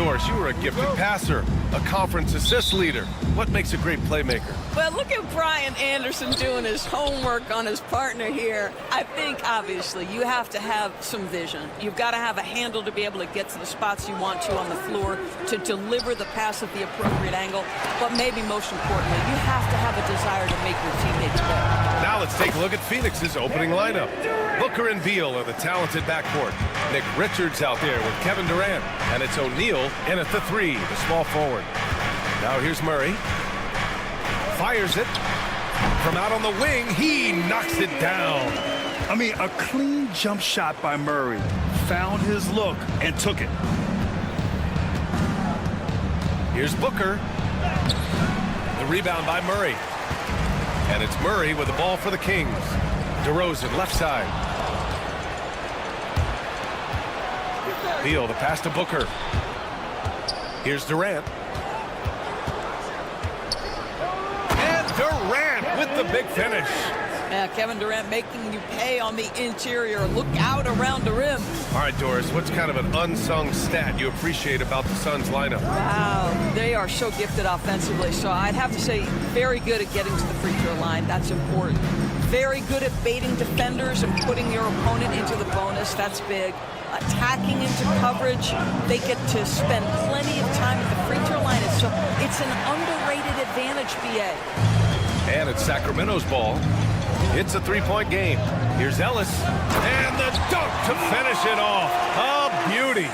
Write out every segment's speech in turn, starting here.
Doris, you were a gifted passer, a conference assist leader. What makes a great playmaker? Well, look at Brian Anderson doing his homework on his partner here. I think, obviously, you have to have some vision. You've got to have a handle to be able to get to the spots you want to on the floor, to deliver the pass at the appropriate angle. But maybe most importantly, you have to have a desire to make your teammates better. Now let's take a look at Phoenix's opening lineup. Booker and Beal are the talented backcourt. Nick Richards out there with Kevin Durant. And it's O'Neal in at the 3, the small forward. Now here's Murray. Fires it. From out on the wing, he knocks it down. I mean, a clean jump shot by Murray. Found his look and took it. Here's Booker. The rebound by Murray. And it's Murray with the ball for the Kings. DeRozan, left side. Beal, the pass to Booker. Here's Durant. And Durant with the big finish. Yeah, Kevin Durant making you pay on the interior. Look out around the rim. All right, Doris, what's kind of an unsung stat you appreciate about the Suns lineup? Wow, they are so gifted offensively. So I'd have to say very good at getting to the free throw line. That's important. Very good at baiting defenders and putting your opponent into the bonus. That's big. Attacking into coverage. They get to spend plenty of time at the free throw line. So it's an underrated advantage, BA. And it's Sacramento's ball. It's a three-point game. Here's Ellis. And the dunk to finish it off. A beauty.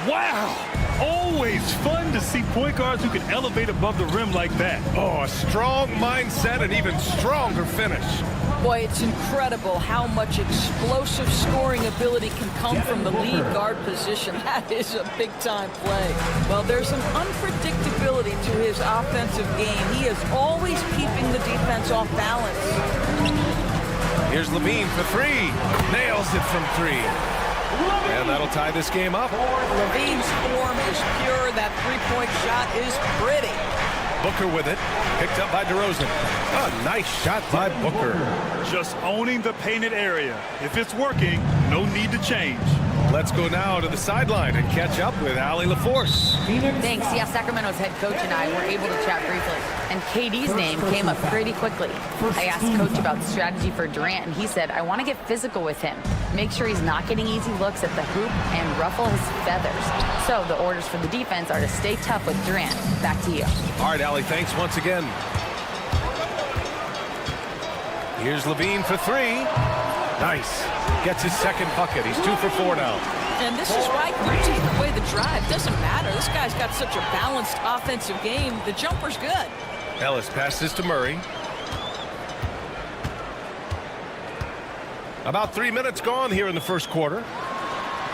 Wow! Always fun to see point guards who can elevate above the rim like that. Oh, a strong mindset and even stronger finish. Boy, it's incredible how much explosive scoring ability can come from the lead guard position. That is a big-time play. Well, there's an unpredictability to his offensive game. He is always keeping the defense off balance. Here's Levine for 3. Nails it from 3. And that'll tie this game up. Levine's form is pure. That three-point shot is pretty. Booker with it. Picked up by DeRozan. A nice shot by Booker. Just owning the painted area. If it's working, no need to change. Let's go now to the sideline and catch up with Allie LaForce. Thanks. Yeah, Sacramento's head coach and I were able to chat briefly. And KD's name came up pretty quickly. I asked Coach about strategy for Durant, and he said, I want to get physical with him. Make sure he's not getting easy looks at the hoop and ruffle his feathers. So the orders for the defense are to stay tough with Durant. Back to you. All right, Allie, thanks once again. Here's Levine for 3. Nice. Gets his second bucket. He's 2 for 4 now. And this is why groups either way the drive doesn't matter. This guy's got such a balanced offensive game. The jumper's good. Ellis passes to Murray. About 3 minutes gone here in the first quarter.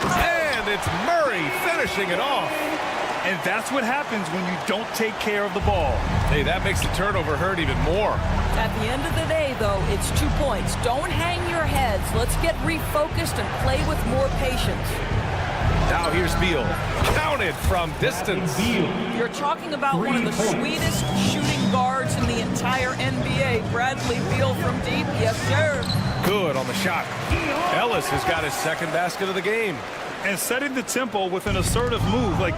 And it's Murray finishing it off. And that's what happens when you don't take care of the ball. Hey, that makes the turnover hurt even more. At the end of the day, though, it's 2 points. Don't hang your heads. Let's get refocused and play with more patience. Now here's Beal. Counted from distance. You're talking about one of the sweetest shooting guards in the entire NBA. Bradley Beal from deep. Yes, sir. Good on the shot. Ellis has got his second basket of the game. And setting the tempo with an assertive move. Like,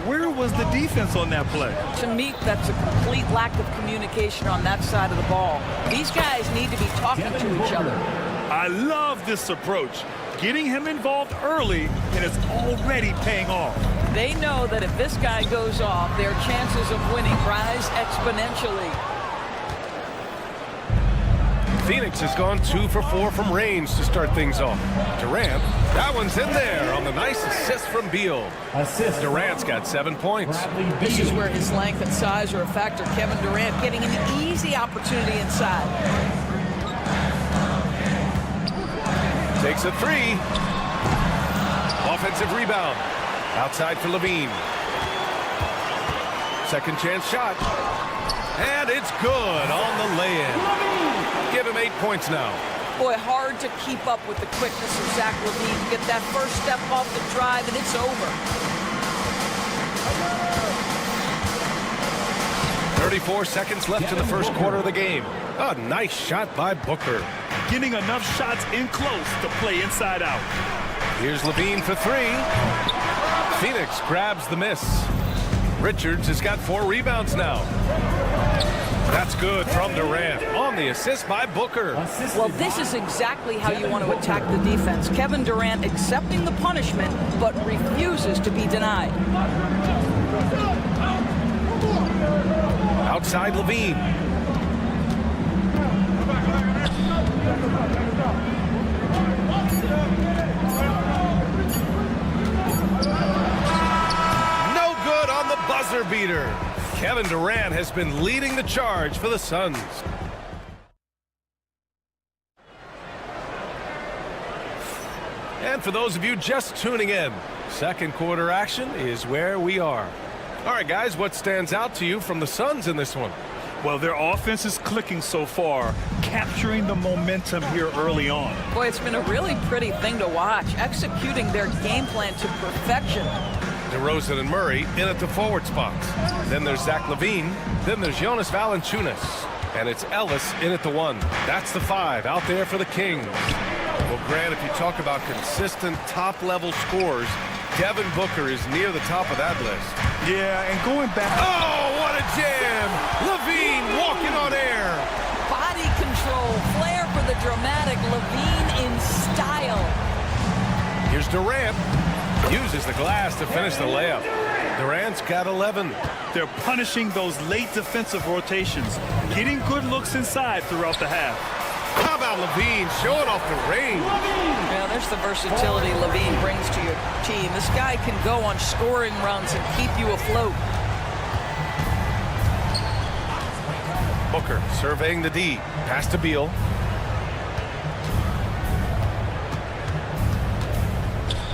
where was the defense on that play? To me, that's a complete lack of communication on that side of the ball. These guys need to be talking to each other. I love this approach. Getting him involved early, and it's already paying off. They know that if this guy goes off, their chances of winning rise exponentially. Phoenix has gone 2 for 4 from range to start things off. Durant, that one's in there on the nice assist from Beal. Durant's got 7 points. This is where his length and size are a factor. Kevin Durant getting an easy opportunity inside. Takes a 3. Offensive rebound. Outside for Levine. Second chance shot. And it's good on the lay-in. Give him 8 points now. Boy, hard to keep up with the quickness of Zach Levine. Get that first step off the drive, and it's over. 34 seconds left in the first quarter of the game. A nice shot by Booker. Getting enough shots in close to play inside out. Here's Levine for 3. Phoenix grabs the miss. Richards has got 4 rebounds now. That's good from Durant on the assist by Booker. Well, this is exactly how you want to attack the defense. Kevin Durant accepting the punishment, but refuses to be denied. Outside Levine. No good on the buzzer beater. Kevin Durant has been leading the charge for the Suns. And for those of you just tuning in, second quarter action is where we are. All right, guys, what stands out to you from the Suns in this one? Well, their offense is clicking so far, capturing the momentum here early on. Boy, it's been a really pretty thing to watch, executing their game plan to perfection. DeRozan and Murray in at the forward spots. Then there's Zach LaVine. Then there's Jonas Valanciunas. And it's Ellis in at the 1. That's the 5 out there for the Kings. Well, Grant, if you talk about consistent top-level scores, Devin Booker is near the top of that list. Yeah, and going back... Oh, what a jam! LaVine walking on air. Body control, flair for the dramatic, LaVine in style. Here's Durant. Uses the glass to finish the layup. Durant's got 11. They're punishing those late defensive rotations, getting good looks inside throughout the half. How about LaVine showing off the range? Yeah, there's the versatility LaVine brings to your team. This guy can go on scoring runs and keep you afloat. Booker surveying the D. Pass to Beal.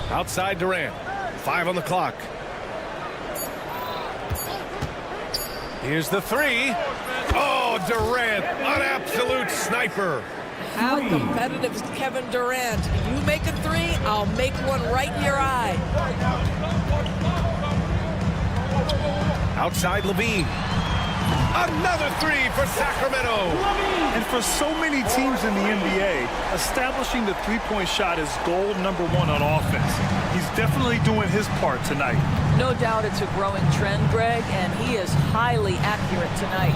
Outside Durant. 5 on the clock. Here's the 3. Oh, Durant, an absolute sniper. How competitive is Kevin Durant? You make a 3, I'll make one right in your eye. Outside Levine. Another 3 for Sacramento. And for so many teams in the NBA, establishing the three-point shot is goal number 1 on offense. He's definitely doing his part tonight. No doubt it's a growing trend, Greg, and he is highly accurate tonight.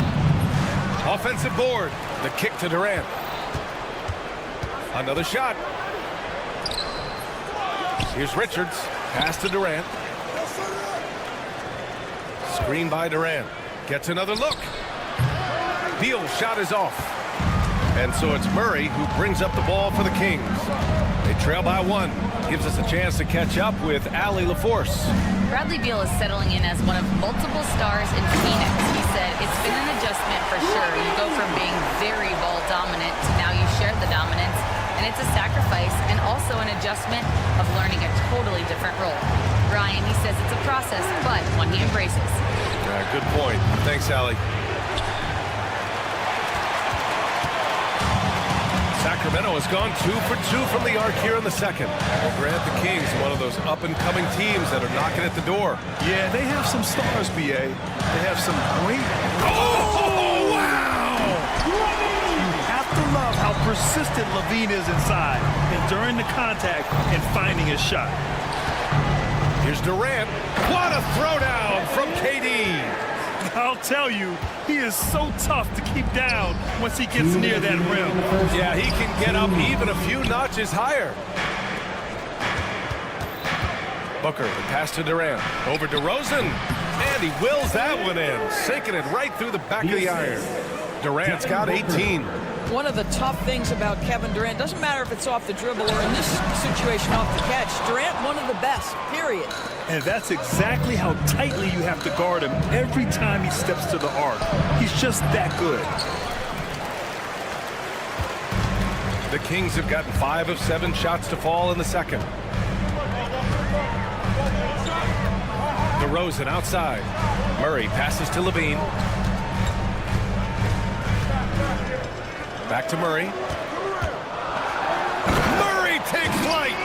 Offensive board. The kick to Durant. Another shot. Here's Richards. Pass to Durant. Screen by Durant. Gets another look. Beal's shot is off. And so it's Murray who brings up the ball for the Kings. They trail by 1. Gives us a chance to catch up with Allie LaForce. Bradley Beal is settling in as one of multiple stars in Phoenix. He said, it's been an adjustment for sure. You go from being very ball dominant to now you share the dominance. And it's a sacrifice and also an adjustment of learning a totally different role. Ryan, he says it's a process, but one he embraces. Good point. Thanks, Allie. Sacramento has gone 2 for 2 from the arc here in the second. Well, Grant, the Kings, one of those up-and-coming teams that are knocking at the door. Yeah, they have some stars, B.A. They have some great... Oh, wow! You have to love how persistent Levine is inside, enduring the contact and finding his shot. Here's Durant. What a throwdown from KD. I'll tell you, he is so tough to keep down once he gets near that rim. Yeah, he can get up even a few notches higher. Booker, the pass to Durant. Over DeRozan. And he wills that one in, sinking it right through the back of the iron. Durant's got 18. One of the tough things about Kevin Durant, doesn't matter if it's off the dribble or in this situation off the catch, Durant, one of the best, period. And that's exactly how tightly you have to guard him every time he steps to the arc. He's just that good. The Kings have gotten 5 of 7 shots to fall in the second. DeRozan outside. Murray passes to Levine. Back to Murray. Murray takes flight.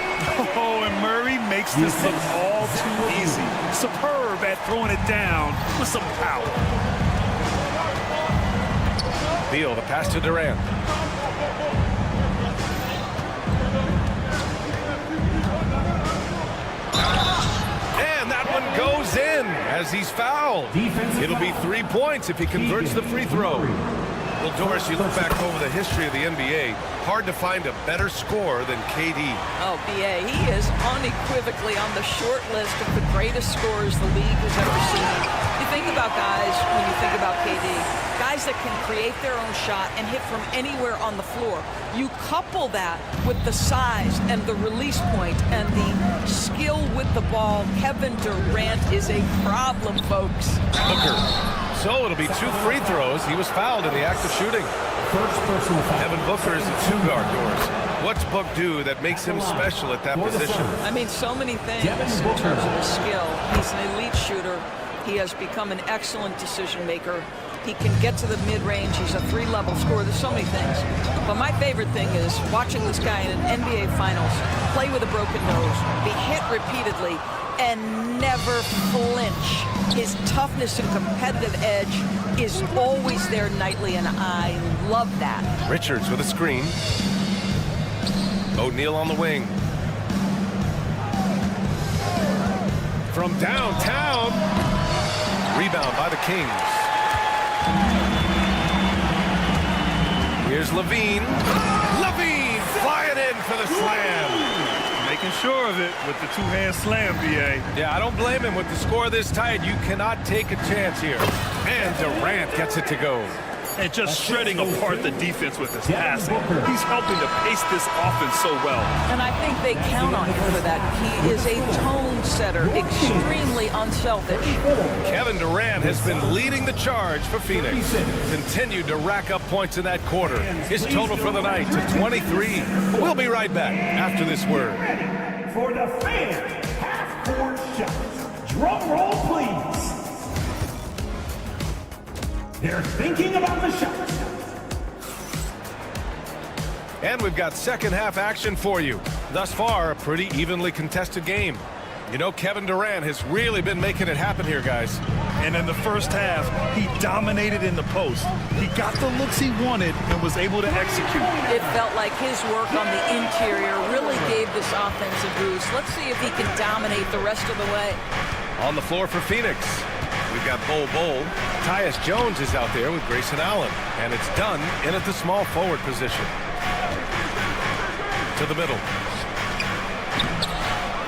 Oh, and Murray makes this look all too easy. Superb at throwing it down with some power. Beal, the pass to Durant. And that as he's fouled. It'll be 3 points if he converts the free throw. Well, Doris, you look back over the history of the NBA, hard to find a better scorer than KD. Oh, B.A., he is unequivocally on the short list of the greatest scorers the league has ever seen. You think about guys, when you think about KD, guys that can create their own shot and hit from anywhere on the floor. You couple that with the size and the release point and the skill with the ball. Kevin Durant is a problem, folks. Booker. So it'll be 2 free throws. He was fouled in the act of shooting. Devin Booker is a 2-guard, Doris. What's Book do that makes him special at that position? I mean, so many things in terms of his skill. He's an elite shooter. He has become an excellent decision maker. He can get to the mid-range. He's a 3-level scorer. There's so many things. But my favorite thing is watching this guy in an NBA Finals play with a broken nose, be hit repeatedly, and never flinch. His toughness and competitive edge is always there nightly, and I love that. Richards with a screen. O'Neal on the wing. From downtown. Rebound by the Kings. Here's Levine. Levine flying in for the slam. Making sure of it with the 2-hand slam, B.A. Yeah, I don't blame him. With the score this tight, you cannot take a chance here. And Durant gets it to go. And just shredding apart the defense with his passing. He's helping to pace this offense so well. And I think they count on him for that. He is a tone setter, extremely unselfish. Kevin Durant has been leading the charge for Phoenix. Continued to rack up points in that quarter. His total for the night to 23. We'll be right back after this word. For the fan half-court shot. Drum roll, please. They're thinking about the shot. And we've got second half action for you. Thus far, a pretty evenly contested game. You know, Kevin Durant has really been making it happen here, guys. And in the first half, he dominated in the post. He got the looks he wanted and was able to execute. It felt like his work on the interior really gave this offense a boost. Let's see if he can dominate the rest of the way. On the floor for Phoenix, we've got Bol. Tyus Jones is out there with Grayson Allen. And it's done in at the small forward position. To the middle.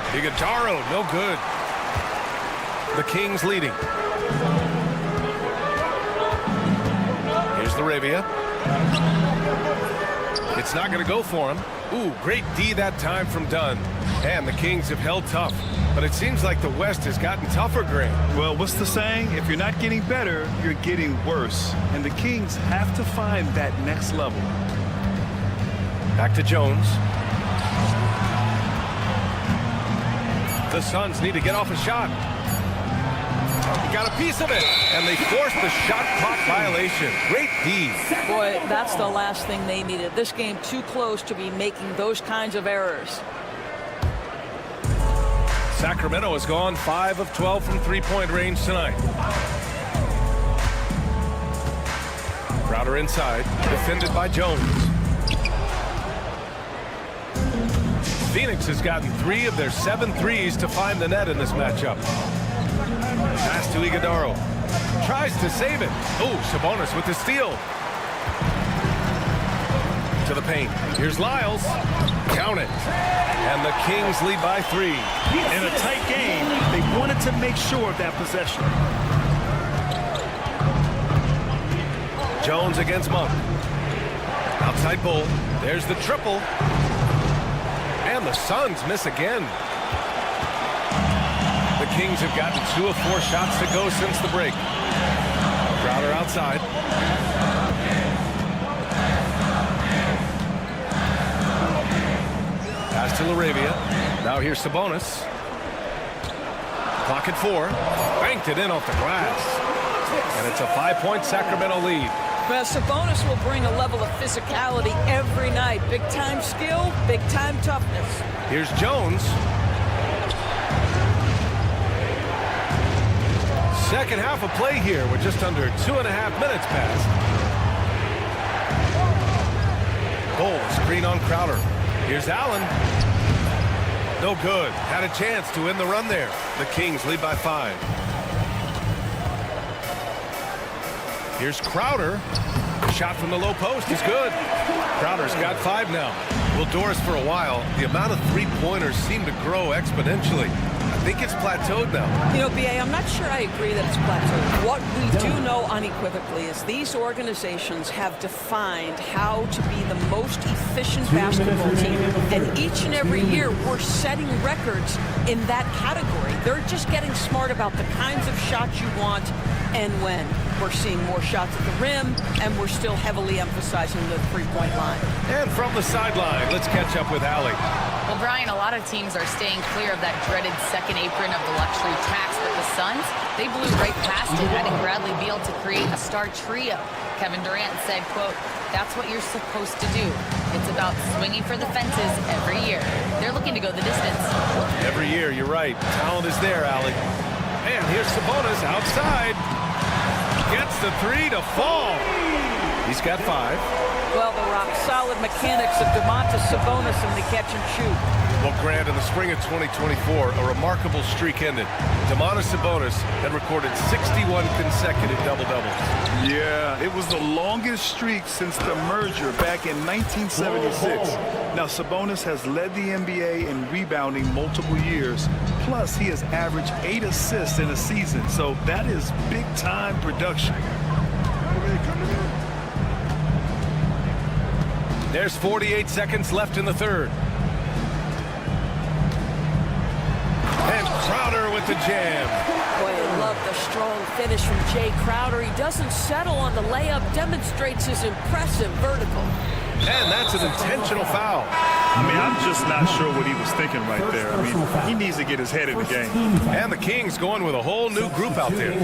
Iguodaro, no good. The Kings leading. Here's Laravia. It's not going to go for him. Ooh, great D that time from Dunn. And the Kings have held tough. But it seems like the West has gotten tougher, Grant. Well, what's the saying? If you're not getting better, you're getting worse. And the Kings have to find that next level. Back to Jones. The Suns need to get off a shot. He got a piece of it, and they forced the shot clock violation. Great D. Boy, that's the last thing they needed. This game too close to be making those kinds of errors. Sacramento has gone 5 of 12 from three-point range tonight. Crowder inside, defended by Jones. Phoenix has gotten 3 of their 7 threes to find the net in this matchup. Pass to Iguodaro. Tries to save it. Oh, Sabonis with the steal. To the paint. Here's Lyles. Count it. And the Kings lead by 3. In a tight game, they wanted to make sure of that possession. Jones against Monk. Outside Bull. There's the triple. And the Suns miss again. The Kings have gotten 2 of 4 shots to go since the break. Crowder outside. Pass to Laravia. Now here's Sabonis. Clock at 4. Banked it in off the glass. And it's a 5-point Sacramento lead. Well, Sabonis will bring a level of physicality every night. Big-time skill, big-time toughness. Here's Jones. Second half of play here. We're just under 2.5 minutes past. Goal, screen on Crowder. Here's Allen. No good. Had a chance to win the run there. The Kings lead by 5. Here's Crowder. Shot from the low post is good. Crowder's got 5 now. Well, Doris, for a while, the amount of three-pointers seemed to grow exponentially. I think it's plateaued now. You know, B.A., I'm not sure I agree that it's plateaued. What we do know unequivocally is these organizations have defined how to be the most efficient basketball team. And each and every year, we're setting records in that category. They're just getting smart about the kinds of shots you want and when. We're seeing more shots at the rim, and we're still heavily emphasizing the three-point line. And from the sideline, let's catch up with Allie. Well, Brian, a lot of teams are staying clear of that dreaded second apron of the luxury tax, but the Suns, they blew right past it, adding Bradley Beal to create a star trio. Kevin Durant said, quote, "That's what you're supposed to do. It's about swinging for the fences every year." They're looking to go the distance. Every year, you're right. Talent is there, Allie. And here's Sabonis outside. Gets the 3 to fall. He's got 5. Well, the rock-solid mechanics of Domantas Sabonis in the catch and shoot. Well, Grant, in the spring of 2024, a remarkable streak ended. Domantas Sabonis had recorded 61 consecutive double-doubles. Yeah, it was the longest streak since the merger back in 1976. Now, Sabonis has led the NBA in rebounding multiple years. Plus, he has averaged 8 assists in a season, so that is big-time production. There's 48 seconds left in the third. And Crowder with the jam. Boy, I love the strong finish from Jay Crowder. He doesn't settle on the layup, demonstrates his impressive vertical. And that's an intentional foul. I mean, I'm just not sure what he was thinking right there. I mean, he needs to get his head in the game. And the Kings going with a whole new group out there.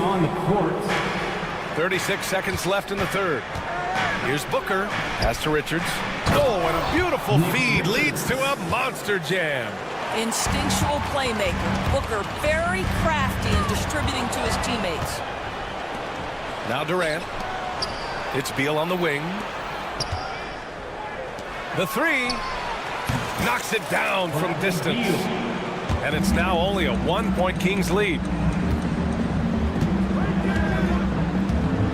36 seconds left in the third. Here's Booker. Pass to Richards. Oh, and a beautiful feed leads to a monster jam. Instinctual playmaker. Booker very crafty in distributing to his teammates. Now Durant. It's Beal on the wing. The 3 knocks it down from distance. And it's now only a 1-point Kings lead.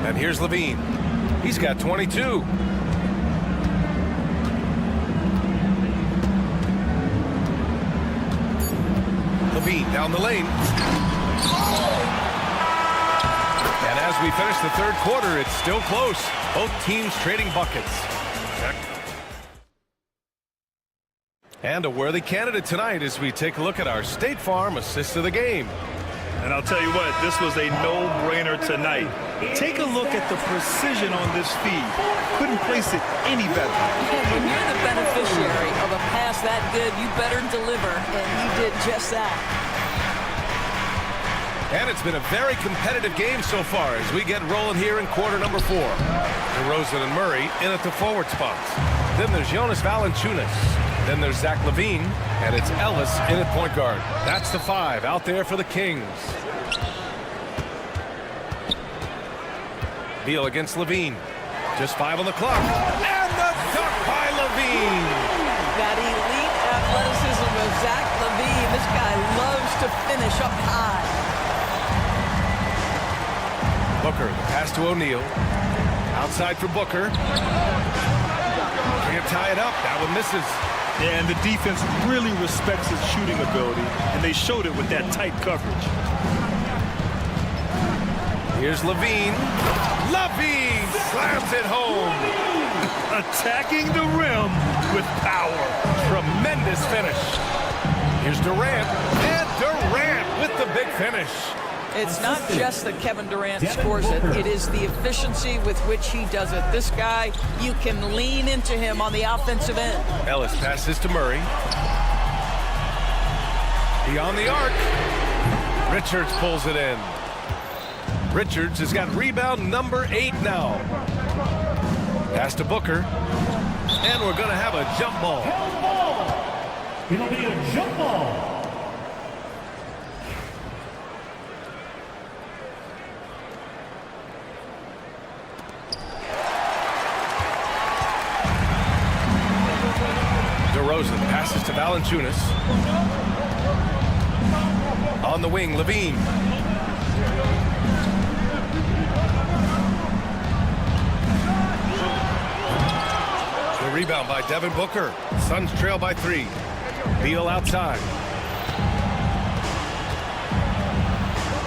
And here's Levine. He's got 22. Levine down the lane. And as we finish the third quarter, it's still close. Both teams trading buckets. Check. And a worthy candidate tonight as we take a look at our State Farm assist of the game. And I'll tell you what, this was a no-brainer tonight. Take a look at the precision on this feed. Couldn't place it any better. And when you're the beneficiary of a pass that good, you better deliver, and he did just that. And it's been a very competitive game so far as we get rolling here in quarter number 4. DeRozan and Murray in at the forward spots. Then there's Jonas Valanciunas. Then there's Zach LaVine, and it's Ellis in at point guard. That's the 5 out there for the Kings. Beal against LaVine. Just 5 on the clock. And the dunk by LaVine. That elite athleticism of Zach LaVine. This guy loves to finish up high. Booker, the pass to O'Neal. Outside for Booker. Can't tie it up. That one misses. And the defense really respects his shooting ability, and they showed it with that tight coverage. Here's LaVine. LaVine slams it home. Attacking the rim with power. Tremendous finish. Here's Durant. And Durant with the big finish. It's not just that Kevin Durant scores it. It is the efficiency with which he does it. This guy, you can lean into him on the offensive end. Ellis passes to Murray. Beyond the arc. Richards pulls it in. Richards has got rebound number 8 now. Pass to Booker. And we're going to have a jump ball. It'll be a jump ball. DeRozan passes to Valanciunas. On the wing, LaVine. rebound by Devin Booker. Suns trail by 3. Beal outside.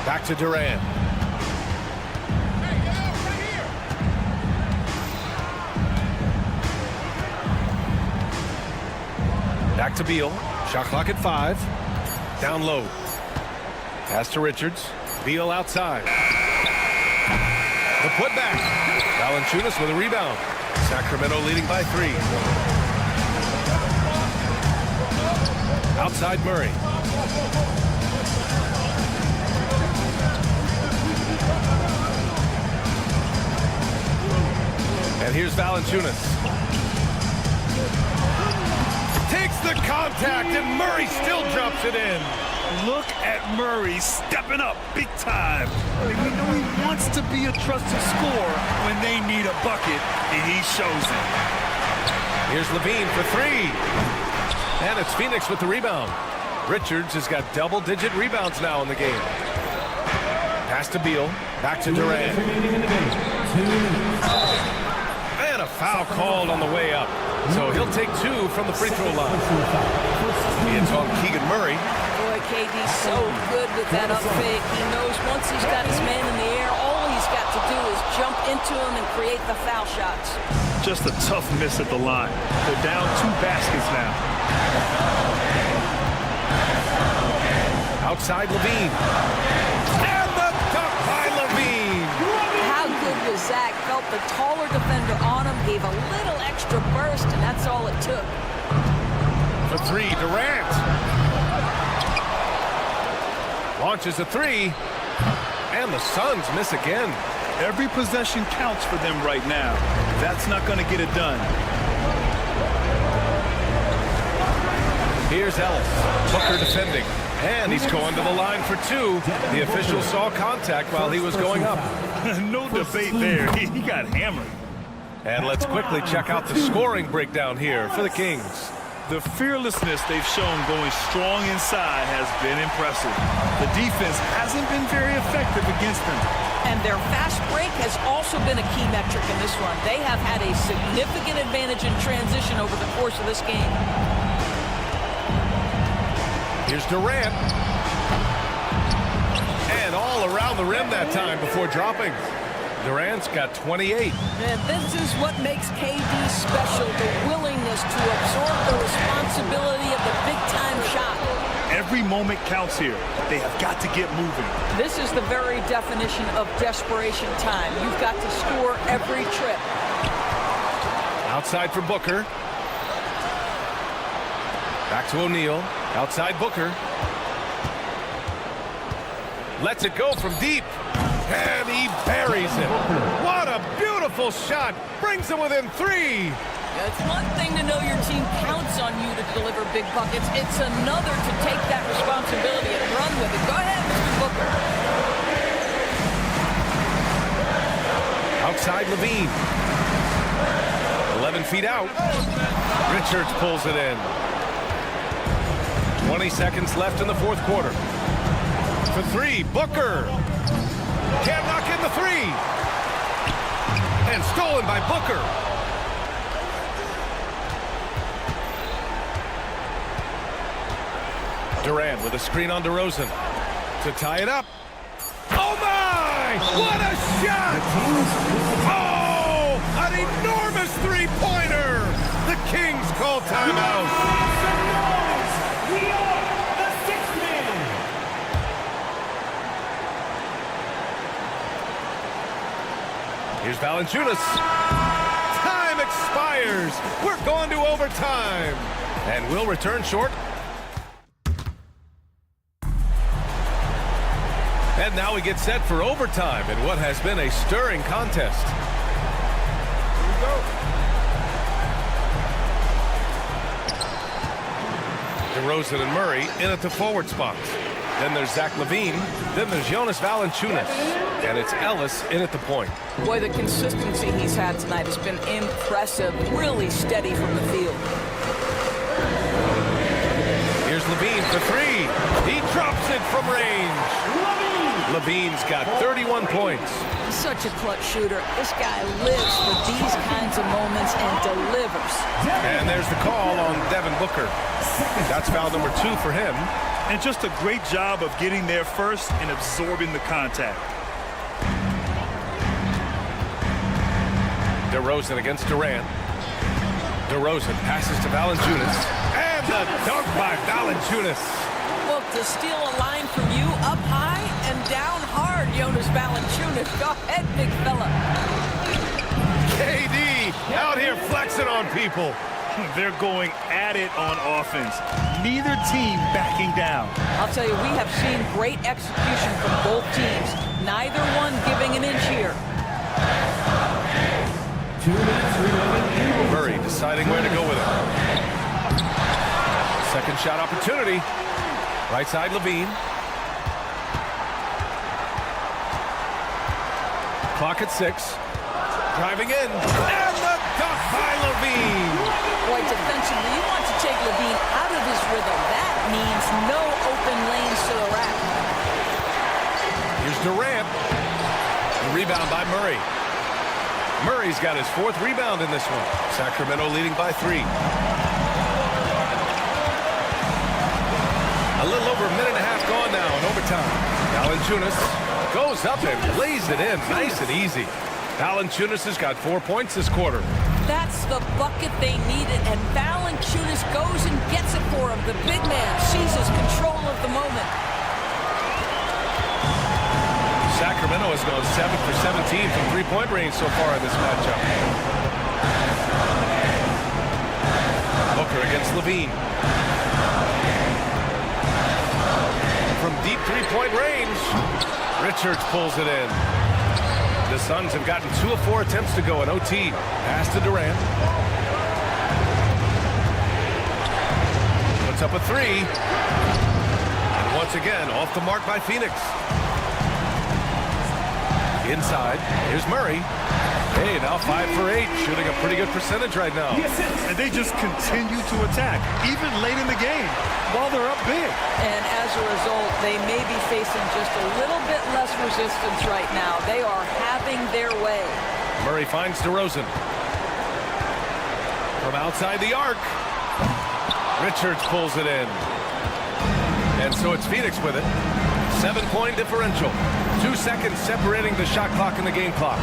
Back to Durant. Back to Beal. Shot clock at 5. Down low. Pass to Richards. Beal outside. The putback. Valanciunas with a rebound. Sacramento leading by 3. Outside Murray. And here's Valanciunas. Takes the contact, and Murray still drops it in. Look at Murray stepping up big time. I mean, we know he wants to be a trusted scorer when they need a bucket, and he shows it. Here's Levine for 3. And it's Phoenix with the rebound. Richards has got double-digit rebounds now in the game. Pass to Beal. Back to Durant. And a foul called on the way up. So he'll take 2 from the free throw line. It's on Keegan Murray. Boy, KD's so good with that up fake. He knows once he's got his man in the air, all he's got to do is jump into him and create the foul shots. Just a tough miss at the line. They're down 2 baskets now. Outside Levine. And the dunk by Levine. How good was Zach? Felt the taller defender on him, gave a little extra burst, and that's all it took. For 3, Durant. Launches a 3. And the Suns miss again. Every possession counts for them right now. That's not going to get it done. Here's Ellis. Booker defending. And he's going to the line for 2. The official saw contact while he was going up. No debate there. He got hammered. And let's quickly check out the scoring breakdown here for the Kings. The fearlessness they've shown going strong inside has been impressive. The defense hasn't been very effective against them. And their fast break has also been a key metric in this one. They have had a significant advantage in transition over the course of this game. Here's Durant. And all around the rim that time before dropping. Durant's got 28. And this is what makes KD special, the willingness to absorb the responsibility of the big-time shot. Every moment counts here. They have got to get moving. This is the very definition of desperation time. You've got to score every trip. Outside for Booker. Back to O'Neal. Outside Booker. Lets it go from deep. And he buries it. What a beautiful shot. Brings him within 3. It's one thing to know your team counts on you to deliver big buckets. It's another to take that responsibility and run with it. Go ahead, Mr. Booker. Outside Levine. 11 feet out. Richards pulls it in. 20 seconds left in the 4th quarter. For 3, Booker. Can't knock in the 3. And stolen by Booker. Durant with a screen on DeRozan to tie it up. Oh my! What a shot! Oh! An enormous 3-pointer! The Kings call timeout. We are the 6th man. Here's Valanciunas. Time expires. We're going to overtime. And we'll return short. And now we get set for overtime in what has been a stirring contest. Here we go. DeRozan and Murray in at the forward spot. Then there's Zach LaVine. Then there's Jonas Valanciunas. And it's Ellis in at the point. Boy, the consistency he's had tonight has been impressive. Really steady from the field. Here's LaVine for 3. He drops it from range. LaVine's got 31 points. Such a clutch shooter. This guy lives for these kinds of moments and delivers. And there's the call on Devin Booker. That's foul number 2 for him. And just a great job of getting there first and absorbing the contact. DeRozan against Durant. DeRozan passes to Valanciunas. And the dunk by Valanciunas. Look, to steal a line from you up high and down hard, Jonas Valanciunas. Go ahead, big fella. KD out here flexing on people. They're going at it on offense. Neither team backing down. I'll tell you, we have seen great execution from both teams. Neither one giving an inch here. Murray deciding where to go with it. Second shot opportunity. Right side, Levine. Clock at 6. Driving in. And the dunk by Levine. Boy, defensively, you want to take Levine out of his rhythm. That means no open lanes to the rack. Here's Durant. The rebound by Murray. Murray's got his 4th rebound in this one. Sacramento leading by 3. A little over a minute and a half gone now in overtime. Valanciunas goes up and lays it in nice and easy. Valanciunas has got 4 points this quarter. That's the bucket they needed, and Valanciunas goes and gets it for him. The big man seizes control of the moment. Sacramento has gone 7 for 17 from three-point range so far in this matchup. Booker against Levine. From deep three-point range, Richards pulls it in. The Suns have gotten 2 of 4 attempts to go in OT. Pass to Durant. Puts up a 3. And once again, off the mark by Phoenix. Inside, here's Murray. Hey, now 5 for 8, shooting a pretty good percentage right now. And they just continue to attack, even late in the game, while they're up big. And as a result, they may be facing just a little bit less resistance right now. They are having their way. Murray finds DeRozan. From outside the arc. Richards pulls it in. And so it's Phoenix with it. 7-point differential. 2 seconds separating the shot clock and the game clock.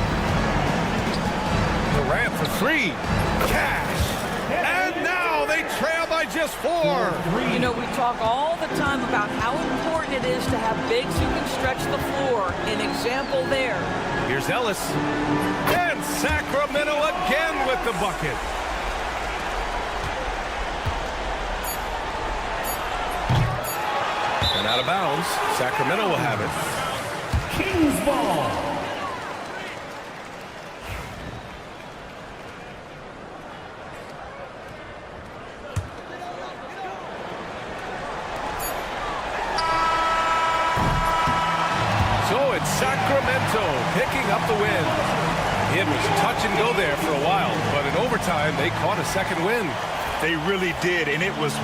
Durant for 3. Cash. And now they trail by just 4. You know, we talk all the time about how important it is to have bigs who can stretch the floor. An example there. Here's Ellis. And Sacramento again with the bucket. And out of bounds, Sacramento will have it. Kings ball. So it's Sacramento picking up the win. It was touch and go there for a while, but in overtime, they caught a second win. They really did, and it was...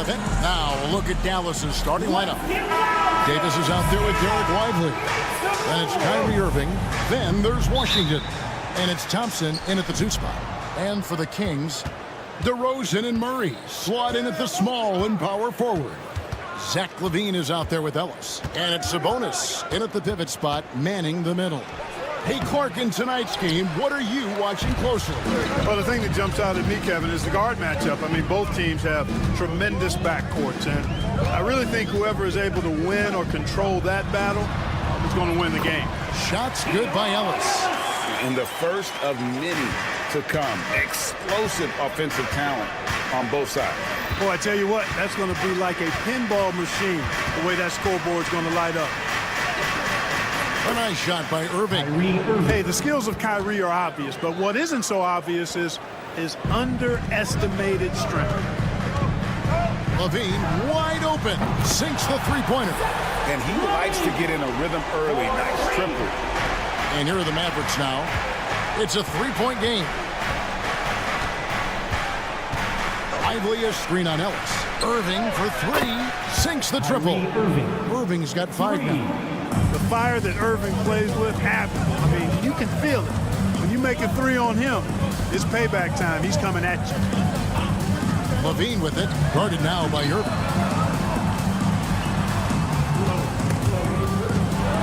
of it. Now a look at Dallas's starting lineup. Davis is out there with Derek Lively. And it's Kyrie Irving. Then there's Washington. And it's Thompson in at the 2 spot. And for the Kings, DeRozan and Murray slot in at the small and power forward. Zach LaVine is out there with Ellis. And it's Sabonis in at the pivot spot, manning the middle. Hey, Clark, in tonight's game, what are you watching closely? Well, the thing that jumps out at me, Kevin, is the guard matchup. I mean, both teams have tremendous backcourts, and I really think whoever is able to win or control that battle is going to win the game. Shots good by Ellis. And the first of many to come. Explosive offensive talent on both sides. Boy, I tell you what, that's going to be like a pinball machine, the way that scoreboard's going to light up. A nice shot by Irving. Hey, the skills of Kyrie are obvious, but what isn't so obvious is his underestimated strength. LaVine wide open, sinks the three-pointer. And he likes to get in a rhythm early. Nice triple. And here are the Mavericks now. It's a three-point game. Lively a screen on Ellis. Irving for 3, sinks the triple. Irving's got 5 now. The fire that Irving plays with happens. I mean, you can feel it. When you make a 3 on him, it's payback time. He's coming at you. LaVine with it, guarded now by Irving.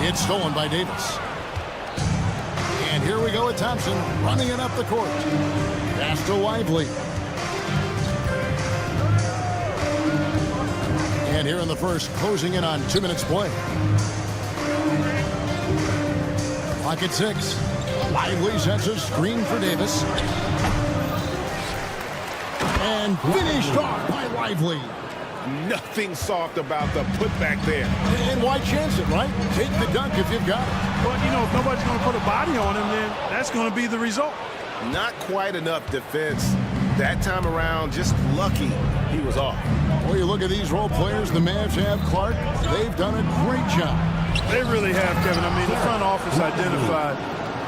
It's stolen by Davis. And here we go with Thompson running it up the court. Pass to Lively. And here in the first, closing in on 2 minutes play. Clock at 6. Lively sets a screen for Davis. And finished off by Lively. Nothing soft about the putback there. And why chance it, right? Take the dunk if you've got it. But, you know, if nobody's going to put a body on him, then that's going to be the result. Not quite enough defense that time around. Just lucky he was off. Well, you look at these role players the Mavs have, Clark. They've done a great job. They really have, Kevin. I mean, the front office identified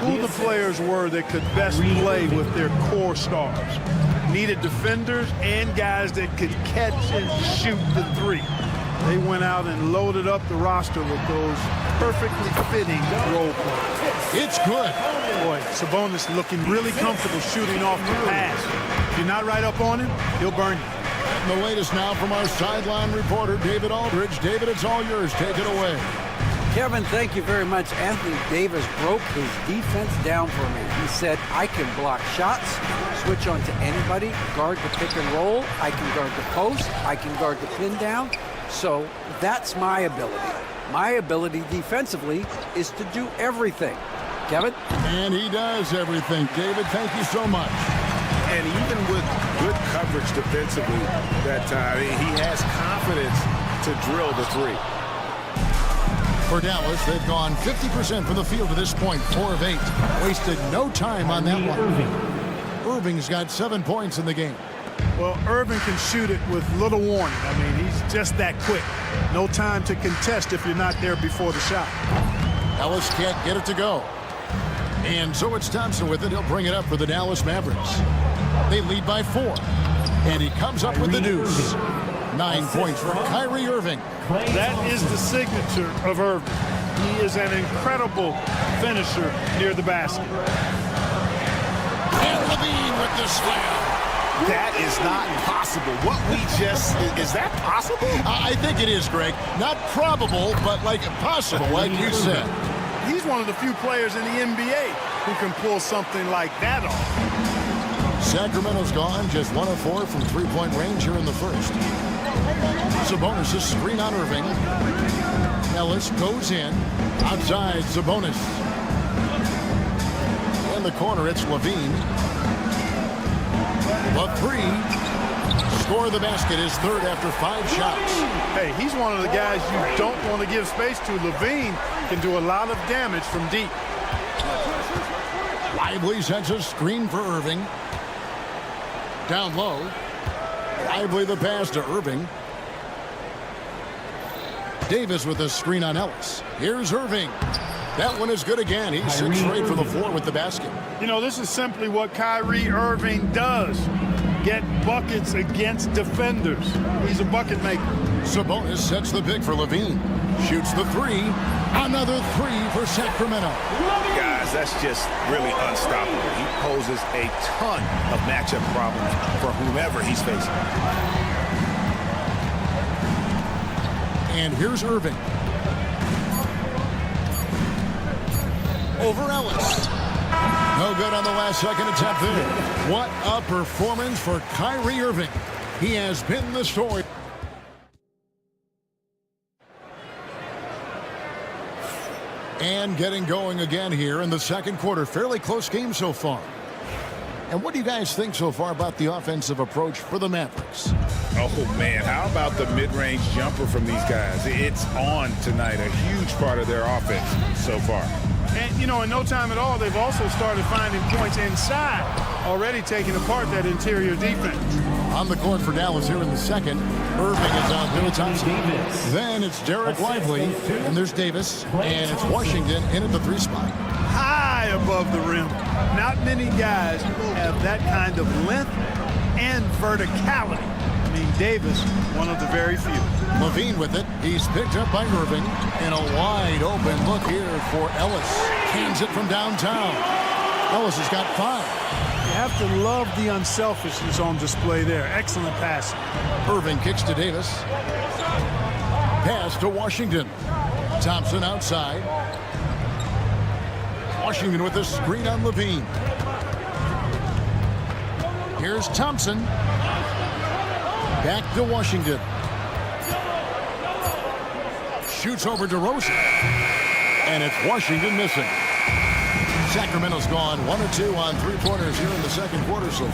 who the players were that could best play with their core stars. Needed defenders and guys that could catch and shoot the 3. They went out and loaded up the roster with those perfectly fitting role players. It's good. Boy, Sabonis looking really comfortable shooting off the pass. If you're not right up on him, he'll burn you. And the latest now from our sideline reporter, David Aldridge. David, it's all yours. Take it away. Kevin, thank you very much. Anthony Davis broke his defense down for me. He said, I can block shots, switch on to anybody, guard the pick and roll, I can guard the post, I can guard the pin down. So that's my ability. My ability defensively is to do everything. Kevin? And he does everything. David, thank you so much. And even with good coverage defensively that time, he has confidence to drill the 3. For Dallas, they've gone 50% from the field to this point, 4 of 8. Wasted no time on that one. Irving's got 7 points in the game. Well, Irving can shoot it with little warning. I mean, he's just that quick. No time to contest if you're not there before the shot. Ellis can't get it to go. And so it's Thompson with it. He'll bring it up for the Dallas Mavericks. They lead by 4. And he comes up with the deuce. 9 points for Kyrie Irving. That is the signature of Irving. He is an incredible finisher near the basket. And LaVine with the slam. That is not possible. What we just, is that possible? I think it is, Greg. Not probable, but like possible, like you said. He's one of the few players in the NBA who can pull something like that off. Sacramento's gone, just 1 of 4 from three-point range here in the first. Sabonis' screen on Irving. Ellis goes in. Outside, Sabonis. In the corner, it's LaVine. The 3. Score the basket, his 3rd after 5 shots. Hey, he's one of the guys you don't want to give space to. LaVine can do a lot of damage from deep. Lively sets a screen for Irving. Down low. Lively the pass to Irving. Davis with a screen on Ellis. Here's Irving. That one is good again. He's 6 straight from the floor with the basket. You know, this is simply what Kyrie Irving does. get buckets against defenders. He's a bucket maker. Sabonis sets the pick for Levine. Shoots the three. Another three for Sacramento. Guys, that's just really unstoppable. He poses a ton of matchup problems for whomever he's facing. And here's Irving. Over Ellis. No good on the last second attempt there. What a performance for Kyrie Irving. He has been the story. And getting going again here in the second quarter. Fairly close game so far. And what do you guys think so far about the offensive approach for the Mavericks? Oh, man, how about the mid-range jumper from these guys? It's on tonight, a huge part of their offense so far. And, you know, in no time at all, they've also started finding points inside, already taking apart that interior defense. On the court for Dallas here in the second. Irving is out there with Thompson. Then it's Derek Lively, and there's Davis, and it's Washington in at the 3 spot. High above the rim. Not many guys have that kind of length and verticality. I mean, Davis, one of the very few. Levine with it. He's picked up by Irving. And a wide open look here for Ellis. Hands it from downtown. Ellis has got 5. You have to love the unselfishness on display there. Excellent pass. Irving kicks to Davis. Pass to Washington. Thompson outside. Washington with a screen on Levine. Here's Thompson. Back to Washington. Shoots over DeRozan. And it's Washington missing. Sacramento's gone 1 of 2 on 3-pointers here in the second quarter. So,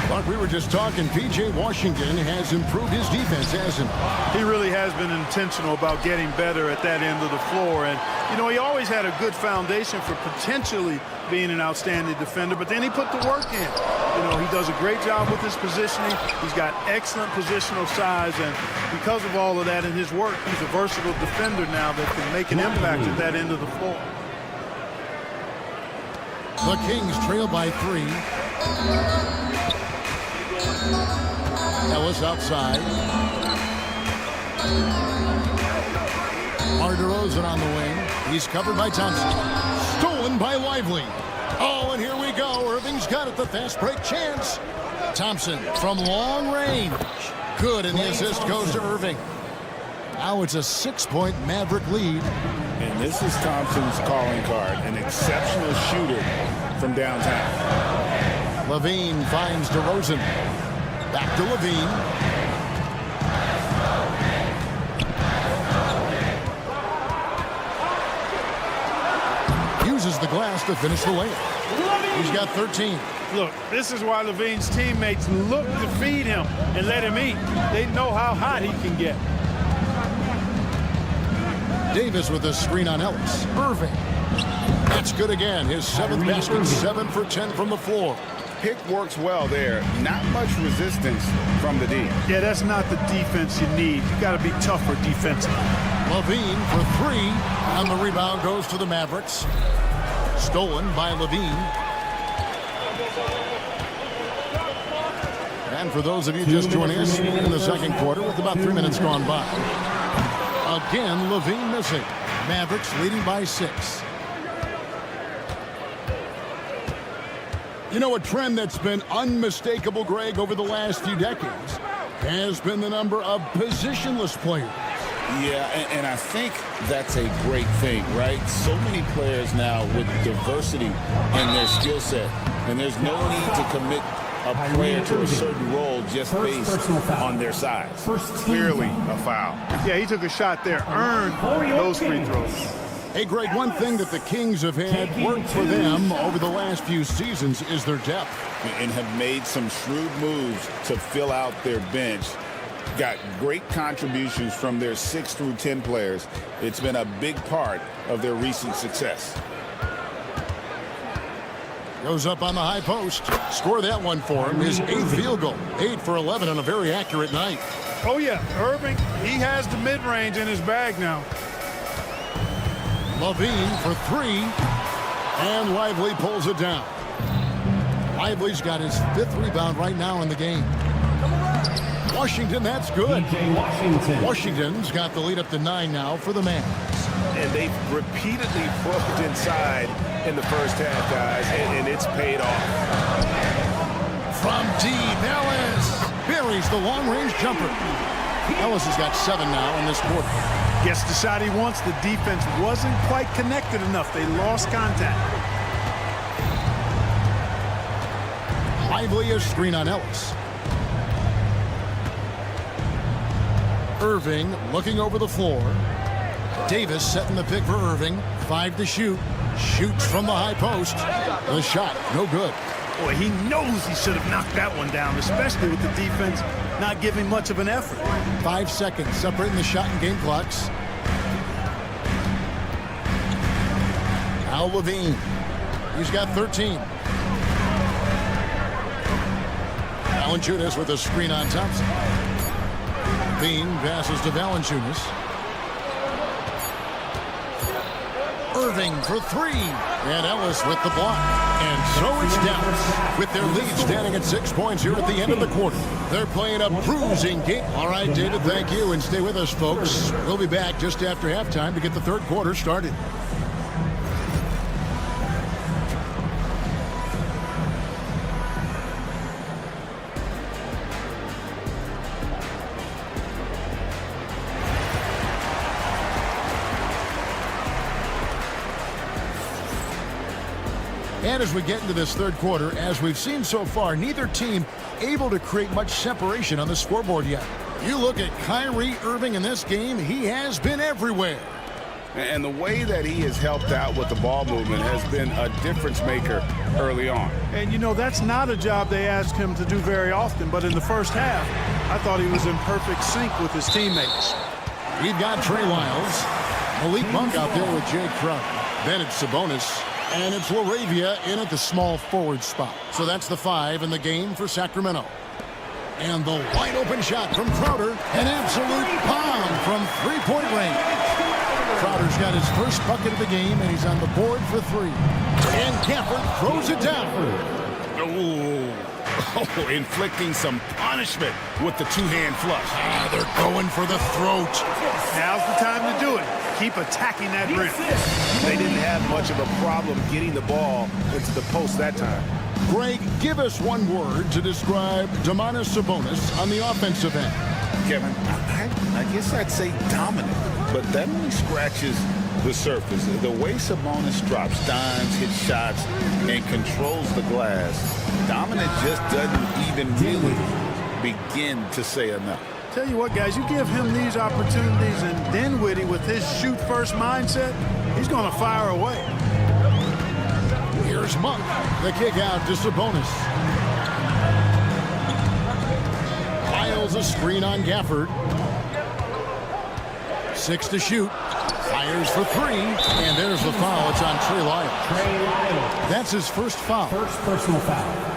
like we were just talking, P.J. Washington has improved his defense, hasn't he? He really has been intentional about getting better at that end of the floor. And, you know, he always had a good foundation for potentially being an outstanding defender, but then he put the work in. You know, he does a great job with his positioning. He's got excellent positional size, and because of all of that in his work, he's a versatile defender now that can make an impact at that end of the floor. The Kings trail by 3. Ellis outside. DeRozan on the wing. He's covered by Thompson. Stolen by Lively. Oh, and here we go. Irving's got it. The fast break chance. Thompson from long range. Good, and the assist goes to Irving. Now it's a 6-point Maverick lead. And this is Thompson's calling card, an exceptional shooter from downtown. Levine finds DeRozan. Back to Levine. Uses the glass to finish the layup. He's got 13. Look, this is why Levine's teammates look to feed him and let him eat. They know how hot he can get. Davis with a screen on Ellis. Irving. That's good again. His 7th basket, 7 for 10 from the floor. Pick works well there. Not much resistance from the D. Yeah, that's not the defense you need. You got to be tougher defensively. Levine for 3, and the rebound goes to the Mavericks. Stolen by Levine. And for those of you just joining us in the second quarter with about 3 minutes gone by. Again, Levine missing. Mavericks leading by 6. You know, a trend that's been unmistakable, Greg, over the last few decades has been the number of positionless players. Yeah, and I think that's a great thing, right? So many players now with diversity in their skill set, and there's no need to commit a player to a certain role just based on their size. Clearly a foul. Yeah, he took a shot there, earned those free throws. Hey, Greg, one thing that the Kings have had work for them over the last few seasons is their depth. And have made some shrewd moves to fill out their bench. Got great contributions from their 6 through 10 players. It's been a big part of their recent success. Goes up on the high post. Score that one for him. His 8th field goal. 8 for 11 on a very accurate night. Oh, yeah. Irving, he has the mid-range in his bag now. Levine for 3. And Lively pulls it down. Lively's got his 5th rebound right now in the game. Washington, that's good. Washington's got the lead up to 9 now for the Mavs. And they've repeatedly broke inside in the first half, guys, and it's paid off. From deep, Ellis buries the long-range jumper. Ellis has got 7 now in this quarter. Gets the shot he wants. The defense wasn't quite connected enough. They lost contact. Lively, a screen on Ellis. Irving looking over the floor. Davis setting the pick for Irving. 5 to shoot. Shoots from the high post. The shot, no good. Boy, he knows he should have knocked that one down, especially with the defense not giving much of an effort. 5 seconds separating the shot and game clocks. Al Levine. He's got 13. Valanciunas with a screen on Thompson. Levine passes to Valanciunas. Irving for 3. And Ellis with the block. And so it's Dallas with their lead standing at 6 points here at the end of the quarter. They're playing a bruising game. All right, David, thank you. And stay with us, folks. We'll be back just after halftime to get the third quarter started. And as we get into this third quarter, as we've seen so far, neither team able to create much separation on the scoreboard yet. You look at Kyrie Irving in this game, he has been everywhere. And the way that he has helped out with the ball movement has been a difference maker early on. And, you know, that's not a job they ask him to do very often. But in the first half, I thought he was in perfect sync with his teammates. We've got Trey Lyles, Malik Monk out there with Jay Crowder. Then it's Sabonis. And it's LaRavia in at the small forward spot. So that's the 5 in the game for Sacramento. And the wide open shot from Crowder. An absolute bomb from 3-point range. Crowder's got his first bucket of the game, and he's on the board for 3. And Gafford throws it down. Oh, inflicting some punishment with the two-hand flush. They're going for the throat. Now's the time to do it. Keep attacking that rim. They didn't have much of a problem getting the ball into the post that time. Greg, give us one word to describe Domantas Sabonis on the offensive end. Kevin, I guess I'd say dominant, but that only scratches the surface. The way Sabonis drops dimes, hits shots, and controls the glass, dominant just doesn't even really begin to say enough. Tell you what, guys, you give him these opportunities, and Dinwiddie with his shoot-first mindset, he's going to fire away. Here's Monk. The kick out to Sabonis. Lyles a screen on Gafford. 6 to shoot. Fires for 3. And there's the foul. It's on Trey Lyles. That's his first foul. First personal foul.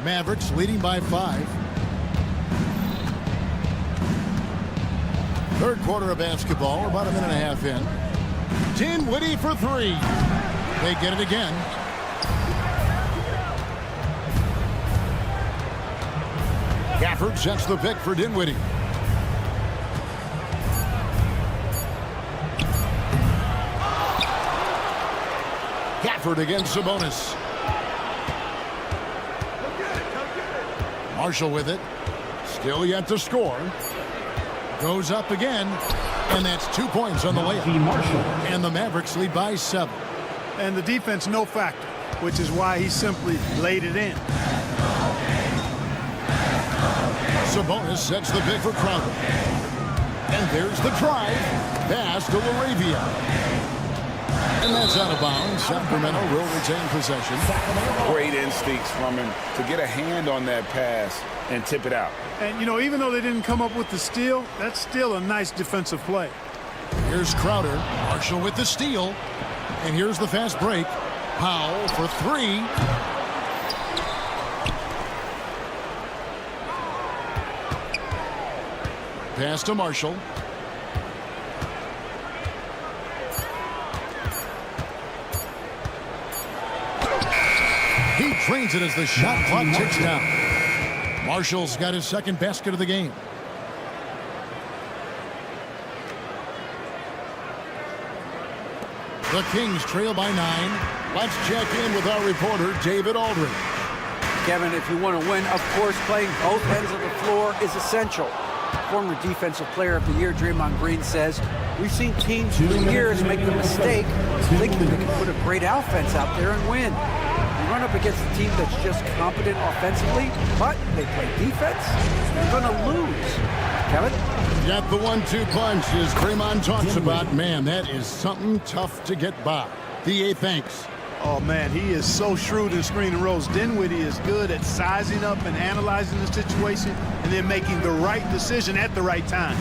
Mavericks leading by 5. Third quarter of basketball, about a minute and a half in. Dinwiddie for 3. They get it again. Gafford sets the pick for Dinwiddie. Gafford against Sabonis. Marshall with it. Still yet to score. Goes up again. And that's 2 points on the layup. And the Mavericks lead by 7. And the defense no factor, which is why he simply laid it in. Sabonis sets the pick for Crowder. And there's the drive. Pass to LaRavia. And that's out of bounds. Sacramento will retain possession. Great instincts from him to get a hand on that pass and tip it out. And, you know, even though they didn't come up with the steal, that's still a nice defensive play. Here's Crowder. Marshall with the steal. And here's the fast break. Powell for 3. Pass to Marshall. Drains it as the shot clock ticks down. Marshall's got his second basket of the game. The Kings trail by 9. Let's check in with our reporter, David Aldridge. Kevin, if you want to win, of course, playing both ends of the floor is essential. Former Defensive Player of the Year, Draymond Green, says, we've seen teams for years make the mistake thinking they can put a great offense out there and win. You run up against a team that's just competent offensively, but they play defense, you're going to lose. Kevin? Got the 1-2 punch, as Draymond talks about. Man, that is something tough to get by. DA, thanks. Oh, man, he is so shrewd in screen and rolls. Dinwiddie is good at sizing up and analyzing the situation and then making the right decision at the right time.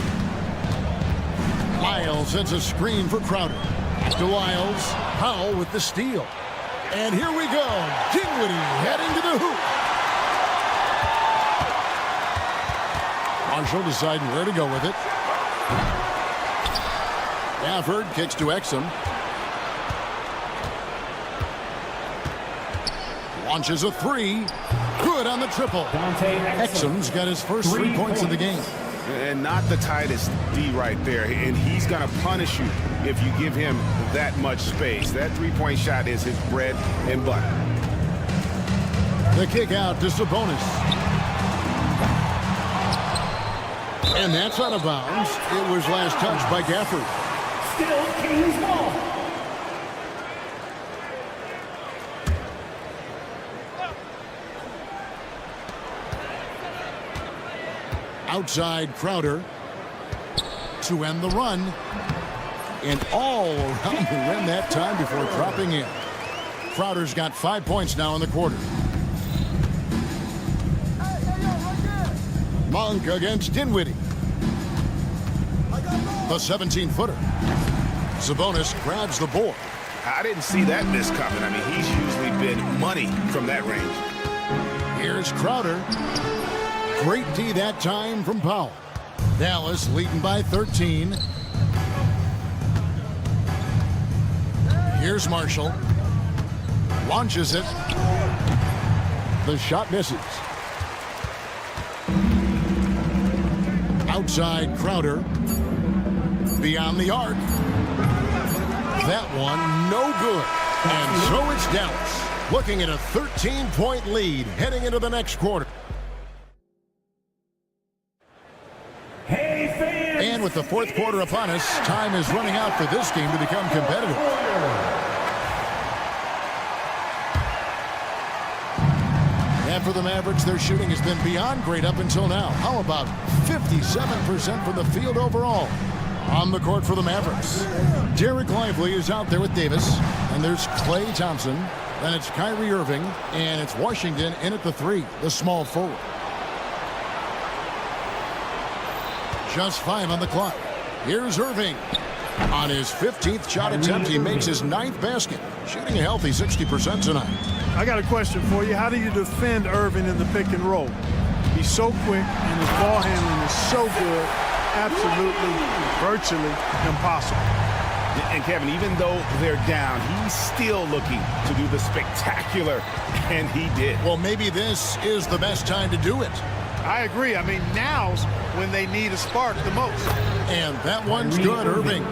Lyles sends a screen for Crowder. To Lyles, Powell with the steal. And here we go. Dinwiddie heading to the hoop. Marshall deciding where to go with it. Gafford kicks to Exum. Launches a three. Good on the triple. Exum's got his first 3 points of the game. And not the tightest D right there. And he's going to punish you if you give him that much space. That three-point shot is his bread and butter. The kick out to Sabonis. And that's out of bounds. It was last touched by Gafford. Still Kings ball. Outside Crowder to end the run. And all around the rim that time before dropping in. Crowder's got 5 points now in the quarter. Monk against Dinwiddie. The 17-footer. Sabonis grabs the board. I didn't see that miss coming. I mean, he's usually been money from that range. Here's Crowder. Great D that time from Powell. Dallas leading by 13. Here's Marshall. Launches it. The shot misses. Outside Crowder. Beyond the arc. That one no good. And so it's Dallas looking at a 13-point lead heading into the next quarter. And with the fourth quarter upon us, time is running out for this game to become competitive. And for the Mavericks, their shooting has been beyond great up until now. How about 57% from the field overall? On the court for the Mavericks, Derek Lively is out there with Davis. And there's Klay Thompson. Then it's Kyrie Irving. And it's Washington in at the 3, the small forward. Just 5 on the clock. Here's Irving. On his 15th shot attempt, he makes his 9th basket. Shooting a healthy 60% tonight. I got a question for you. How do you defend Irving in the pick and roll? He's so quick and his ball handling is so good. Absolutely, virtually impossible. And Kevin, even though they're down, he's still looking to do the spectacular, and he did. Well, maybe this is the best time to do it. I agree. I mean, now's when they need a spark the most. And that one's good, Irving.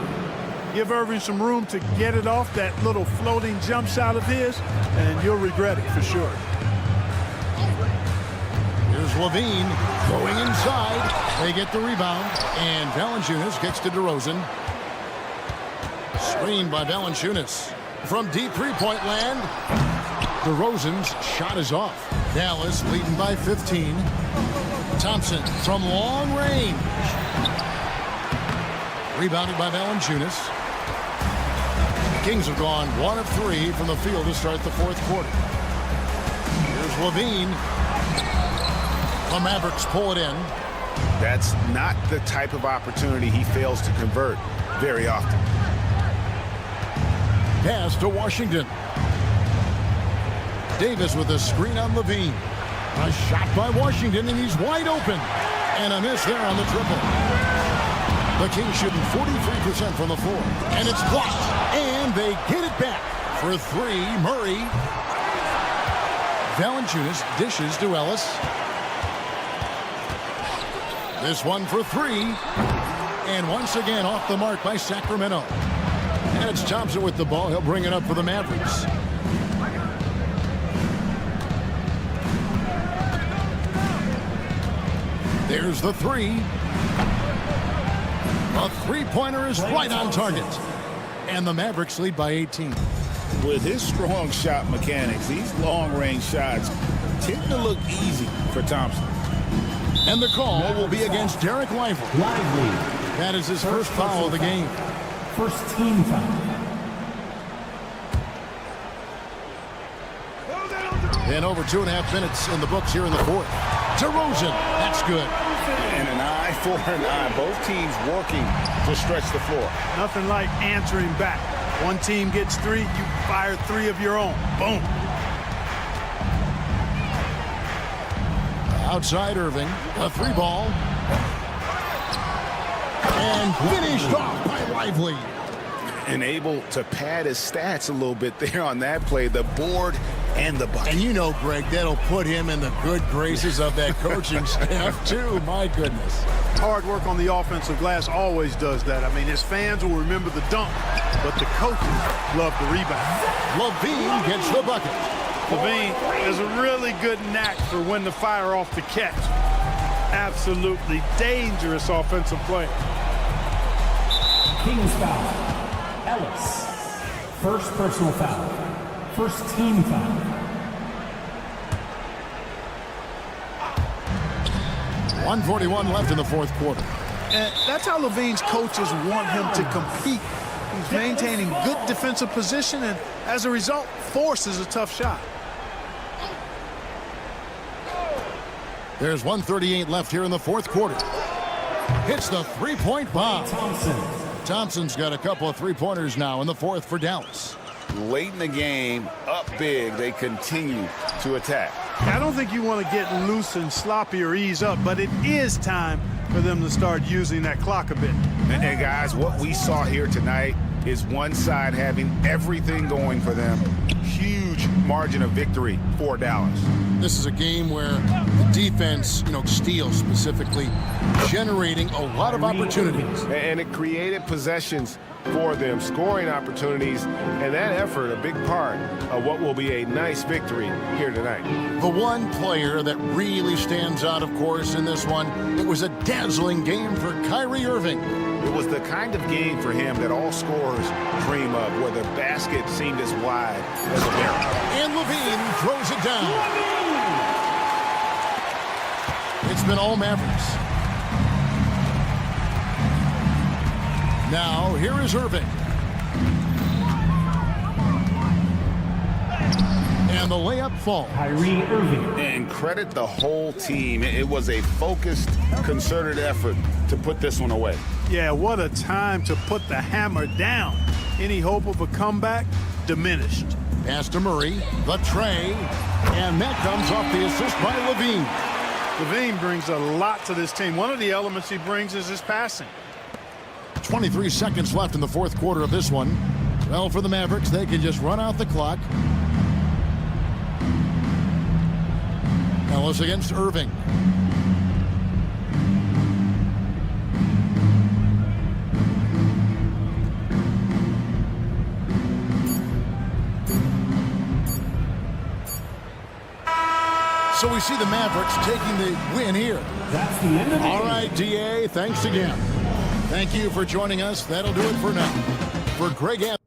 Give Irving some room to get it off that little floating jump shot of his, and you'll regret it for sure. Here's Levine going inside. They get the rebound, and Valanciunas gets to DeRozan. Screened by Valanciunas. From deep three-point land, DeRozan's shot is off. Dallas leading by 15. Thompson from long range. Rebounded by Valanciunas. Kings have gone 1 of 3 from the field to start the fourth quarter. Here's Levine. The Mavericks pull it in. That's not the type of opportunity he fails to convert very often. Pass to Washington. Davis with a screen on Levine. A shot by Washington, and he's wide open. And a miss there on the triple. The Kings shooting 43% from the floor. And it's blocked. And they get it back for 3. Murray. Valanciunas dishes to Ellis. This one for three. And once again off the mark by Sacramento. And it's Thompson with the ball. He'll bring it up for the Mavericks. There's the three. A three-pointer is right on target. And the Mavericks lead by 18. With his strong shot mechanics, these long-range shots tend to look easy for Thompson. And the call will be against Derek Lively. That is his first foul of the game. First team foul. And over 2.5 minutes in the books here in the fourth. DeRozan, that's good. And an eye for an eye. Both teams working to stretch the floor. Nothing like answering back. One team gets three, you fire three of your own. Boom. Outside Irving, a three ball. And finished off by Lively. And able to pad his stats a little bit there on that play. The board and the bucket. And you know, Greg, that'll put him in the good graces of that coaching staff, too. My goodness. Hard work on the offensive glass always does that. I mean, his fans will remember the dunk, but the coaches love the rebound. LaVine gets the bucket. LaVine has a really good knack for when to fire off the catch. Absolutely dangerous offensive play. Kings foul. Ellis. First personal foul. First team foul. .141 left in the fourth quarter. And that's how LaVine's coaches want him to compete. He's maintaining good defensive position and, as a result, forces a tough shot. There's 1:38 left here in the fourth quarter. Hits the three-point bomb. Thompson's got a couple of three-pointers now in the fourth for Dallas. Late in the game, up big, they continue to attack. I don't think you want to get loose and sloppy or ease up, but it is time for them to start using that clock a bit. And guys, what we saw here tonight is one side having everything going for them. Huge margin of victory for Dallas. This is a game where the defense, steals specifically, generating a lot of opportunities. And it created possessions for them, scoring opportunities, and that effort a big part of what will be a nice victory here tonight. The one player that really stands out, of course, in this one, it was a dazzling game for Kyrie Irving. It was the kind of game for him that all scorers dream of, where the basket seemed as wide as a barrel. And LaVine throws it down. It's been all Mavericks. Now, here is Irving. And the layup falls. Kyrie Irving. And credit the whole team. It was a focused, concerted effort to put this one away. Yeah, what a time to put the hammer down. Any hope of a comeback diminished. Pass to Murray, the tray, and that comes off the assist by LaVine. LaVine brings a lot to this team. One of the elements he brings is his passing. 23 seconds left in the fourth quarter of this one. Well, for the Mavericks, they can just run out the clock. Ellis against Irving. So we see the Mavericks taking the win here. That's the end of the All right, DA, thanks again. Thank you for joining us. That'll do it for now. For Greg Anthony.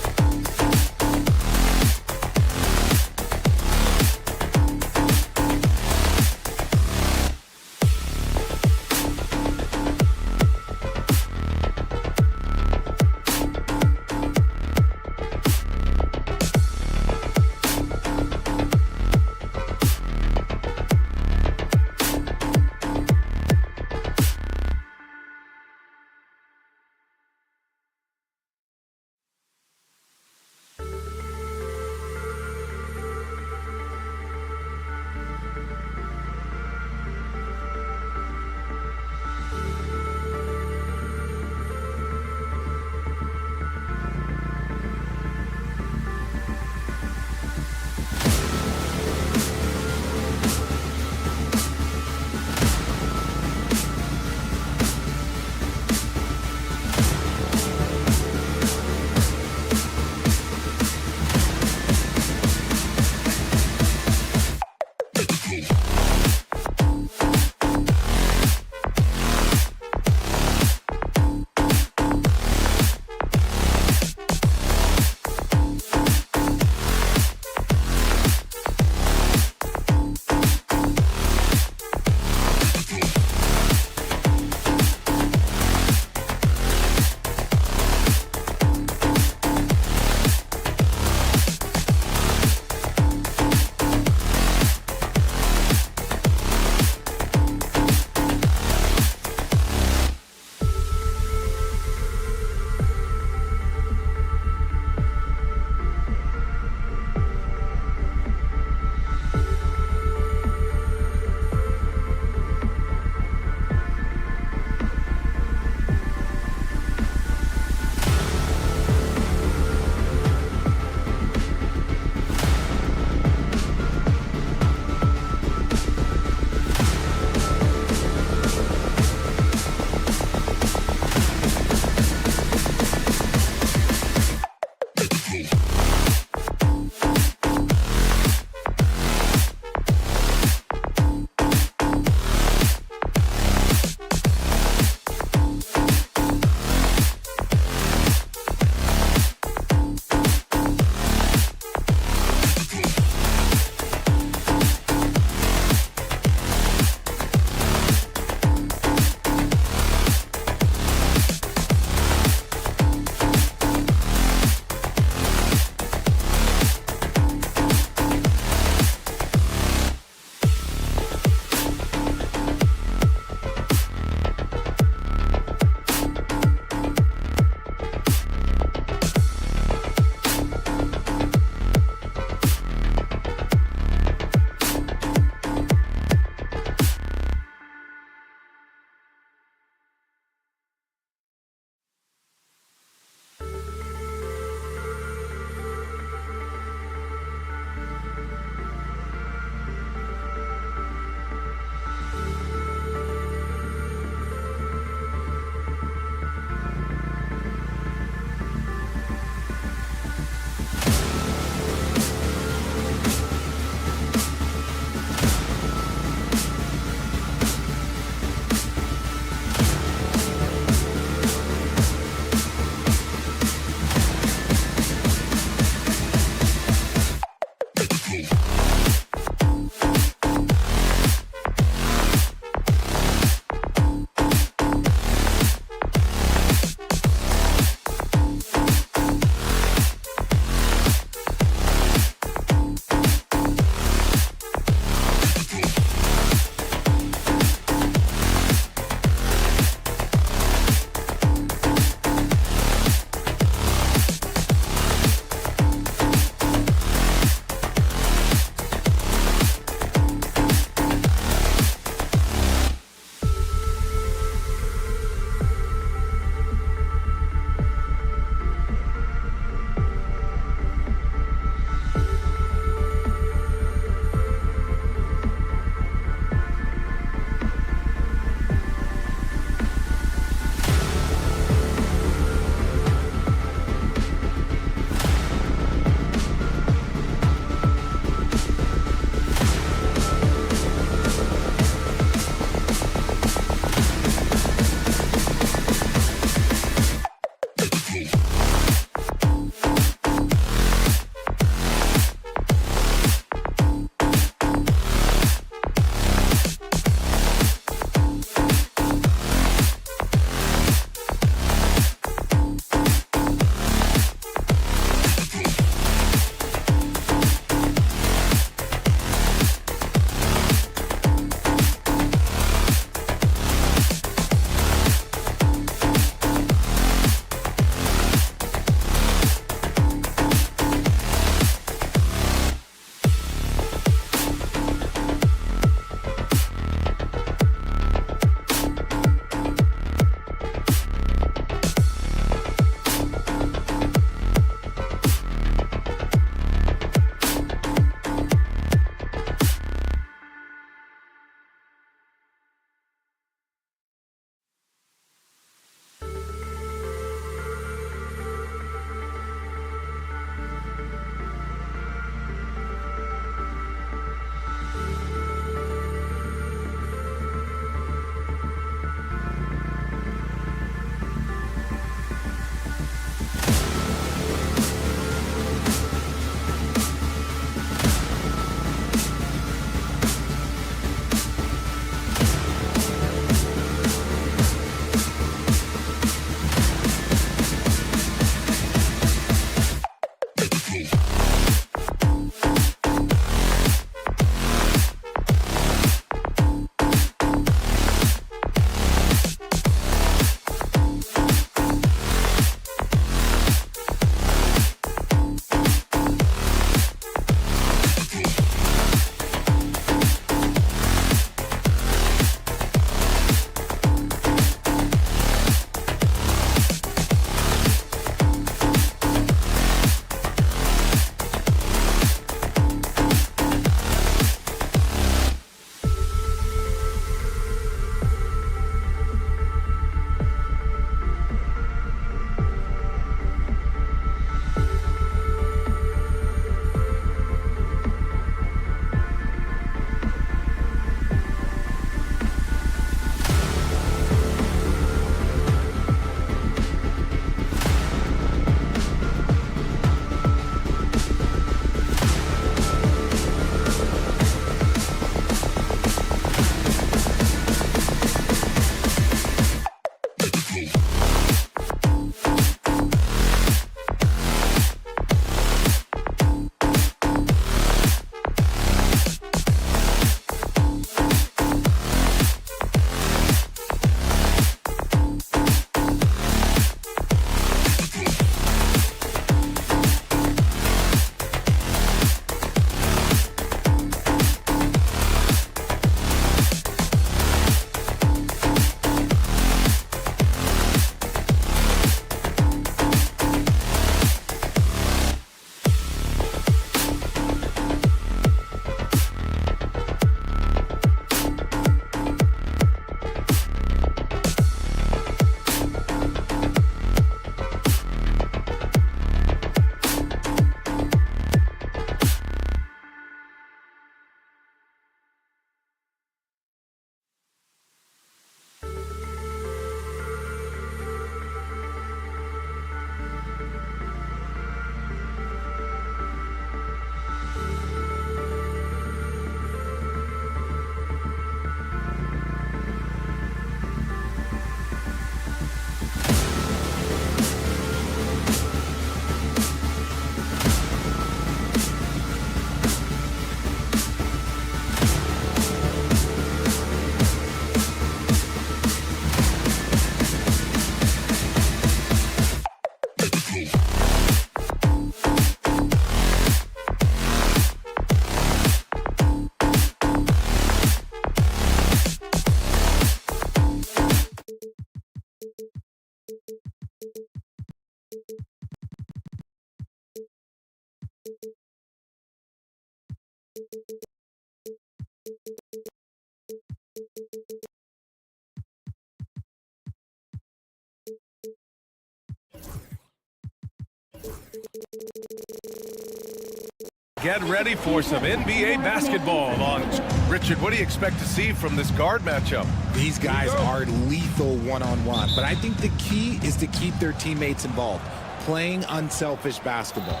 get ready for some NBA basketball on. Richard, what do you expect to see from this guard matchup? These guys are lethal one-on-one, but I think the key is to keep their teammates involved, playing unselfish basketball.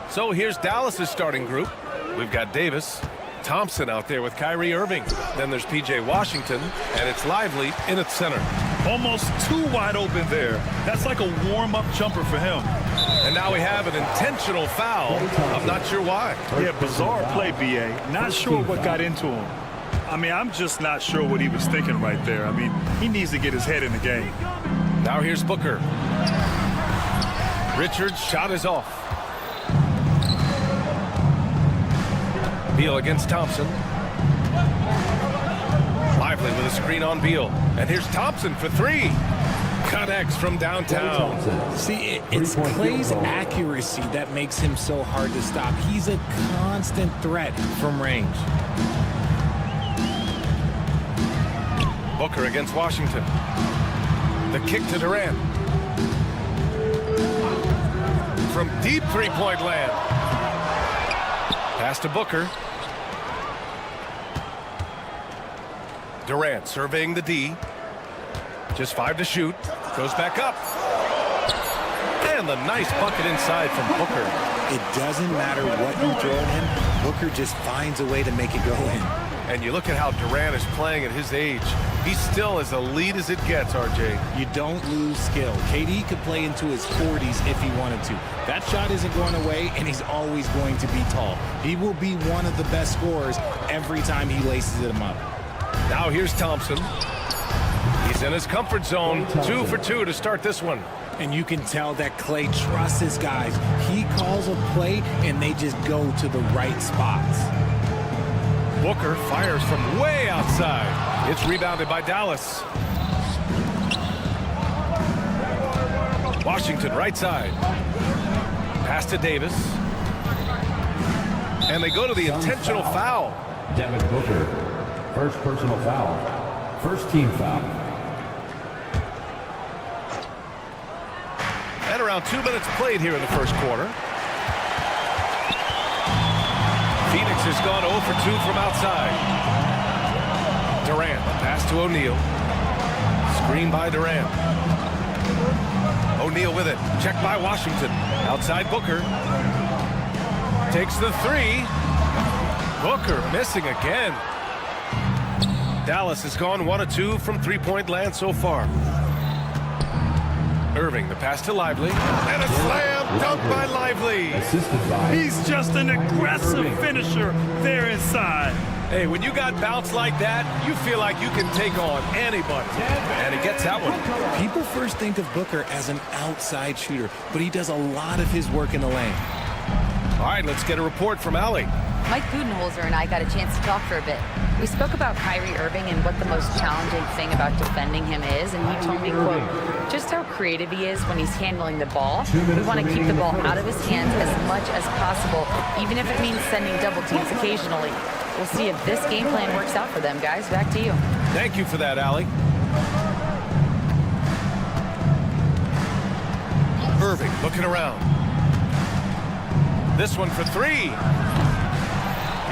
So here's Dallas's starting group. We've got Davis, Thompson out there with Kyrie Irving. Then there's P.J. Washington, and it's Lively in its center. Almost too wide open there. That's like a warm-up jumper for him. And now we have an intentional foul. I'm not sure why. Yeah, bizarre play, B.A. Not sure what got into him. I mean, I'm just not sure what he was thinking right there. I mean, he needs to get his head in the game. Now here's Booker. Richard's shot is off. Beal against Thompson. Lively with a screen on Beal. And here's Thompson for three. Connects from downtown. See, it's Clay's accuracy that makes him so hard to stop. He's a constant threat from range. Booker against Washington. The kick to Durant. From deep three-point land. Pass to Booker. Durant surveying the D. Just 5 to shoot. Goes back up. And the nice bucket inside from Booker. It doesn't matter what you throw at him. Booker just finds a way to make it go in. And you look at how Durant is playing at his age. He's still as elite as it gets, RJ. You don't lose skill. KD could play into his 40s if he wanted to. That shot isn't going away, and he's always going to be tall. He will be one of the best scorers every time he laces them up. Now here's Thompson. He's in his comfort zone. 2 for 2 to start this one. And you can tell that Clay trusts his guys. He calls a play, and they just go to the right spots. Booker fires from way outside. It's rebounded by Dallas. Washington right side. Pass to Davis. And they go to the intentional foul. Devin Booker. First personal foul. First team foul. And around 2 minutes played here in the first quarter. Phoenix has gone 0 for 2 from outside. Durant, pass to O'Neal. Screen by Durant. O'Neal with it. Checked by Washington. Outside Booker. Takes the three. Booker missing again. Dallas has gone 1 of 2 from three-point land so far. Irving, the pass to Lively. And a slam dunk by Lively. He's just an aggressive finisher there inside. Hey, when you got bounce like that, you feel like you can take on anybody. And he gets that one. People first think of Booker as an outside shooter, but he does a lot of his work in the lane. All right, let's get a report from Allie. Mike Budenholzer and I got a chance to talk for a bit. We spoke about Kyrie Irving and what the most challenging thing about defending him is, and he told me, quote, just how creative he is when he's handling the ball. We want to keep the ball out of his hands as much as possible, even if it means sending double teams occasionally. We'll see if this game plan works out for them, guys. Back to you. Thank you for that, Allie. Irving looking around. This one for three.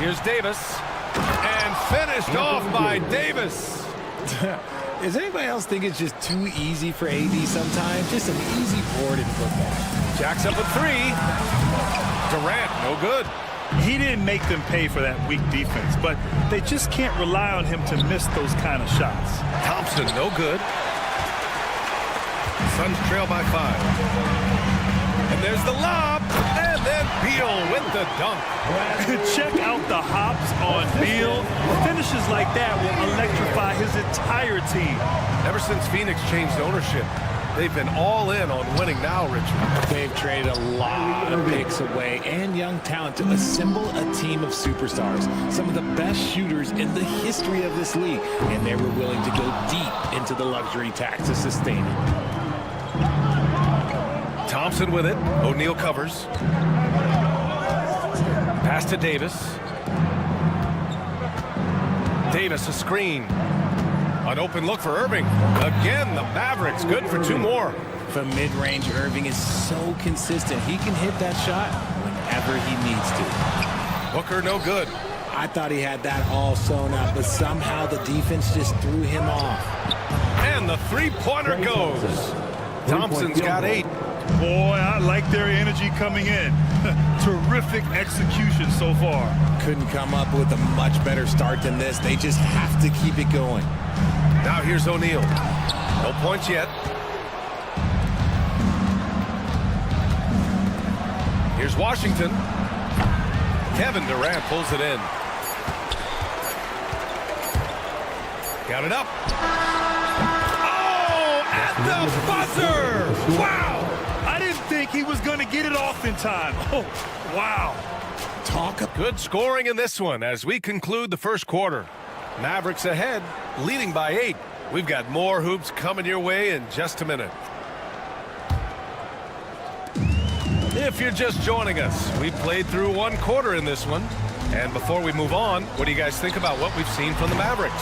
Here's Davis. And finished off by Davis. Does anybody else think it's just too easy for AD sometimes? Just an easy board in football. Jacks up a three. Durant, no good. He didn't make them pay for that weak defense, but they just can't rely on him to miss those kind of shots. Thompson, no good. Suns trail by 5. And there's the lob. And then Beal with the dunk. Check out the hops on Beal. Finishes like that will electrify his entire team. Ever since Phoenix changed ownership, they've been all in on winning now, Richard. They've traded a lot of picks away and young talent to assemble a team of superstars. Some of the best shooters in the history of this league. And they were willing to go deep into the luxury tax to sustain it. Thompson with it. O'Neal covers. Pass to Davis. Davis a screen. An open look for Irving. Again, the Mavericks good for 2 more. From mid-range, Irving is so consistent. He can hit that shot whenever whenever he needs to. Booker no good. I thought he had that all sewn up, but somehow the defense just threw him off. And the three-pointer goes. Thompson's got 8. Boy, I like their energy coming in. Terrific execution so far. Couldn't come up with a much better start than this. They just have to keep it going. Now here's O'Neal. No points yet. Here's Washington. Kevin Durant pulls it in. Got it up. Oh, at the buzzer! Wow! I didn't think he was going to get it off in time. Oh, wow. Good scoring in this one as we conclude the first quarter. Mavericks ahead, leading by 8. We've got more hoops coming your way in just a minute. If you're just joining us, we've played through one quarter in this one. And before we move on, what do you guys think about what we've seen from the Mavericks?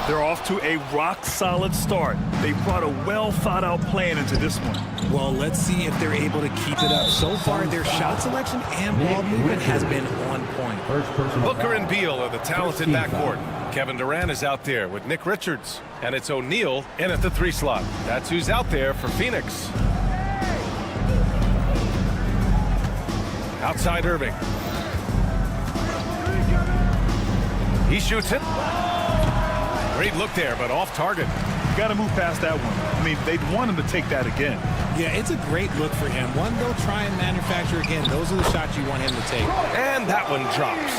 They're off to a rock-solid start. They brought a well-thought-out plan into this one. Well, let's see if they're able to keep it up. So far, their shot selection and ball movement has been on point. Booker and Beal are the talented backcourt. Kevin Durant is out there with Nick Richards. And it's O'Neal in at the 3 slot. That's who's out there for Phoenix. Outside Irving. He shoots it. Great look there, but off target. You got to move past that one. I mean, they'd want him to take that again. Yeah, it's a great look for him. One they'll try and manufacture again. Those are the shots you want him to take. And that one drops.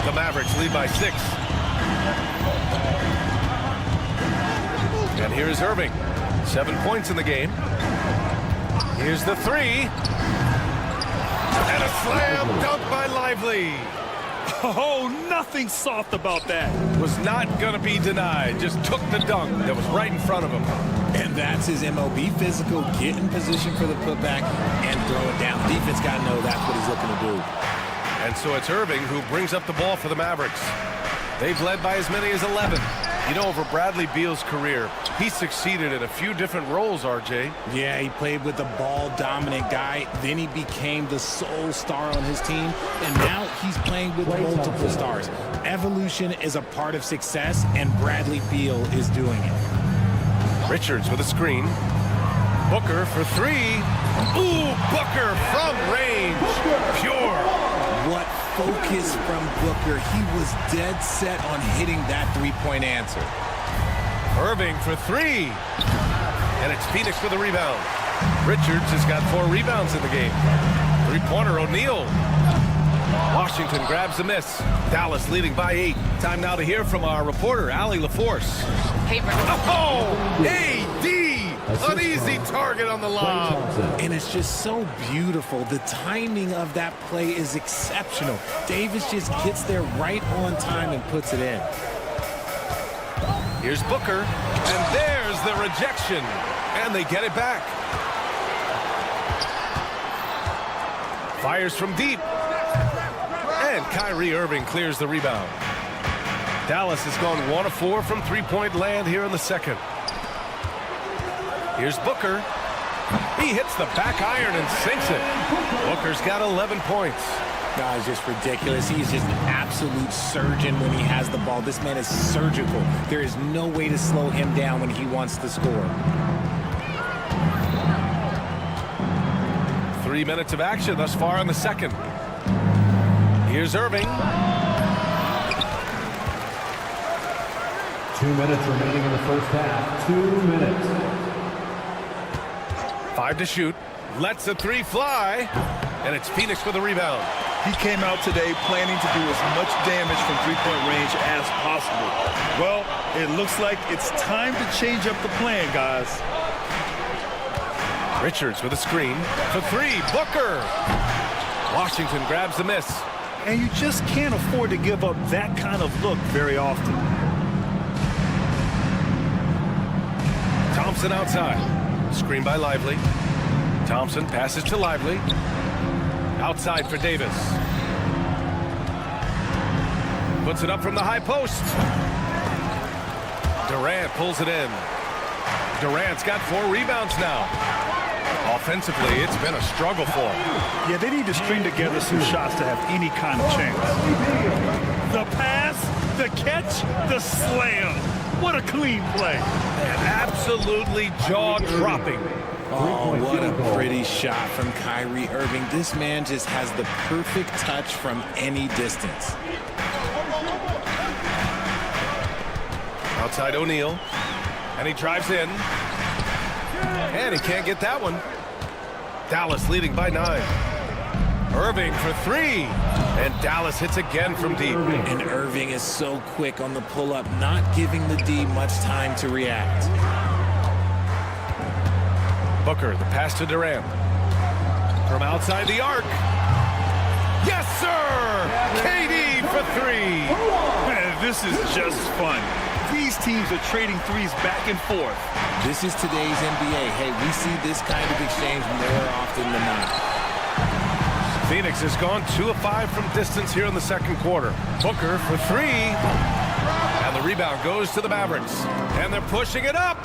The Mavericks lead by 6. And here's Irving. 7 points in the game. Here's the 3. And a slam dunk by Lively. Oh, nothing soft about that. Was not going to be denied. Just took the dunk that was right in front of him. And that's his MO. Be physical, get in position for the putback, and throw it down. Defense got to know that's what he's looking to do. And so it's Irving who brings up the ball for the Mavericks. They've led by as many as 11. You know, over Bradley Beal's career, he succeeded in a few different roles, RJ. Yeah, he played with the ball-dominant guy. Then he became the sole star on his team. And now he's playing with multiple stars. Evolution is a part of success, and Bradley Beal is doing it. Richards with a screen. Booker for 3. Ooh, Booker from range. Pure. What focus from Booker. He was dead set on hitting that three-point answer. Irving for 3. And it's Phoenix for the rebound. Richards has got 4 rebounds in the game. Three-pointer O'Neal. Washington grabs the miss. Dallas leading by 8. Time now to hear from our reporter, Allie LaForce. Hey, Oh, AD! An easy target on the lob. And it's just so beautiful. The timing of that play is exceptional. Davis just gets there right on time and puts it in. Here's Booker, and there's the rejection. And they get it back. Fires from deep. And Kyrie Irving clears the rebound. Dallas has gone 1 of 4 from three-point land here in the second. Here's Booker. He hits the back iron and sinks it. Booker's got 11 points. No, it's just ridiculous. He's just an absolute surgeon when he has the ball. This man is surgical. There is no way to slow him down when he wants to score. 3 minutes of action thus far in the second. Here's Irving. 2 minutes remaining in the first half. 2 minutes. 5 to shoot. Lets the 3 fly. And it's Phoenix for the rebound. He came out today planning to do as much damage from three-point range as possible. Well, it looks like it's time to change up the plan, guys. Richards with a screen. For 3, Booker. Washington grabs the miss. And you just can't afford to give up that kind of look very often. Thompson outside. Screen by Lively. Thompson passes to Lively. Outside for Davis. Puts it up from the high post. Durant pulls it in. Durant's got 4 rebounds now. Off Offensively, it's been a struggle for them. Yeah, they need to string together some shots to have any kind of chance. The pass, the catch, the slam. What a clean play. And absolutely jaw-dropping. Oh, what a pretty shot from Kyrie Irving. This man just has the perfect touch from any distance. Outside O'Neal. And he drives in. And he can't get that one. Dallas leading by 9. Irving for 3. And Dallas hits again from deep. And Irving is so quick on the pull-up, not giving the D much time to react. Booker, the pass to Durant. From outside the arc. Yes, sir! KD for 3. Man, this is just fun. These teams are trading threes back and forth. This is today's NBA. Hey, we see this kind of exchange more often than not. Phoenix has gone 2 of 5 from distance here in the second quarter. Booker for 3. And the rebound goes to the Mavericks. And they're pushing it up.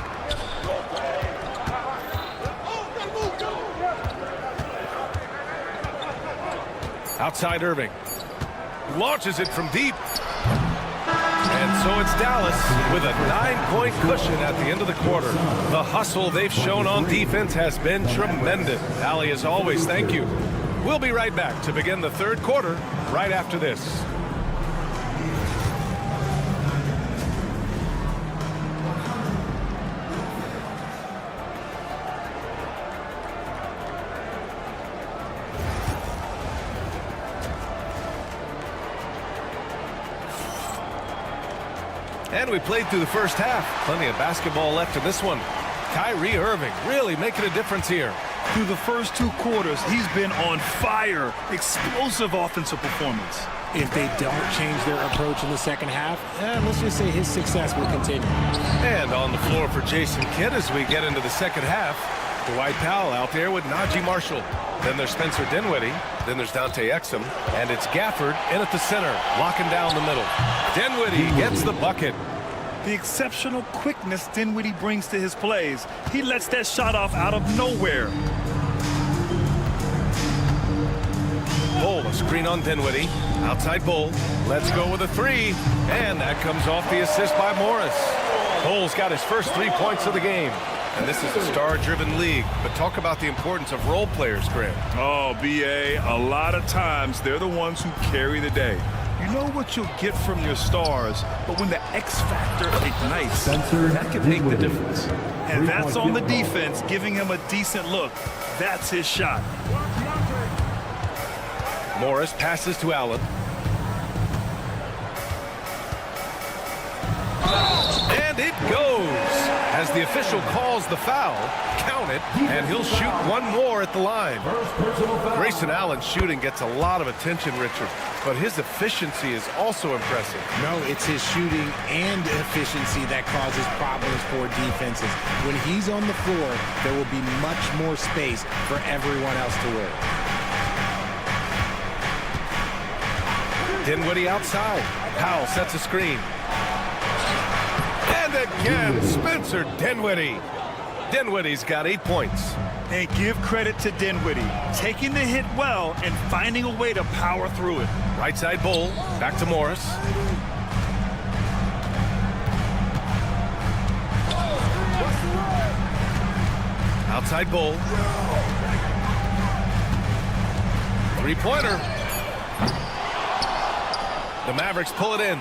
Outside Irving. Launches it from deep. And so it's Dallas with a 9-point cushion at the end of the quarter. The hustle they've shown on defense has been tremendous. Allie, as always, thank you. We'll be right back to begin the third quarter right after this. And we played through the first half. Plenty of basketball left in this one. Kyrie Irving really making a difference here. Through the first 2 quarters, he's been on fire. Explosive offensive performance. If they don't change their approach in the second half, let's just say his success will continue. And on the floor for Jason Kidd as we get into the second half. Dwight Powell out there with Najee Marshall. Then there's Spencer Dinwiddie. Then there's Dante Exum. And it's Gafford in at the center, locking down the middle. Dinwiddie gets the bucket. The exceptional quickness Dinwiddie brings to his plays. He lets that shot off out of nowhere. Bull, a screen on Dinwiddie. Outside Bull. Let's go with a 3. And that comes off the assist by Morris. Bull's got his first 3 points of the game. And this is a star-driven league. But talk about the importance of role players, Graham. Oh, B.A., a lot of times they're the ones who carry the day. You know what you'll get from your stars, but when the X factor ignites, that can make the difference. And that's on the defense, giving him a decent look. That's his shot. Morris passes to Allen. And it goes. As the official calls the foul, count it, and he'll shoot one more at the line. Grayson Allen's shooting gets a lot of attention, Richard, but his efficiency is also impressive. No, it's his shooting and efficiency that causes problems for defenses. When he's on the floor, there will be much more space for everyone else to work. Dinwiddie outside. Powell sets a screen. And again, Spencer Dinwiddie. Dinwiddie's got 8 points. And give credit to Dinwiddie, taking the hit well and finding a way to power through it. Right side Bull, back to Morris. Outside Bull. 3-pointer. The Mavericks pull it in.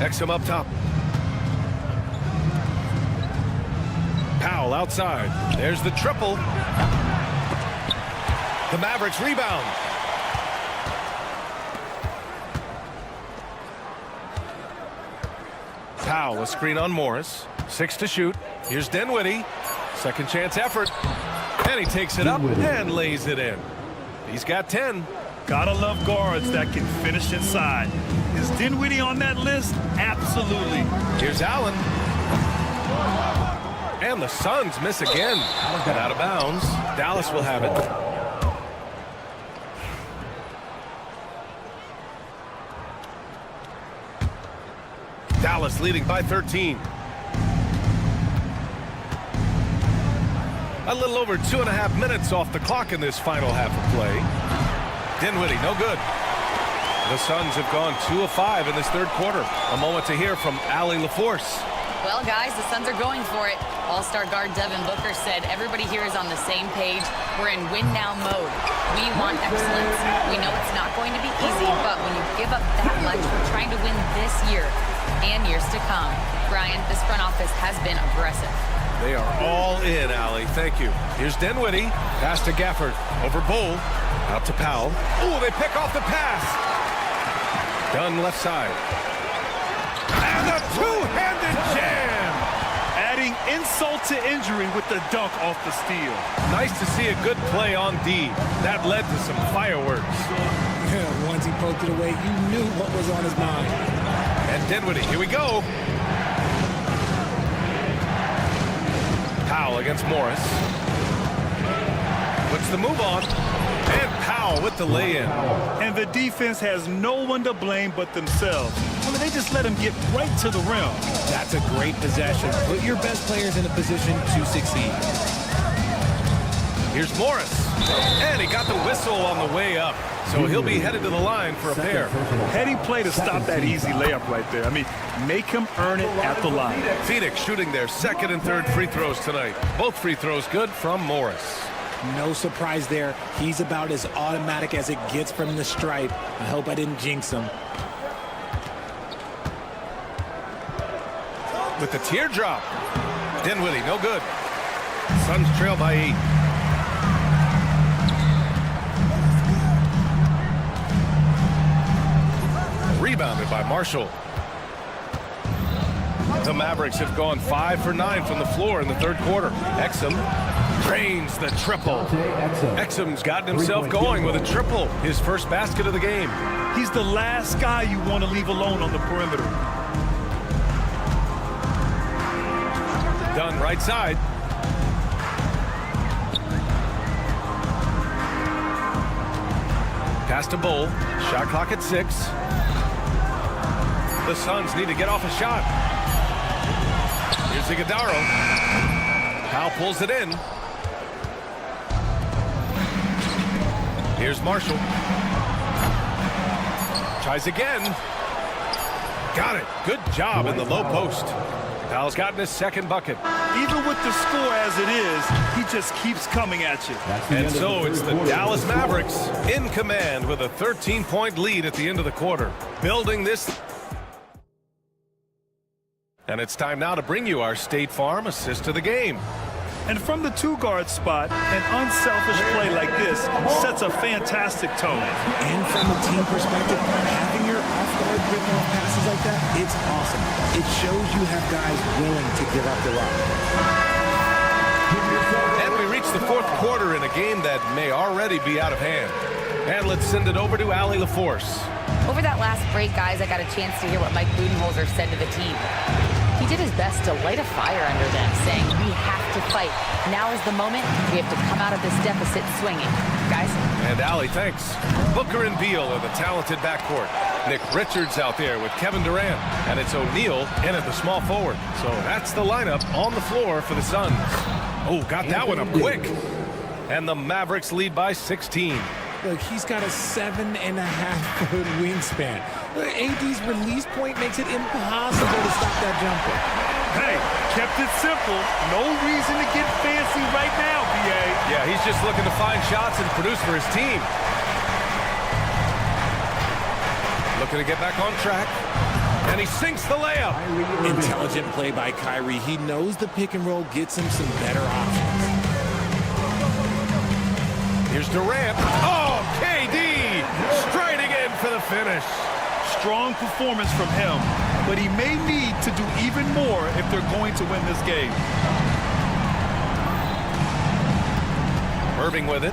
Exum up top. Powell outside. There's the triple. The Mavericks rebound. Powell, a screen on Morris. 6 to shoot. Here's Dinwiddie. Second chance effort. And he takes it up and lays it in. He's got 10. Gotta love guards that can finish inside. Is Dinwiddie on that list? Absolutely. Here's Allen. And the Suns miss again. And out of bounds. Dallas will have it. Dallas leading by 13. A little over 2.5 minutes off the clock in this final half of play. Dinwiddie, no good. The Suns have gone 2 of 5 in this third quarter. A moment to hear from Allie LaForce. Well, guys, the Suns are going for it. All-star guard Devin Booker said everybody here is on the same page. We're in win-now mode. We want excellence. We know it's not going to be easy, but when you give up that much, we're trying to win this year and years to come. Brian, this front office has been aggressive. They are all in, Allie. Thank you. Here's Dinwiddie. Pass to Gafford. Over Bull. Out to Powell. Oh, they pick off the pass. Dunn left side. And a two-handed jam. Adding insult to injury with the dunk off the steal. Nice to see a good play on D. That led to some fireworks. Yeah, once he poked it away, you knew what was on his mind. And Dinwiddie, here we go. Powell against Morris. Puts the move on. And Powell with the lay-in. And the defense has no one to blame but themselves. I mean, they just let him get right to the rim. That's a great possession. Put your best players in a position to succeed. Here's Morris. And he got the whistle on the way up. So he'll be headed to the line for a pair. Heady play to stop that easy layup right there. I mean, make him earn it at the line. Phoenix shooting their second and third free throws tonight. Both free throws good from Morris. No surprise there. He's about as automatic as it gets from the stripe. I hope I didn't jinx him. With the teardrop. Dinwiddie, no good. Suns trail by 8. Rebounded by Marshall. The Mavericks have gone 5 for 9 from the floor in the third quarter. Exum drains the triple. Exum's gotten himself going with a triple. His first basket of the game. He's the last guy you want to leave alone on the perimeter. Dunn right side. Pass to Bull. Shot clock at 6. The Suns need to get off a shot. Here's Iguodaro. Powell pulls it in. Here's Marshall. Tries again. Got it. Good job in the low post. Powell's gotten his second bucket. Even with the score as it is, he just keeps coming at you. And so it's the Dallas Mavericks in command with a 13-point lead at the end of the quarter. Building this. And it's time now to bring you our State Farm assist of the game. And from the two-guard spot, an unselfish play like this sets a fantastic tone. And from a team perspective, having your off-guard rip-off passes like that, it's awesome. It shows you have guys willing to give up the rock. And we reach the fourth quarter in a game that may already be out of hand. And let's send it over to Allie LaForce. Over that last break, guys, I got a chance to hear what Mike Budenholzer said to the team. He did his best to light a fire under them, saying, we have to fight. Now is the moment. We have to come out of this deficit swinging. Guys? And Allie, thanks. Booker and Beal are the talented backcourt. Nick Richards out there with Kevin Durant. And it's O'Neal in at the small forward. So that's the lineup on the floor for the Suns. Oh, got that one up quick. And the Mavericks lead by 16. Look, he's got a 7.5-foot wingspan. AD's release point makes it impossible to stop that jumper. Hey, kept it simple. No reason to get fancy right now, BA. Yeah, he's just looking to find shots and produce for his team. Looking to get back on track. And he sinks the layup. Intelligent play by Kyrie. He knows the pick and roll gets him some better options. Here's Durant. Oh, KD striding in for the finish. Strong performance from him, but he may need to do even more if they're going to win this game. Irving with it.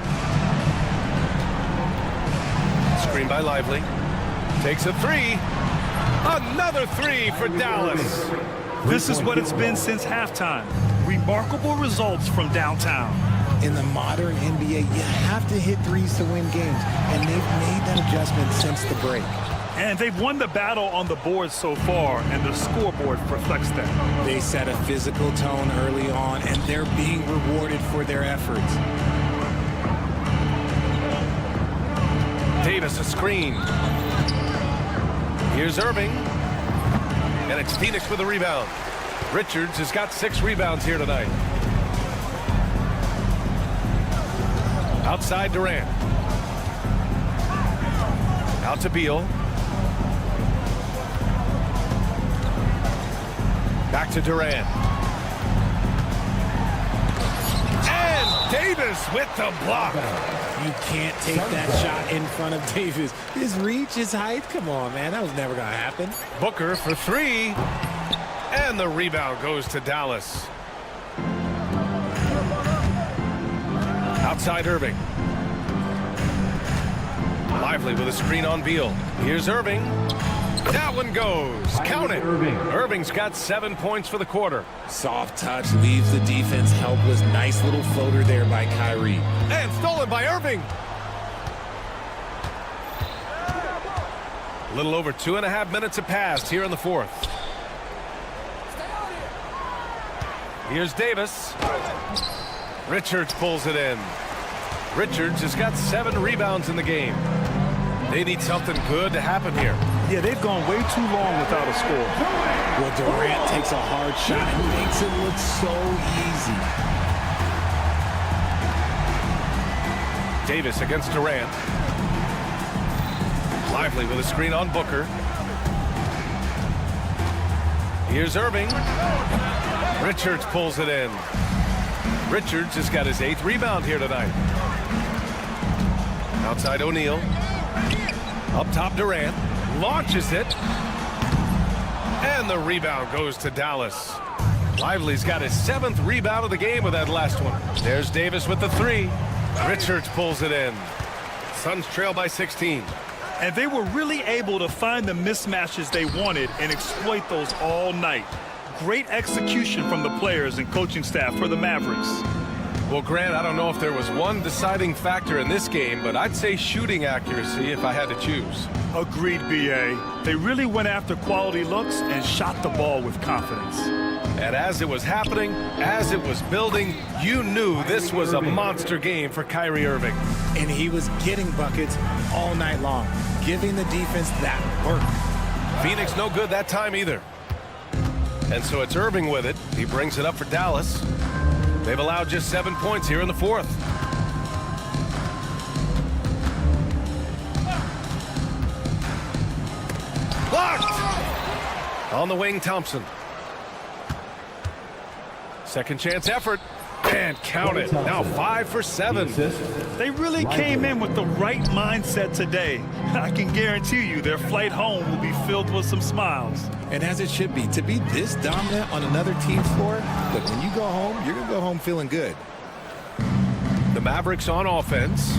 Screen by Lively. Takes a 3. Another 3 for Dallas. This is what it's been since halftime. Remarkable results from downtown. In the modern NBA, you have to hit threes to win games, and they've made that adjustment since the break. And they've won the battle on the board so far, and the scoreboard reflects that. They set a physical tone early on, and they're being rewarded for their efforts. Davis, a screen. Here's Irving. And it's Phoenix with a rebound. Richards has got 6 rebounds here tonight. Outside Durant. Out to Beal. Back to Durant. And Davis with the block. You can't take that shot in front of Davis. His reach, his height, come on, man. That was never going to happen. Booker for 3. And the rebound goes to Dallas. Outside Irving. Lively with a screen on Beal. Here's Irving. That one goes. Count it. Irving's got 7 points for the quarter. Soft touch leaves the defense helpless. Nice little floater there by Kyrie. And stolen by Irving. A little over 2.5 minutes have passed here in the fourth. Here's Davis. Richards pulls it in. Richards has got 7 rebounds in the game. They need something good to happen here. Yeah, they've gone way too long without a score. Well, Durant takes a hard shot and makes it look so easy. Davis against Durant. Lively with a screen on Booker. Here's Irving. Richards pulls it in. Richards has got his 8th rebound here tonight. Outside O'Neal. Up top Durant. Launches it. And the rebound goes to Dallas. Lively's got his 7th rebound of the game with that last one. There's Davis with the 3. Richards pulls it in. Suns trail by 16. And they were really able to find the mismatches they wanted and exploit those all night. Great execution from the players and coaching staff for the Mavericks. Well, Grant, I don't know if there was one deciding factor in this game, but I'd say shooting accuracy if I had to choose. Agreed, B.A. They really went after quality looks and shot the ball with confidence. And as it was happening, as it was building, you knew this was a monster game for Kyrie Irving. And he was getting buckets all night long, giving the defense that work. Phoenix no good that time either. And so it's Irving with it. He brings it up for Dallas. They've allowed just 7 points here in the fourth. Blocked! On the wing, Thompson. Second chance effort. And count it. Now 5 for 7. They really came in with the right mindset today. I can guarantee you their flight home will be filled with some smiles. And as it should be, to be this dominant on another team's floor, look, when you go home, you're going to go home feeling good. The Mavericks on offense.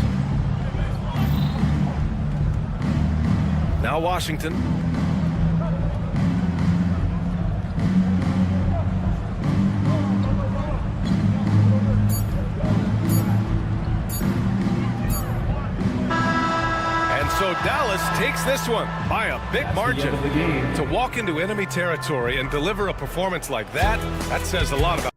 Now Washington. So Dallas takes this one by a big margin. To walk into enemy territory and deliver a performance like that says a lot about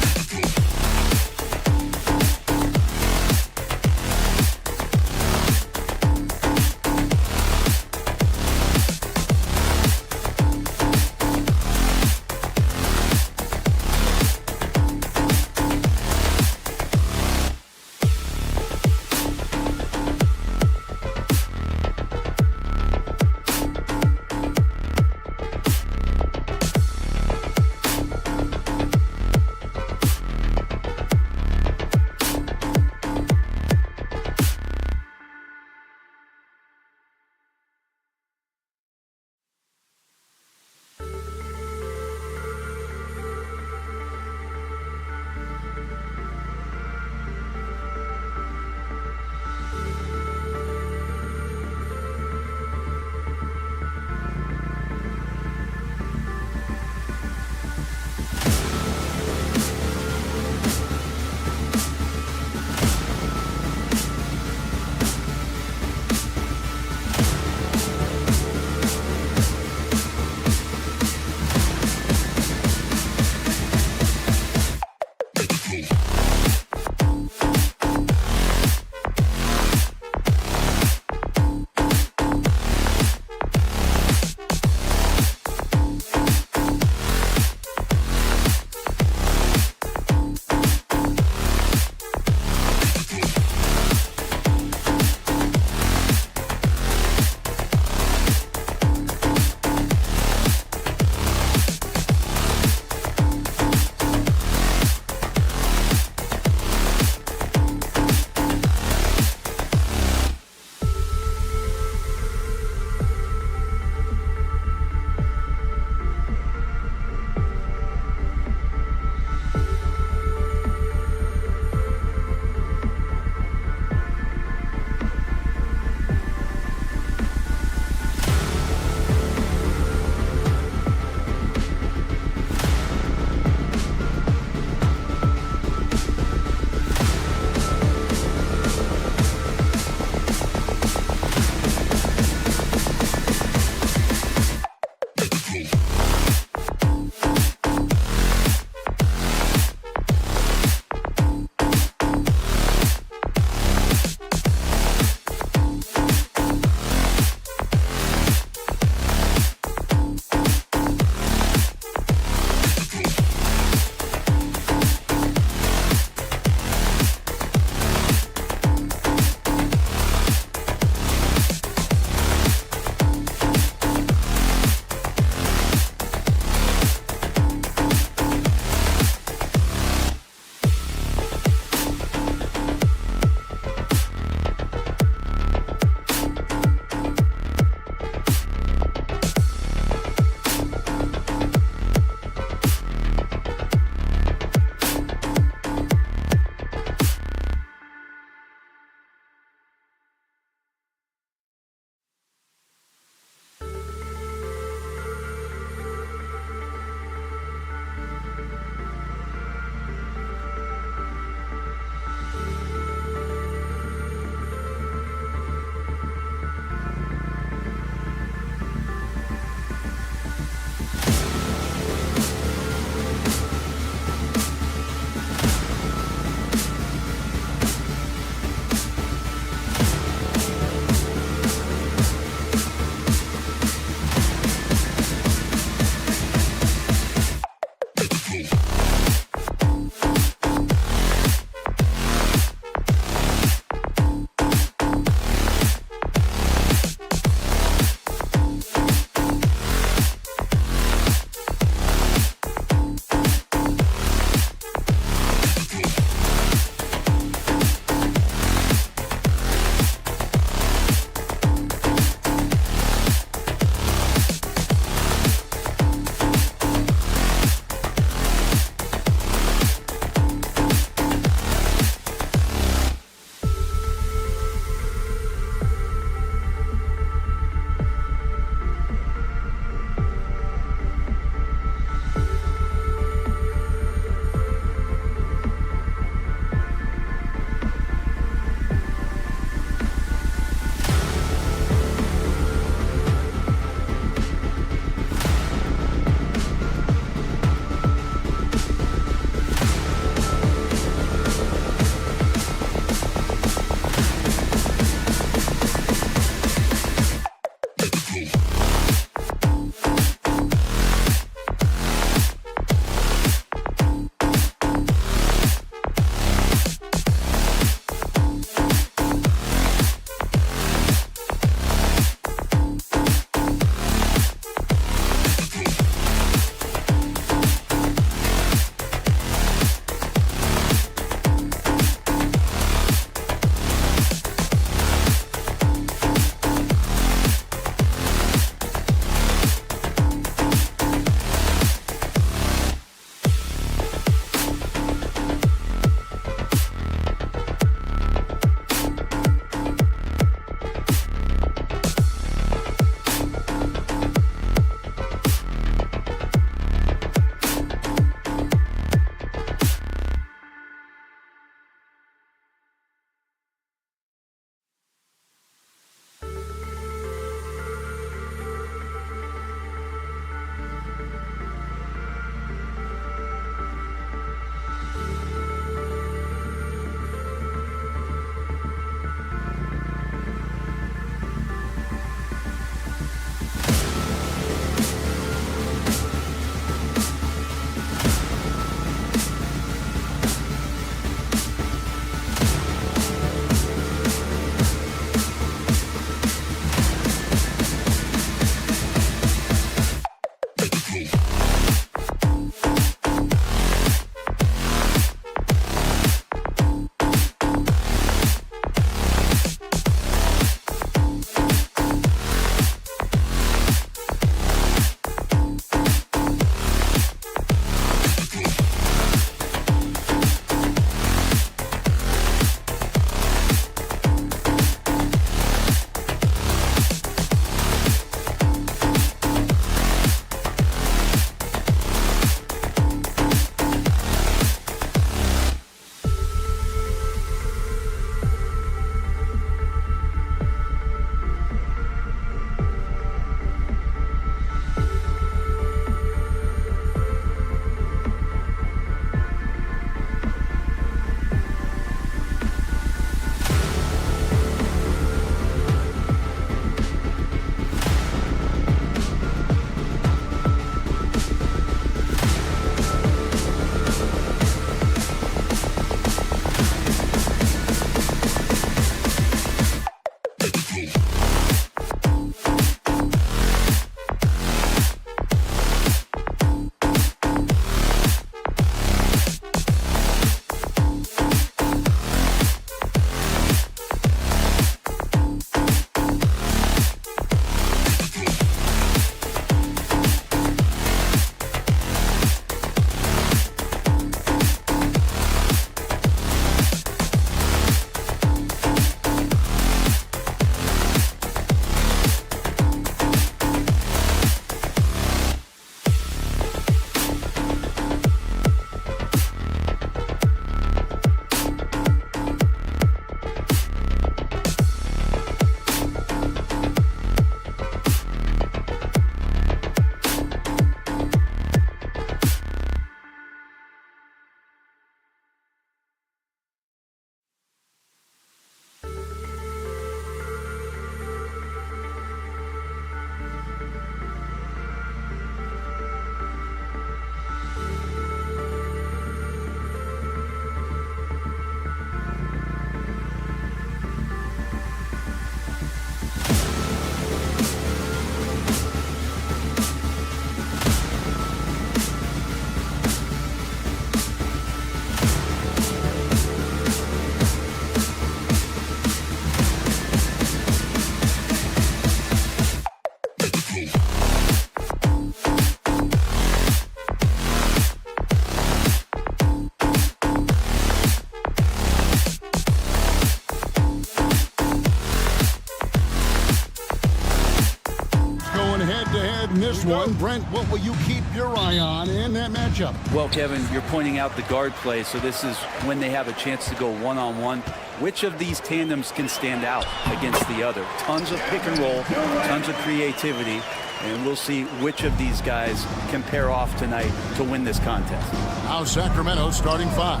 one. Brent, what will you keep your eye on in that matchup? Well, Kevin, you're pointing out the guard play, so this is when they have a chance to go one-on-one. Which of these tandems can stand out against the other? Tons of pick and roll, tons of creativity, and we'll see which of these guys can pair off tonight to win this contest. Now Sacramento starting 5.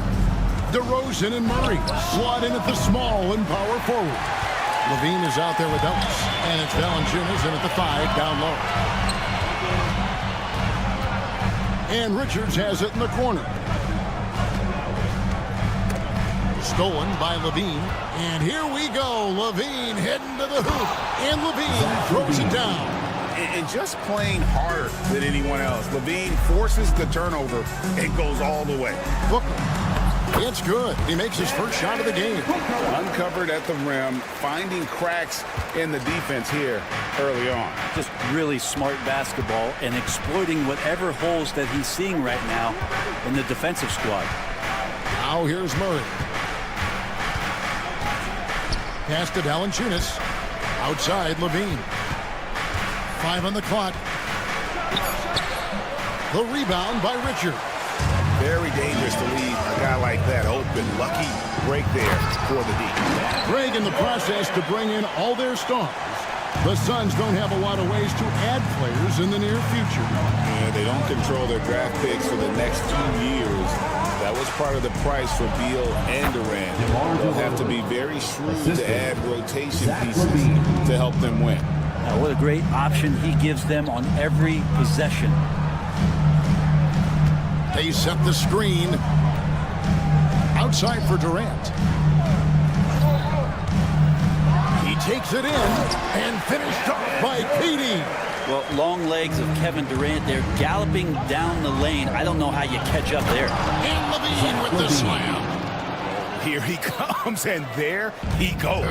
DeRozan and Murray slot in at the small and power forward. Levine is out there with Ellis, and it's Valanciunas in at the 5 down low. And Richards has it in the corner. Stolen by Levine, and here we go. Levine heading to the hoop, and Levine throws it down. And just playing harder than anyone else. Levine forces the turnover and goes all the way. Booker, it's good. He makes his first shot of the game. Uncovered at the rim, finding cracks in the defense here early on. Just really smart basketball and exploiting whatever holes that he's seeing right now in the defensive squad. Now here's Murray. Pass to Valanciunas. Outside Levine. 5 on the clock. The rebound by Richard. Very dangerous to leave a guy like that open. Lucky break there for the D. Greg in the process to bring in all their stars. The Suns don't have a lot of ways to add players in the near future. Yeah, they don't control their draft picks for the next 2 years. That was part of the price for Beal and Durant. They'll have to be very shrewd to add rotation pieces to help them win. Now, what a great option he gives them on every possession. They set the screen. Outside for Durant. He takes it in and finished off by KD. Well, long legs of Kevin Durant. They're galloping down the lane. I don't know how you catch up there. And Levine with the slam. Here he comes, and there he goes.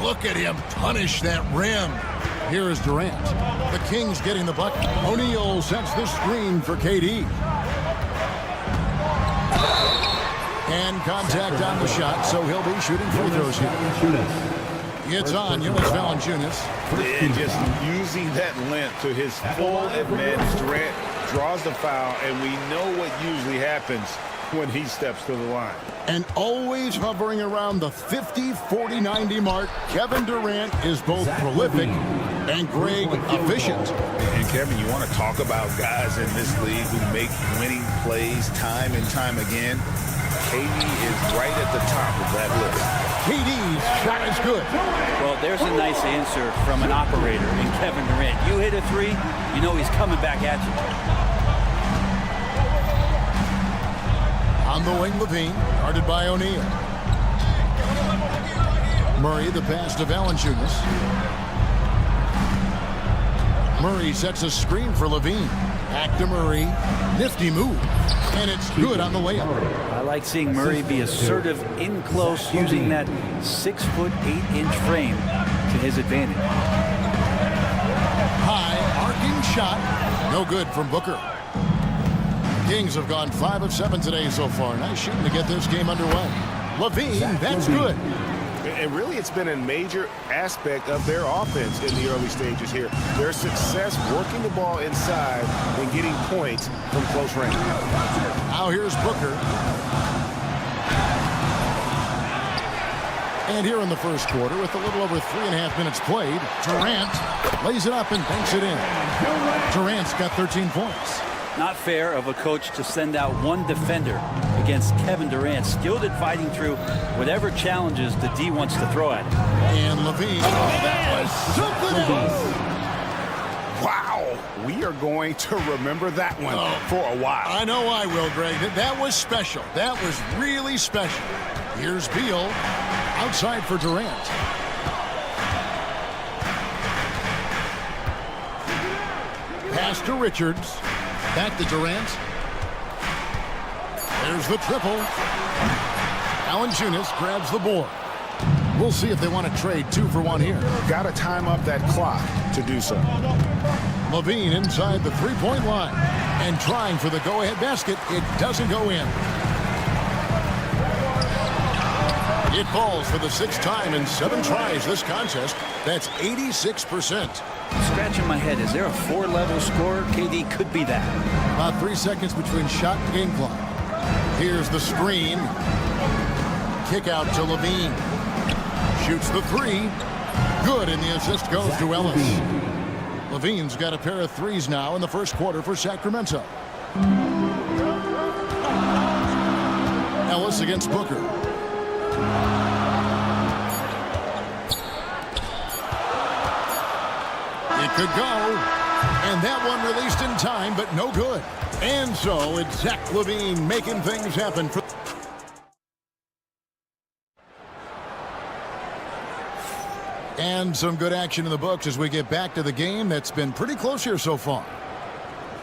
Look at him punish that rim. Here is Durant. The Kings getting the bucket. O'Neal sets the screen for KD. And contact on the shot, so he'll be shooting free throws here. It's on Jonas Valanciunas. And just using that length to his full advantage. Durant draws the foul, and we know what usually happens when he steps to the line. And always hovering around the 50, 40, 90 mark, Kevin Durant is both prolific and Greg efficient. And Kevin, you want to talk about guys in this league who make winning plays time and time again? KD is right at the top of that list. KD's shot is good. Well, there's a nice answer from an operator in Kevin Durant. You hit a three, you know he's coming back at you. On the wing, Levine, guarded by O'Neal. Murray, the pass to Valanciunas. Murray sets a screen for Levine. Back to Murray. Nifty move. And it's good on the layup. I like seeing Murray be assertive in close, using that 6'8" frame to his advantage. High, arcing shot. No good from Booker. Kings have gone 5 of 7 today so far. Nice shooting to get this game underway. Levine, that's good. And really, it's been a major aspect of their offense in the early stages here. Their success working the ball inside and getting points from close range. Now here's Booker. And here in the first quarter, with a little over 3.5 minutes played, Durant lays it up and banks it in. Durant's got 13 points. Not fair of a coach to send out one defender against Kevin Durant, skilled at fighting through whatever challenges the D wants to throw at him. And Levine, that was something else. Wow, we are going to remember that one for a while. I know I will, Greg. That was special. That was really special. Here's Beal, outside for Durant. Pass to Richards. Back to Durant. There's the triple. Valanciunas grabs the board. We'll see if they want to trade 2 for 1 here. Got to time up that clock to do so. Levine inside the three-point line and trying for the go-ahead basket. It doesn't go in. It falls for the 6th time in 7 tries this contest. That's 86%. So scratching my head. Is there a 4-level scorer? KD could be that. About 3 seconds between shot and game clock. Here's the screen. Kick out to Levine. Shoots the 3. Good, and the assist goes to Ellis. Levine's got a pair of 3s now in the first quarter for Sacramento. Ellis against Booker. It could go. And that one released in time, but no good. And so it's Zach LaVine making things happen. And some good action in the books as we get back to the game that's been pretty close here so far.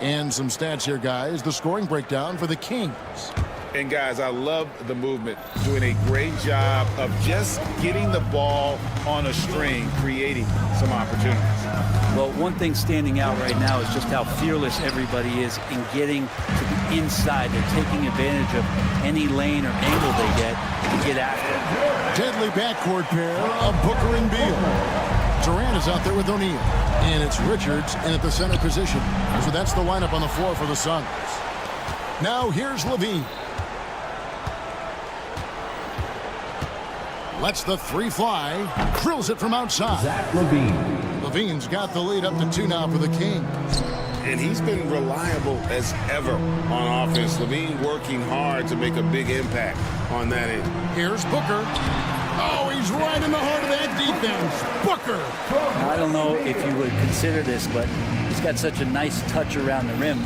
And some stats here, guys. The scoring breakdown for the Kings. And, guys, I love the movement. Doing a great job of just getting the ball on a string, creating some opportunities. Well, one thing standing out right now is just how fearless everybody is in getting to the inside. They're taking advantage of any lane or angle they get to get after it. Deadly backcourt pair of Booker and Beal. Durant is out there with O'Neal. And it's Richards in at the center position. So that's the lineup on the floor for the Suns. Now here's LaVine. Lets the 3 fly. Drills it from outside. Zach LaVine. LaVine's got the lead up to 2 now for the Kings. And he's been reliable as ever on offense. LaVine working hard to make a big impact on that end. Here's Booker. Oh, he's right in the heart of that defense. Booker. I don't know if you would consider this, but he's got such a nice touch around the rim.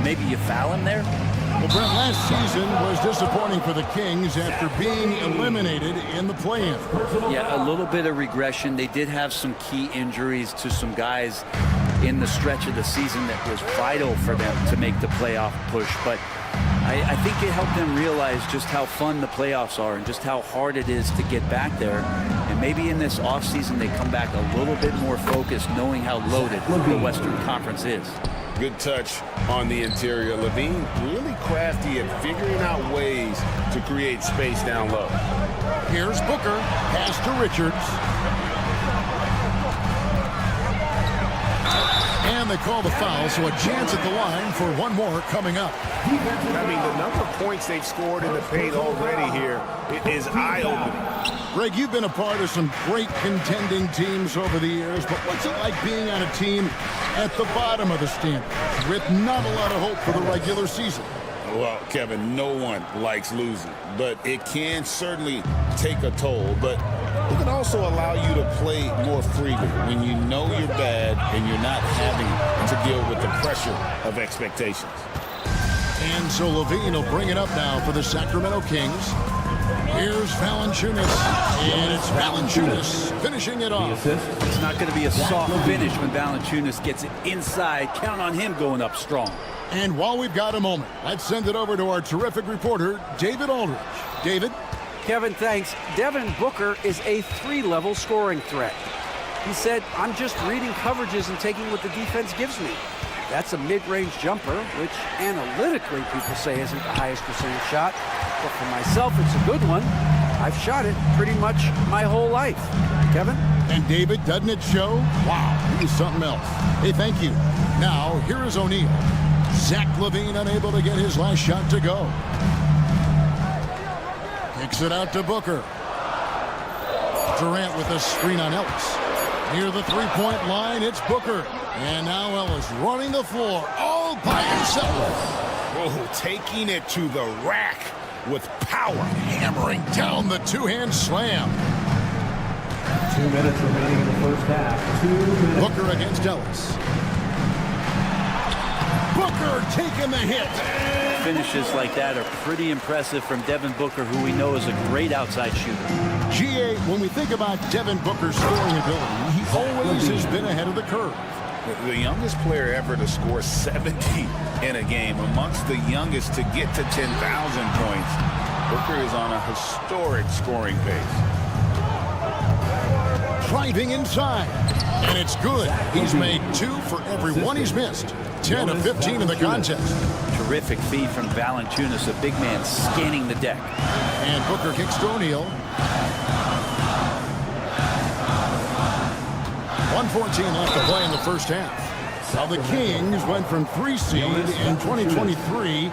Maybe you foul him there? Well, Brent, last season was disappointing for the Kings after being eliminated in the play-in. Yeah, a little bit of regression. They did have some key injuries to some guys in the stretch of the season that was vital for them to make the playoff push. But I think it helped them realize just how fun the playoffs are and just how hard it is to get back there. And maybe in this offseason they come back a little bit more focused, knowing how loaded the Western Conference is. Good touch on the interior. LaVine really crafty at figuring out ways to create space down low. Here's Booker. Pass to Richards. And they call the foul, so a chance at the line for one more coming up. I mean, the number of points they've scored in the paint already here is eye-opening. Greg, you've been a part of some great contending teams over the years, but what's it like being on a team at the bottom of the standings with not a lot of hope for the regular season? Well, Kevin, no one likes losing, but it can certainly take a toll. But it can also allow you to play more freely when you know you're bad and you're not having to deal with the pressure of expectations. And so LaVine will bring it up now for the Sacramento Kings. Here's Valanciunas, and it's Valanciunas finishing it off. It's not going to be a soft finish when Valanciunas gets it inside. Count on him going up strong. And while we've got a moment, let's send it over to our terrific reporter, David Aldridge. David? Kevin, thanks. Devin Booker is a 3-level scoring threat. He said, I'm just reading coverages and taking what the defense gives me. That's a mid-range jumper, which analytically people say isn't the highest percentage shot. But for myself, it's a good one. I've shot it pretty much my whole life. Kevin? And David, doesn't it show? Wow, he's something else. Hey, thank you. Now, here is O'Neal. Zach LaVine unable to get his last shot to go. Kicks it out to Booker. Durant with a screen on Ellis. Near the three-point line, it's Booker. And now Ellis running the floor all by himself. Oh, taking it to the rack with power. Hammering down the two-hand slam. 2 minutes remaining in the first half. 2 minutes. Booker against Ellis. Booker taking the hit. Finishes like that are pretty impressive from Devin Booker, who we know is a great outside shooter. GA, when we think about Devin Booker's scoring ability, he always has been ahead of the curve. The youngest player ever to score 70 in a game, amongst the youngest to get to 10,000 points. Booker is on a historic scoring pace. Driving inside, and it's good. He's made 2 for every one he's missed. 10 of 15 in the contest. Terrific feed from Valanciunas, a big man scanning the deck. And Booker kicks to O'Neal. 1:14 left to play in the first half. Now the Kings went from 3 seed in 2023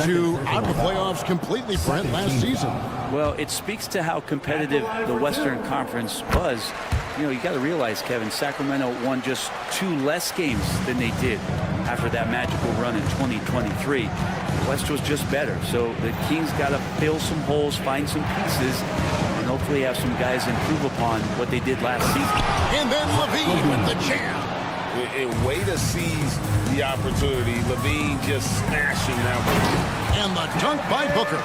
to out of the playoffs completely, Brent, last season. Well, it speaks to how competitive the Western Conference was. You know, you got to realize, Kevin, Sacramento won just 2 less games than they did after that magical run in 2023. The West was just better. So the Kings got to fill some holes, find some pieces, and hopefully have some guys improve upon what they did last season. And then Levine with the jam. A way to seize the opportunity. Levine just smashing that one. And the dunk by Booker.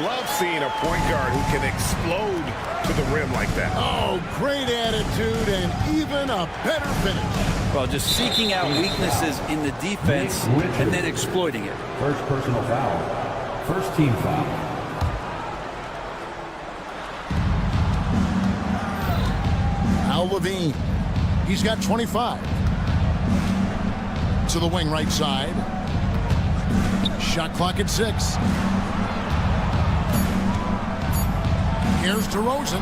Love seeing a point guard who can explode to the rim like that. Oh, great attitude and even a better finish. Well, just seeking out weaknesses in the defense and then exploiting it. First personal foul. First team foul. Now Levine. He's got 25. To the wing right side. Shot clock at 6. Here's DeRozan.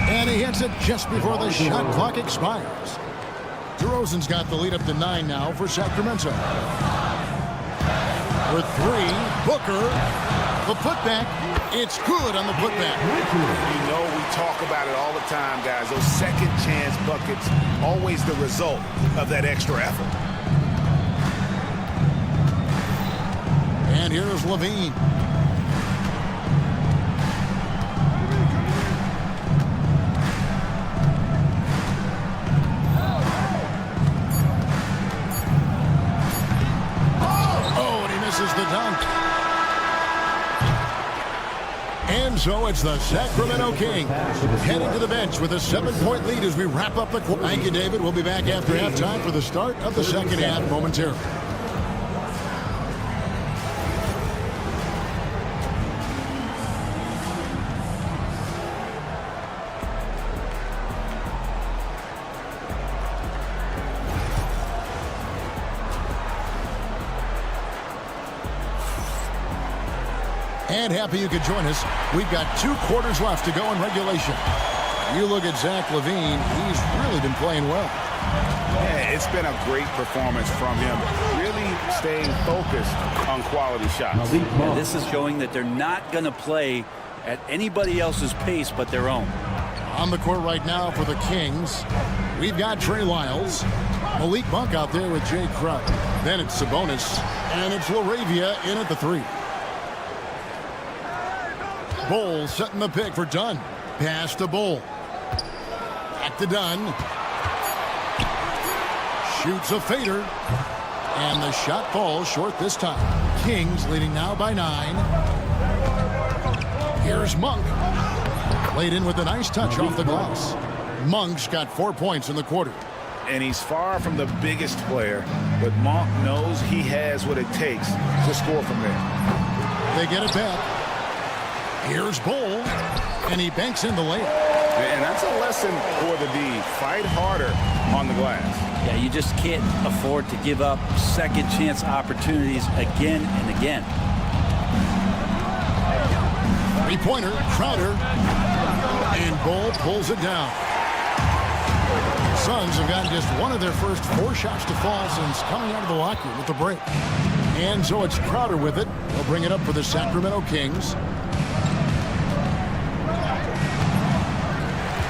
And he hits it just before the shot clock expires. DeRozan's got the lead up to 9 now for Sacramento. For 3, Booker. The putback. It's good on the putback. You know we talk about it all the time, guys. Those second chance buckets, always the result of that extra effort. And here's Levine. Oh, and he misses the dunk. And so it's the Sacramento Kings heading to the bench with a 7-point lead as we wrap up the quarter. Thank you, David. We'll be back after halftime for the start of the second half momentarily. And happy you could join us. We've got 2 quarters left to go in regulation. You look at Zach LaVine, he's really been playing well. Yeah, it's been a great performance from him. Really staying focused on quality shots. Yeah, this is showing that they're not going to play at anybody else's pace but their own. On the court right now for the Kings, we've got Trey Lyles, Malik Monk out there with Jay Crowder. Then it's Sabonis, and it's LaRavia in at the 3. Bull setting the pick for Dunn. Pass to Bull. Back to Dunn. Shoots a fader. And the shot falls short this time. Kings leading now by 9. Here's Monk. Laid in with a nice touch off the glass. Monk's got 4 points in the quarter. And he's far from the biggest player, but Monk knows he has what it takes to score from there. They get it back. Here's Bull, and he banks in the layup. And that's a lesson for the D. Fight harder on the glass. Yeah, you just can't afford to give up second chance opportunities again and again. 3-pointer, Crowder, and Bull pulls it down. Suns have gotten just one of their first 4 shots to fall since coming out of the locker room with the break. And so it's Crowder with it. He'll bring it up for the Sacramento Kings.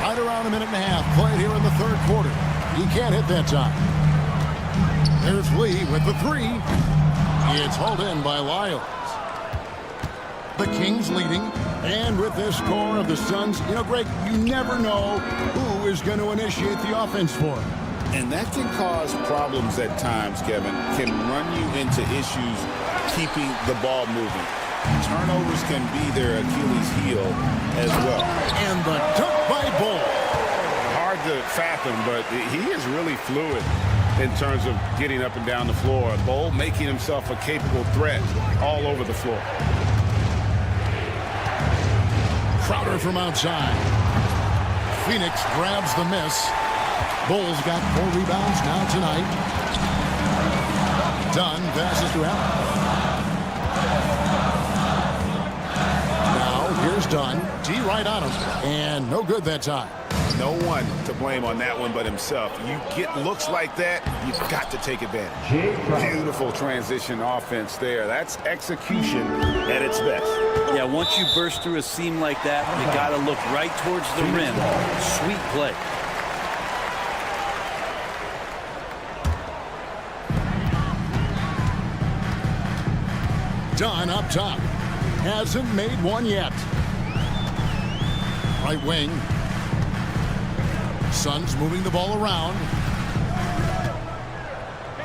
Right around a minute and a half played here in the 3rd quarter. He can't hit that time. There's Lee with the 3. It's hauled in by Lyles. The Kings leading, and with this score of the Suns, you know, Greg, you never know who is going to initiate the offense for him. And that can cause problems at times, Kevin. Can run you into issues keeping the ball moving. Turnovers can be their Achilles heel as well. And the dunk by Bull. Hard to fathom, but he is really fluid in terms of getting up and down the floor. Bull making himself a capable threat all over the floor. Crowder from outside. Phoenix grabs the miss. Bull's got 4 rebounds now tonight. Dunn passes to Allen. Now here's Dunn. D right on him. And no good that time. no one to blame on that one but himself. You get looks like that, you've got to take advantage. Beautiful transition offense there. That's execution at its best. Yeah, once you burst through a seam like that, you got to look right towards the rim. Sweet play. Dunn up top. Hasn't made one yet. Right wing. Suns moving the ball around.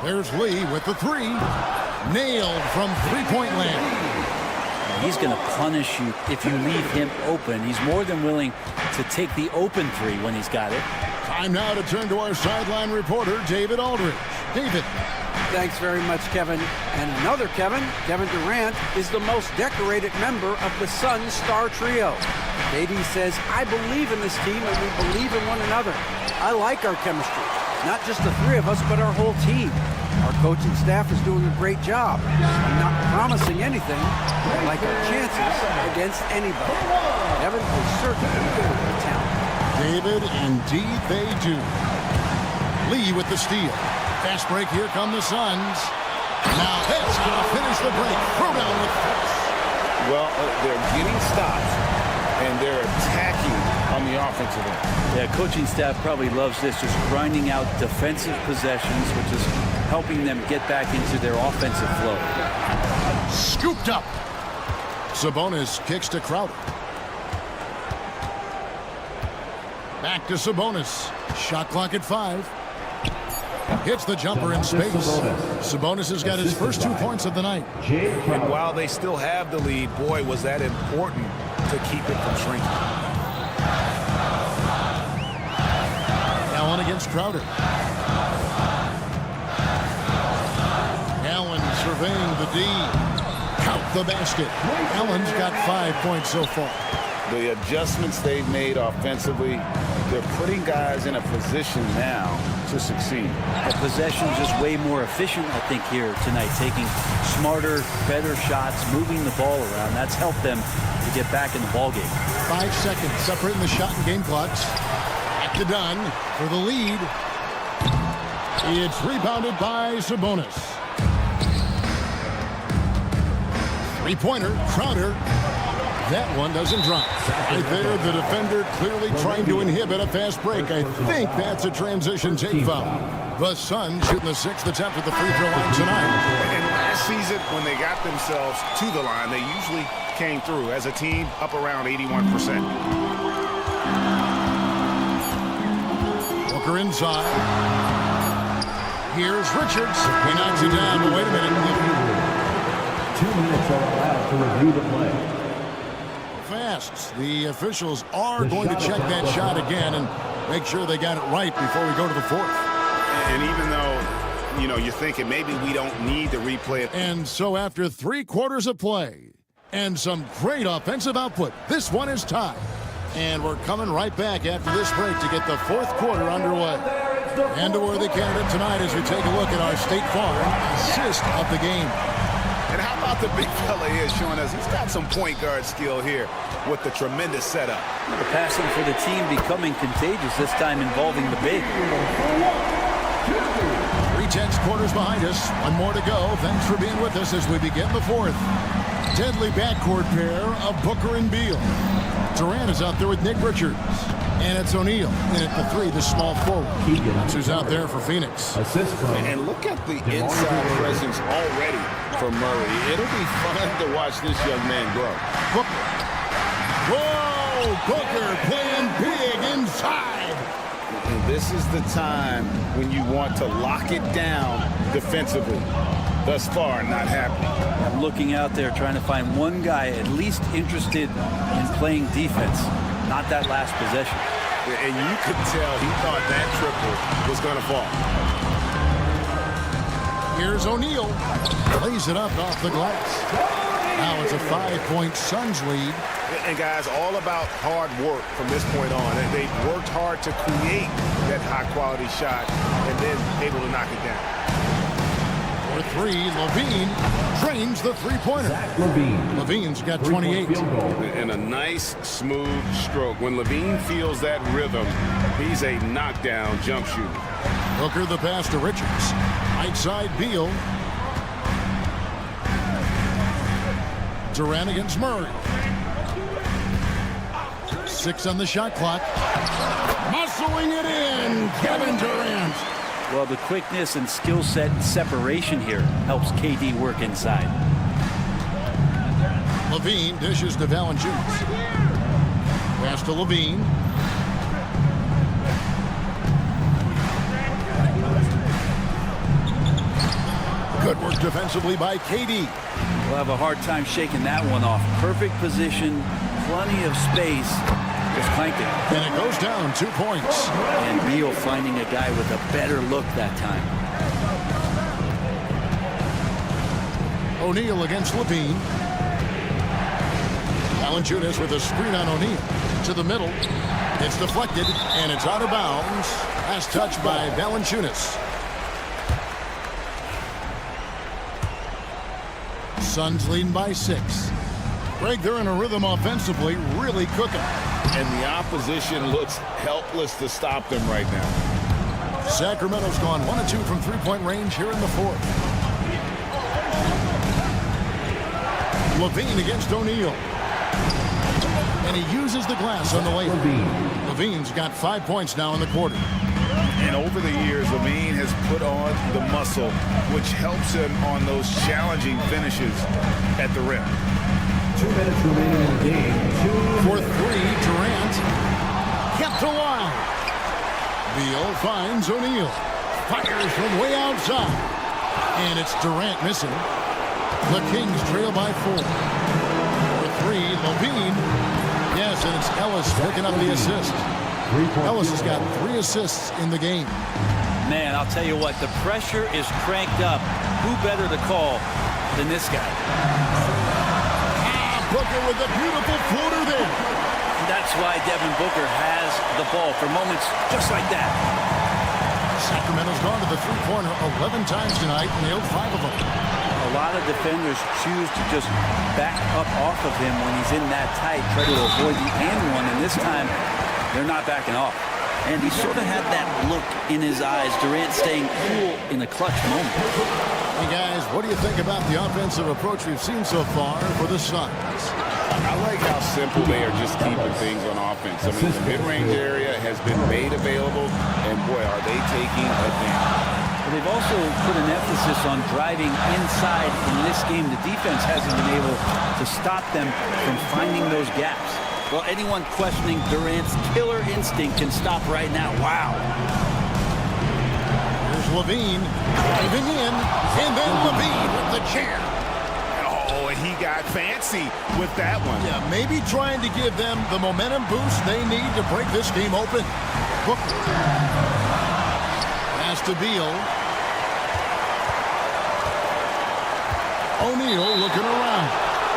There's Lee with the three. Nailed from three-point land. He's going to punish you if you leave him open. He's more than willing to take the open three when he's got it. Time now to turn to our sideline reporter, David Aldridge. David. Thanks very much, Kevin. And another Kevin Durant, is the most decorated member of the Suns star trio. KD says, I believe in this team and we believe in one another. I like our chemistry. Not just the three of us, but our whole team. Our coaching staff is doing a great job. I'm not promising anything, but I like our chances against anybody. Kevin is certainly very talented. David, indeed they do. Lee with the steal. Fast break, here come the Suns. Now that's going to finish the break. Throw down with force. Well, they're getting stops, and they're attacking on the offensive end. Yeah, coaching staff probably loves this, just grinding out defensive possessions, which is helping them get back into their offensive flow. Scooped up. Sabonis kicks to Crowder. Back to Sabonis. Shot clock at 5. Hits the jumper in space. Sabonis has got his first 2 points of the night. And while they still have the lead, boy, was that important to keep it from shrinking. Allen against Crowder. Allen surveying the D. Count the basket. Allen's got 5 points so far. The adjustments they've made offensively, they're putting guys in a position now to succeed. The possession just way more efficient, I think, here tonight, taking smarter, better shots, moving the ball around. That's helped them to get back in the ballgame. 5 seconds separating the shot and game clocks. Back to Dunn for the lead. It's rebounded by Sabonis. Three-pointer, Crowder. That one doesn't drop. Right there, the defender clearly trying to inhibit a fast break. I think that's a transition take foul. The Suns shooting the 6th attempt at the free throw line tonight. And last season, when they got themselves to the line, they usually came through as a team up around 81%. Booker inside. Here's Richards. He knocks it down, but wait a minute. 2 minutes are allowed to review the play. Fast. The officials are going to check that shot again and make sure they got it right before we go to the 4th. And even though, you know, you're thinking maybe we don't need to replay it. And so after 3 quarters of play and some great offensive output, this one is tied. And we're coming right back after this break to get the 4th quarter underway. And a worthy candidate tonight as we take a look at our State Farm assist of the game. And how about the big fella here showing us he's got some point guard skill here with the tremendous setup. The passing for the team becoming contagious, this time involving the big. 3 quarters behind us. 1 more to go. Thanks for being with us as we begin the 4th. Deadly backcourt pair of Booker and Beal. Durant is out there with Nick Richards. And it's O'Neal in at the 3, the small forward. That's who's out there for Phoenix. And look at the inside presence already for Murray. It'll be fun to watch this young man grow. Booker. Whoa! Booker playing big inside. And this is the time when you want to lock it down defensively. Thus far, not happening. I'm looking out there trying to find one guy at least interested in playing defense. Not that last possession. And you could tell he thought that triple was going to fall. Here's O'Neal. Lays it up off the glass. Now it's a 5-point Suns lead. And guys, all about hard work from this point on. And they've worked hard to create that high-quality shot and then able to knock it down. 4th three, Levine drains the three-pointer. Levine's got 28. And a nice, smooth stroke. When Levine feels that rhythm, he's a knockdown jump shooter. Booker the pass to Richards. Right side, Beal. Durant against Murray. 6 on the shot clock. Muscling it in, Kevin Durant. Well, the quickness and skill set and separation here helps KD work inside. Levine dishes to Valanciunas. Pass to Levine. Good work defensively by KD. We'll have a hard time shaking that one off. Perfect position, plenty of space. Just clanked it. And it goes down 2 points. And Beal finding a guy with a better look that time. O'Neal against Levine. Valanciunas with a screen on O'Neal. To the middle. It's deflected, and it's out of bounds. Last touch by Valanciunas. Suns leading by 6. Greg, they're in a rhythm offensively, really cooking. And the opposition looks helpless to stop them right now. Sacramento's gone 1 of 2 from three-point range here in the fourth. Levine against O'Neal. And he uses the glass on the layup. Levine's got 5 points now in the quarter. And over the years, Levine has put on the muscle, which helps him on those challenging finishes at the rim. 2 minutes remaining in the game. For 3, Durant kept alive. Beal finds O'Neal. Fires from way outside. And it's Durant missing. The Kings trail by 4. For 3, Levine. Yes, and it's Ellis picking up the assist. Ellis has got 3 assists in the game. Man, I'll tell you what, the pressure is cranked up. Who better to call than this guy? Booker with a beautiful floater there. That's why Devin Booker has the ball for moments just like that. Sacramento's gone to the three-pointer 11 times tonight, nailed 5 of them. A lot of defenders choose to just back up off of him when he's in that tight, try to avoid the and one, and this time they're not backing off. And he sort of had that look in his eyes, Durant staying cool in the clutch moment. Hey guys, what do you think about the offensive approach we've seen so far for the Suns? I like how simple they are just keeping things on offense. I mean, the mid-range area has been made available, and boy, are they taking advantage. But they've also put an emphasis on driving inside. In this game, the defense hasn't been able to stop them from finding those gaps. Well, anyone questioning Durant's killer instinct can stop right now. Wow. Here's Levine diving in, and then Levine with the chair. Oh, and he got fancy with that one. Yeah, maybe trying to give them the momentum boost they need to break this game open. Booker. Pass to Beal. O'Neal looking around.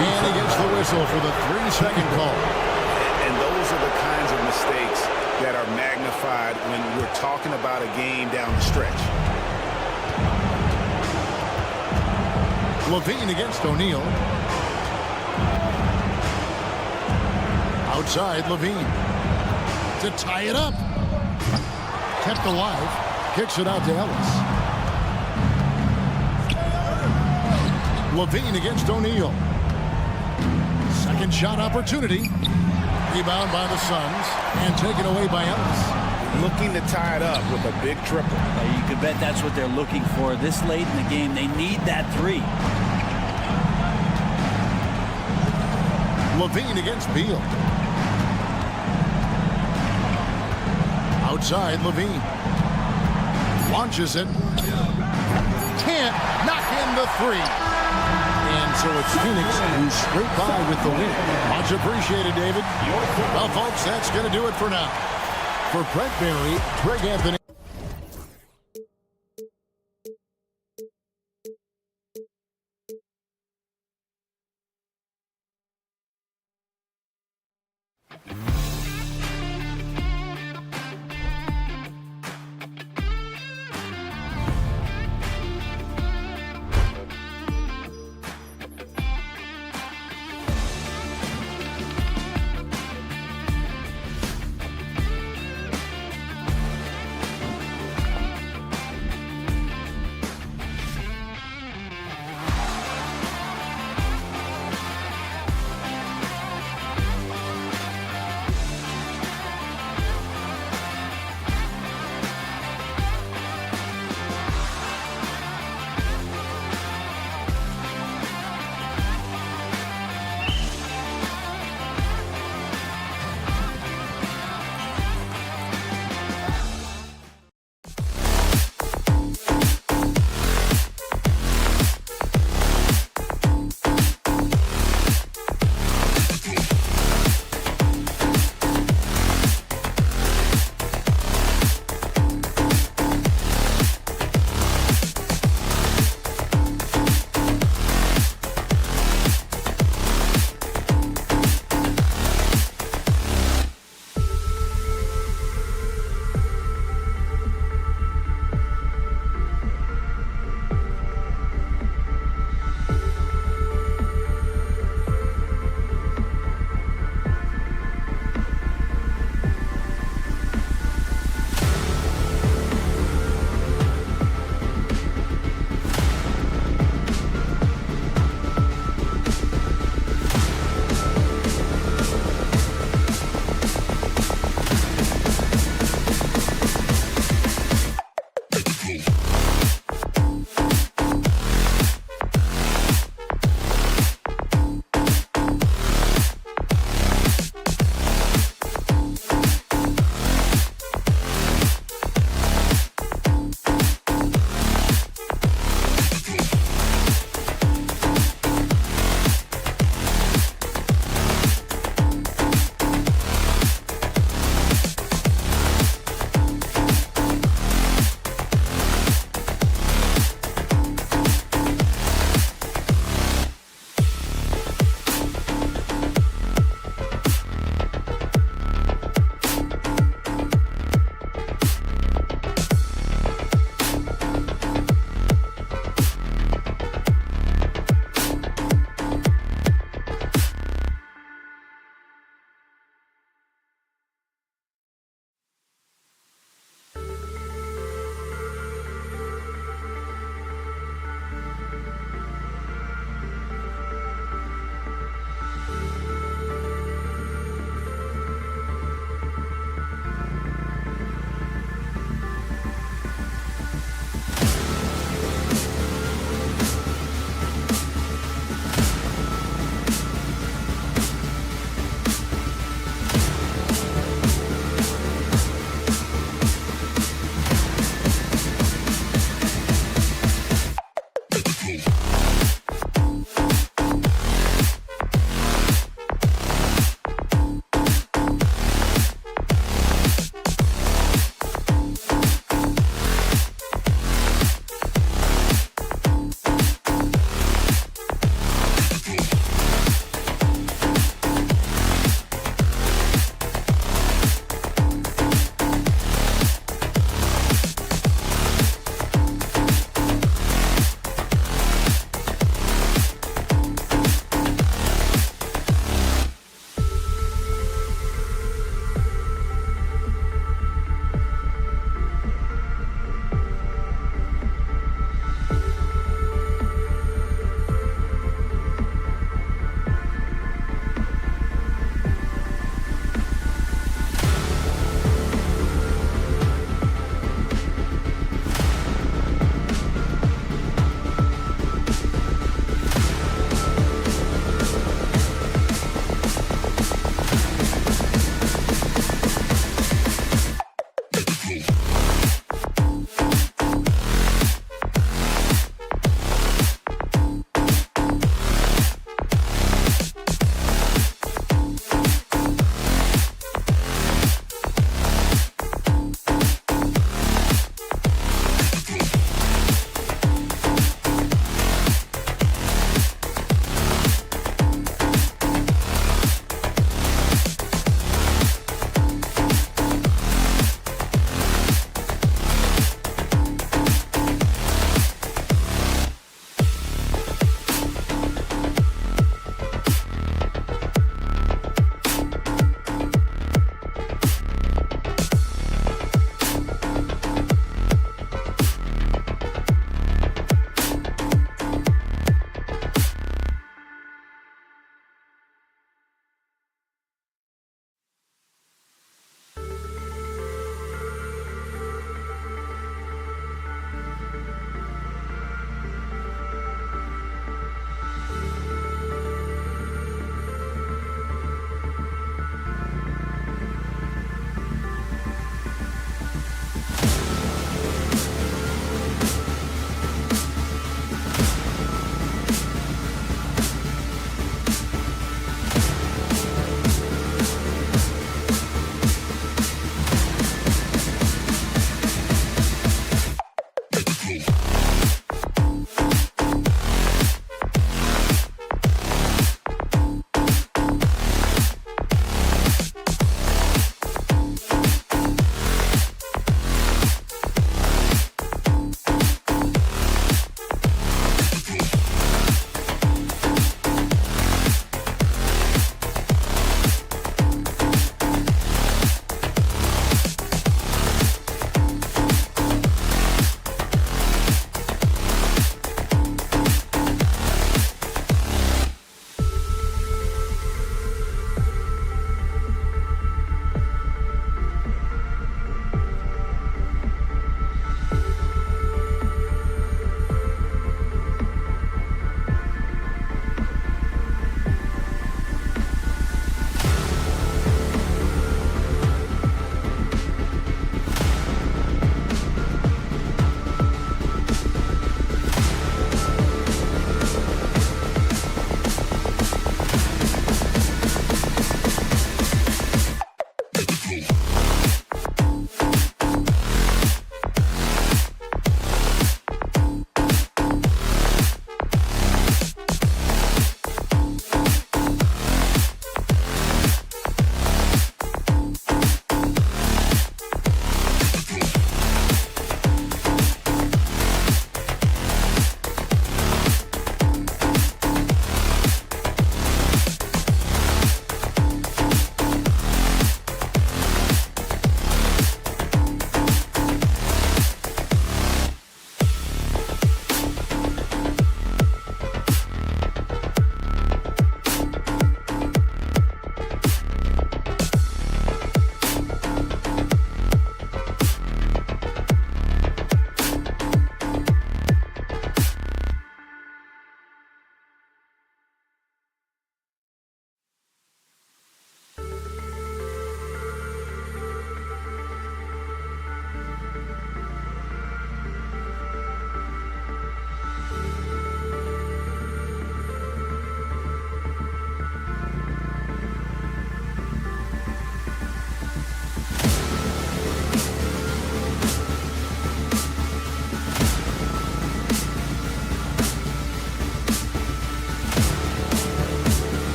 And he gets the whistle for the 3-second call. And those are the kinds of mistakes that are magnified when we're talking about a game down the stretch. Levine against O'Neal. Outside, Levine. To tie it up. Kept alive. Kicks it out to Ellis. Levine against O'Neal. Second shot opportunity. Rebound by the Suns. And taken away by Ellis. Looking to tie it up with a big triple. You could bet that's what they're looking for. This late in the game, they need that 3. Levine against Beal. Outside, Levine. Launches it. Can't knock in the 3. And so it's Phoenix who's straight by with the win. Much appreciated, David. Well, folks, that's going to do it for now. For Brett Berry, Greg Anthony.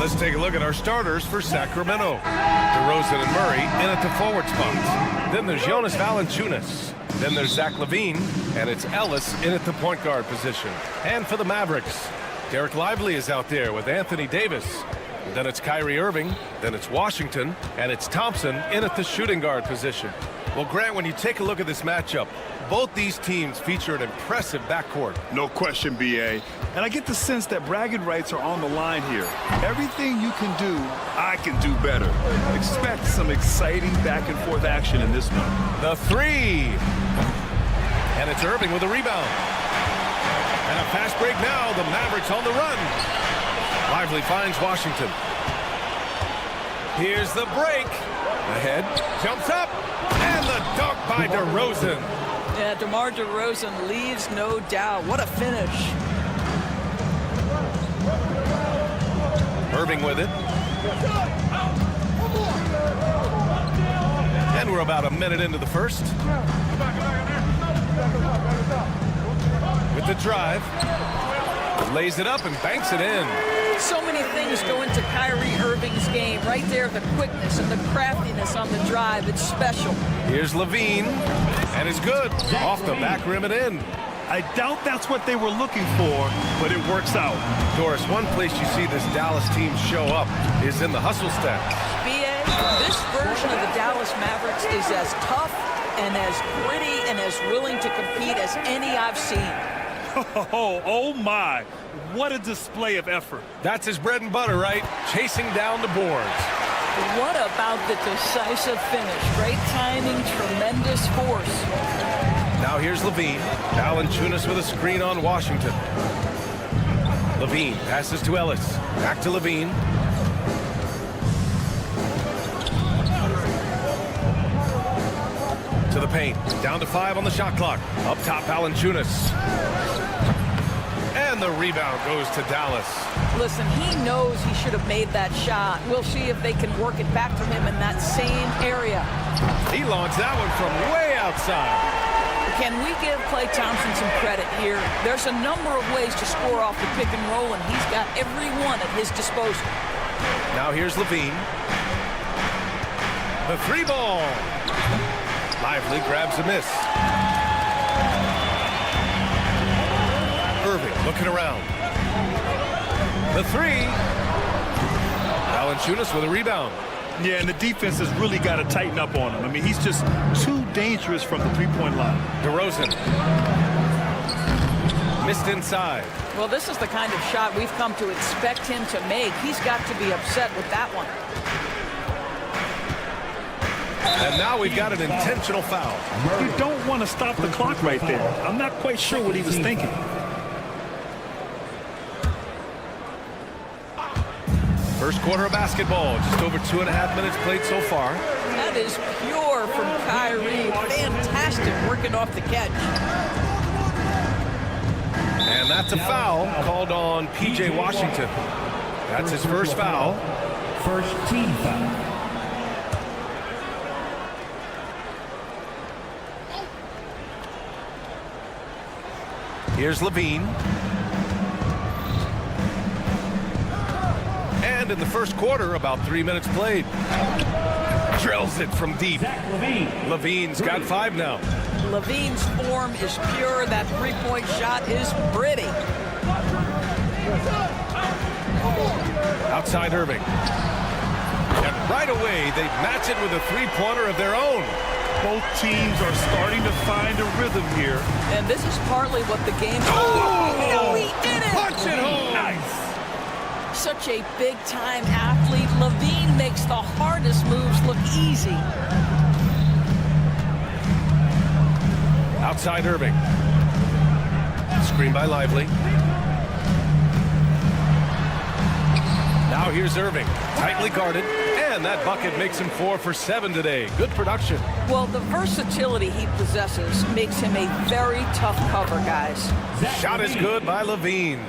Let's take a look at our starters for Sacramento. DeRozan and Murray in at the forward spots. Then there's Jonas Valanciunas. Then there's Zach LaVine, and it's Ellis in at the point guard position. And for the Mavericks, Derek Lively is out there with Anthony Davis. Then it's Kyrie Irving, then it's Washington, and it's Thompson in at the shooting guard position. Well, Grant, when you take a look at this matchup, both these teams feature an impressive backcourt. No question, BA. And I get the sense that bragging rights are on the line here. Everything you can do, I can do better. Expect some exciting back-and-forth action in this one. The three. And it's Irving with a rebound. And a fast break now. The Mavericks on the run. Lively finds Washington. Here's the break. Ahead. Jumps up. And the dunk by DeRozan. Yeah, DeMar DeRozan leaves no doubt. What a finish. Irving with it. And we're about a minute into the first. With the drive. Lays it up and banks it in. So many things go into Kyrie Irving's game. Right there, the quickness and the craftiness on the drive. It's special. Here's LaVine. And it's good. Off the back rim and in. I doubt that's what they were looking for, but it works out. Doris, one place you see this Dallas team show up is in the hustle stats. BA, this version of the Dallas Mavericks is as tough and as gritty and as willing to compete as any I've seen. Oh my. What a display of effort. That's his bread and butter, right? Chasing down the boards. What about the decisive finish? Great timing, tremendous force. Now here's LaVine. Valanciunas with a screen on Washington. LaVine passes to Ellis. Back to LaVine. To the paint. Down to 5 on the shot clock. Up top, Valanciunas. And the rebound goes to Dallas. Listen, he knows he should have made that shot. We'll see if they can work it back to him in that same area. He launched that one from way outside. Can we give Klay Thompson some credit here? There's a number of ways to score off the pick and roll, and he's got every one at his disposal. Now here's LaVine. The three ball. Lively grabs a miss. Irving looking around. The three. Valanciunas with a rebound. Yeah, and the defense has really got to tighten up on him. I mean, he's just too dangerous from the three-point line. DeRozan. Missed inside. Well, this is the kind of shot we've come to expect him to make. He's got to be upset with that one. And now we've got an intentional foul. You don't want to stop the clock right there. I'm not quite sure what he was thinking. First quarter of basketball, just over 2.5 minutes played so far. That is pure from Kyrie. Fantastic working off the catch. And that's a foul called on P.J. Washington. That's his first foul. First team foul. Here's LaVine. And in the first quarter, about 3 minutes played. Drills it from deep. LaVine's got 5 now. LaVine's form is pure. That three-point shot is pretty. Outside Irving. And right away, they match it with a three-pointer of their own. Both teams are starting to find a rhythm here. And this is partly what the game... Oh! He did it! Punch it home! Nice. Such a big-time athlete. LaVine makes the hardest moves look easy. Outside Irving. Screen by Lively. Now here's Irving. Tightly guarded. And that bucket makes him 4 for 7 today. Good production. Well, the versatility he possesses makes him a very tough cover, guys. Shot is good by LaVine.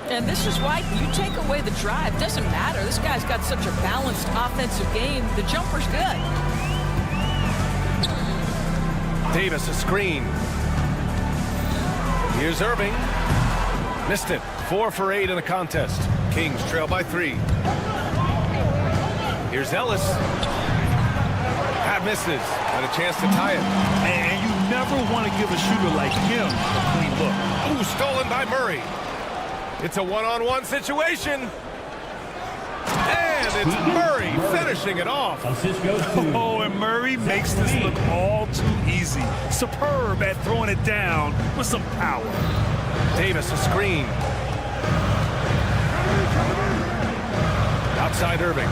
And this is why you take away the drive. Doesn't matter. This guy's got such a balanced offensive game. The jumper's good. Davis a screen. Here's Irving. Missed it. 4 for 8 in the contest. Kings trail by 3. Here's Ellis. That misses. And a chance to tie it. And you never want to give a shooter like him a clean look. Ooh, stolen by Murray. It's a one-on-one situation. And it's Murray finishing it off. Assist goes to. Oh, and Murray makes this look all too easy. Superb at throwing it down with some power. Davis, a screen. Outside Irving.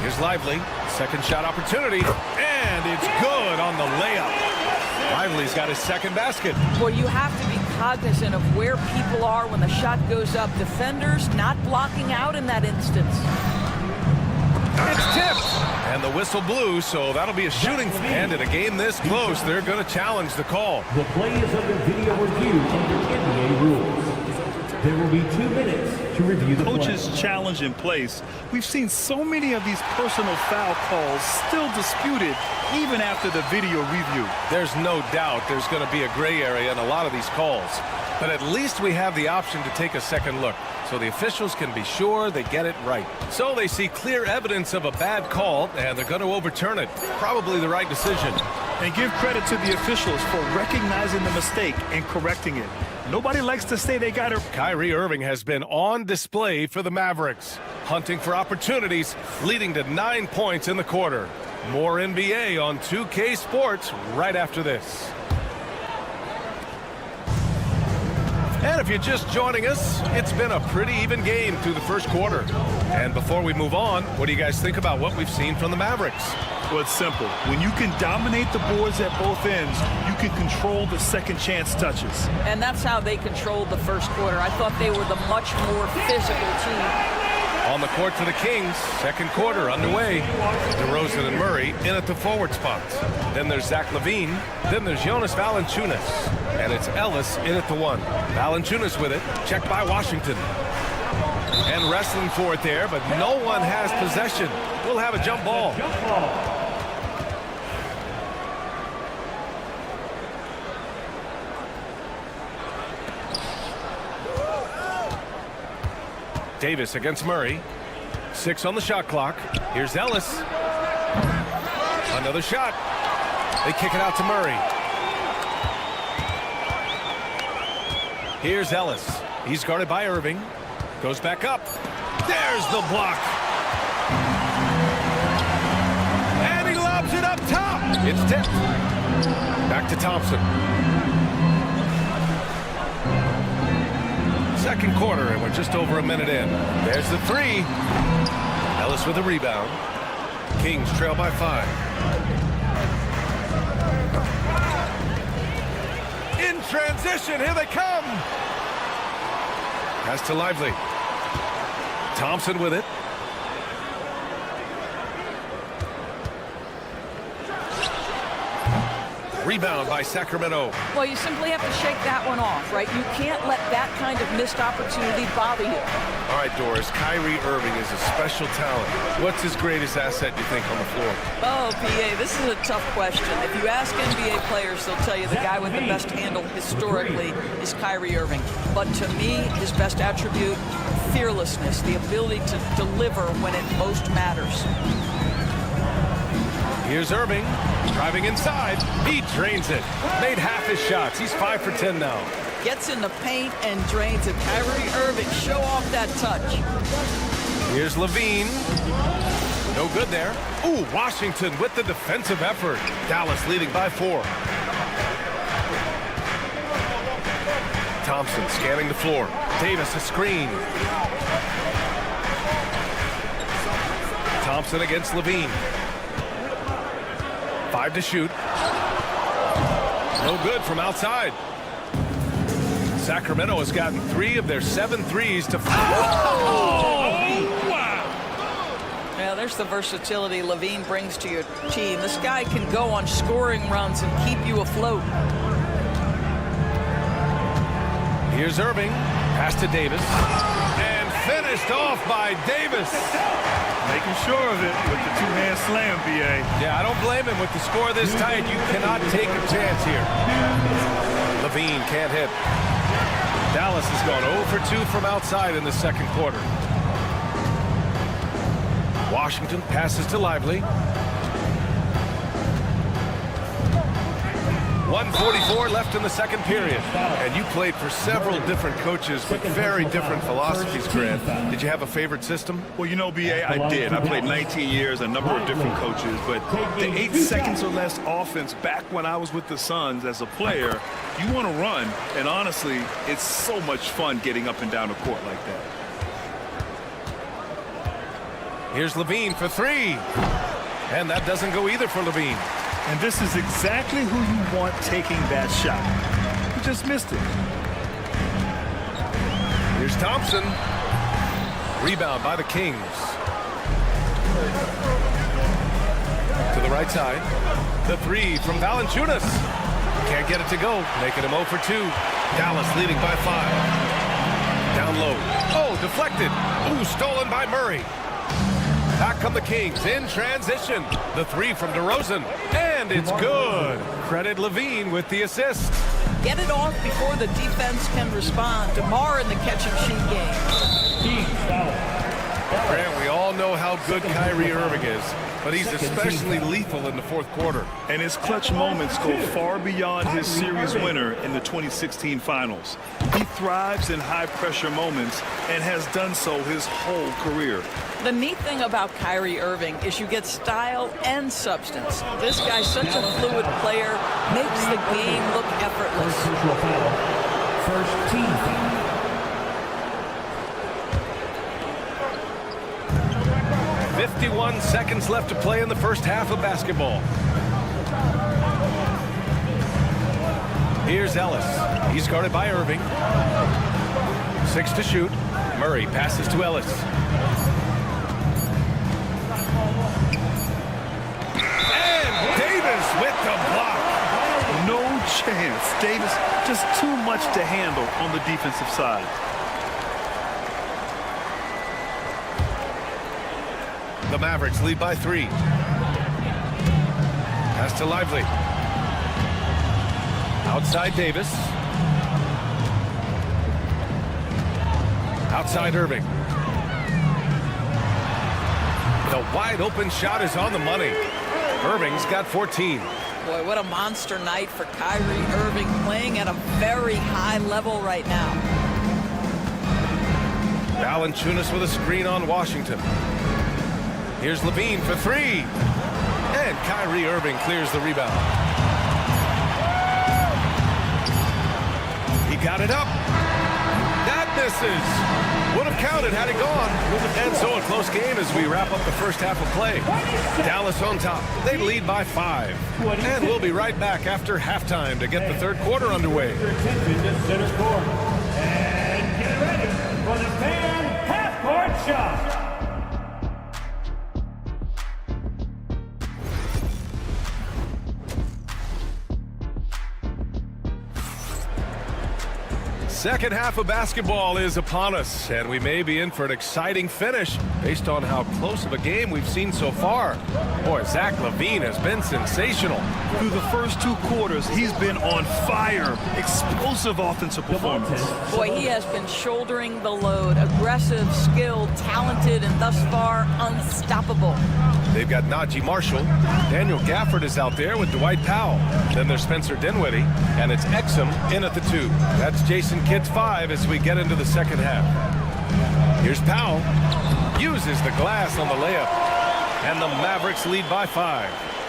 Here's Lively. Second shot opportunity. And it's good on the layup. Lively's got his second basket. Well, you have to be cognizant of where people are when the shot goes up. Defenders not blocking out in that instance. It's tipped. And the whistle blew, so that'll be a shooting. And in a game this close, they're going to challenge the call. The play is under video review under NBA rules. There will be 2 minutes to review the play. Coach's challenge in place. We've seen so many of these personal foul calls still disputed even after the video review. There's no doubt there's going to be a gray area in a lot of these calls. But at least we have the option to take a second look, so the officials can be sure they get it right. So they see clear evidence of a bad call, and they're going to overturn it. Probably the right decision. And give credit to the officials for recognizing the mistake and correcting it. Nobody likes to say they got it. Kyrie Irving has been on display for the Mavericks, hunting for opportunities, leading to 9 points in the quarter. More NBA on 2K Sports right after this. And if you're just joining us, it's been a pretty even game through the first quarter. And before we move on, what do you guys think about what we've seen from the Mavericks? Well, it's simple. When you can dominate the boards at both ends, you can control the second chance touches. And that's how they controlled the first quarter. I thought they were the much more physical team. On the court for the Kings, second quarter underway. DeRozan and Murray in at the forward spots. Then there's Zach LaVine. Then there's Jonas Valanciunas. And it's Ellis in at the 1. Valanciunas with it. Checked by Washington. And wrestling for it there, but no one has possession. We'll have a jump ball. Davis against Murray. 6 on the shot clock. Here's Ellis. Another shot. They kick it out to Murray. Here's Ellis. He's guarded by Irving. Goes back up. There's the block. And he lobs it up top. It's tipped. Back to Thompson. Second quarter, and we're just over a minute in. There's the 3. Ellis with a rebound. Kings trail by 5. In transition, here they come. Pass to Lively. Thompson with it. Rebound by Sacramento. Well, you simply have to shake that one off, right? You can't let that kind of missed opportunity bother you. All right, Doris, Kyrie Irving is a special talent. What's his greatest asset, you think, on the floor? Oh, PA, this is a tough question. If you ask NBA players, they'll tell you the guy with the best handle historically is Kyrie Irving. But to me, his best attribute, fearlessness, the ability to deliver when it most matters. Here's Irving, driving inside. He drains it. Made half his shots. He's 5 for 10 now. Gets in the paint and drains it. Kyrie Irving, show off that touch. Here's LaVine. No good there. Ooh, Washington with the defensive effort. Dallas leading by 4. Thompson scanning the floor. Davis a screen. Thompson against LaVine. 5 to shoot. No good from outside. Sacramento has gotten 3 of their 7 threes to fall. Oh, wow. Yeah, there's the versatility LaVine brings to your team. This guy can go on scoring runs and keep you afloat. Here's Irving. Pass to Davis. And finished off by Davis. Making sure of it with the two-hand slam, BA. Yeah, I don't blame him with the score this tight. You cannot take a chance here. LaVine can't hit. Dallas has gone 0 for 2 from outside in the second quarter. Washington passes to Lively. 1:44 left in the second period. And you played for several different coaches with very different philosophies, Grant. Did you have a favorite system? Well, you know, B.A., I did. I played 19 years, a number of different coaches, but the 8 seconds or less offense back when I was with the Suns as a player, you want to run, and honestly, it's so much fun getting up and down the court like that. Here's Levine for 3. And that doesn't go either for Levine. And this is exactly who you want taking that shot. You just missed it. Here's Thompson. Rebound by the Kings. To the right side. The 3 from Valanciunas. Can't get it to go. Making him 0 for 2. Dallas leading by 5. Down low. Oh, deflected. Ooh, stolen by Murray. Back come the Kings in transition. The 3 from DeRozan. And it's good. Credit Levine with the assist. Get it off before the defense can respond. DeMar in the catch-and-shoot game. Grant, we all know how good Kyrie Irving is, but he's especially lethal in the fourth quarter. And his clutch moments go far beyond his series winner in the 2016 finals. He thrives in high-pressure moments and has done so his whole career. The neat thing about Kyrie Irving is you get style and substance. This guy's such a fluid player, makes the game look effortless. First team foul. 51 seconds left to play in the first half of basketball. Here's Ellis. He's guarded by Irving. 6 to shoot. Murray passes to Ellis. And Davis with the block. No chance. Davis just too much to handle on the defensive side. The Mavericks lead by 3. Pass to Lively. Outside Davis. Outside Irving. The wide open shot is on the money. Irving's got 14. Boy, what a monster night for Kyrie Irving, playing at a very high level right now. Valanciunas with a screen on Washington. Here's Levine for 3. And Kyrie Irving clears the rebound. He got it up. That misses. Would have counted had it gone. And so a close game as we wrap up the first half of play. Dallas on top. They lead by 5. And we'll be right back after halftime to get the third quarter underway. Center court. And get ready for the fan half-court shot. Second half of basketball is upon us, and we may be in for an exciting finish based on how close of a game we've seen so far. Boy, Zach LaVine has been sensational. Through the first 2 quarters, he's been on fire. Explosive offensive performance. Boy, he has been shouldering the load. Aggressive, skilled, talented, and thus far unstoppable. They've got Najee Marshall. Daniel Gafford is out there with Dwight Powell. Then there's Spencer Dinwiddie, and it's Exum in at the 2. That's Jason Kidd's 5 as we get into the second half. Here's Powell. Uses the glass on the layup. And the Mavericks lead by 5.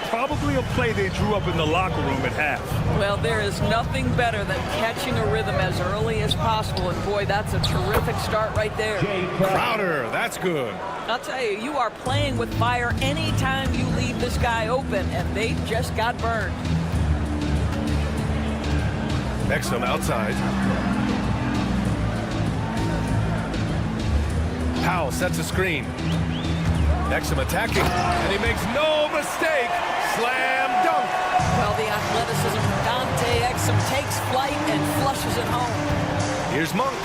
Probably a play they drew up in the locker room at half. Well, there is nothing better than catching a rhythm as early as possible. And boy, that's a terrific start right there. Crowder, that's good. I'll tell you, you are playing with fire anytime you leave this guy open, and they just got burned. Exum outside. Powell sets a screen. Exum attacking, and he makes no mistake. Slam dunk. Well, the athleticism from Dante Exum takes flight and flushes it home. Here's Monk.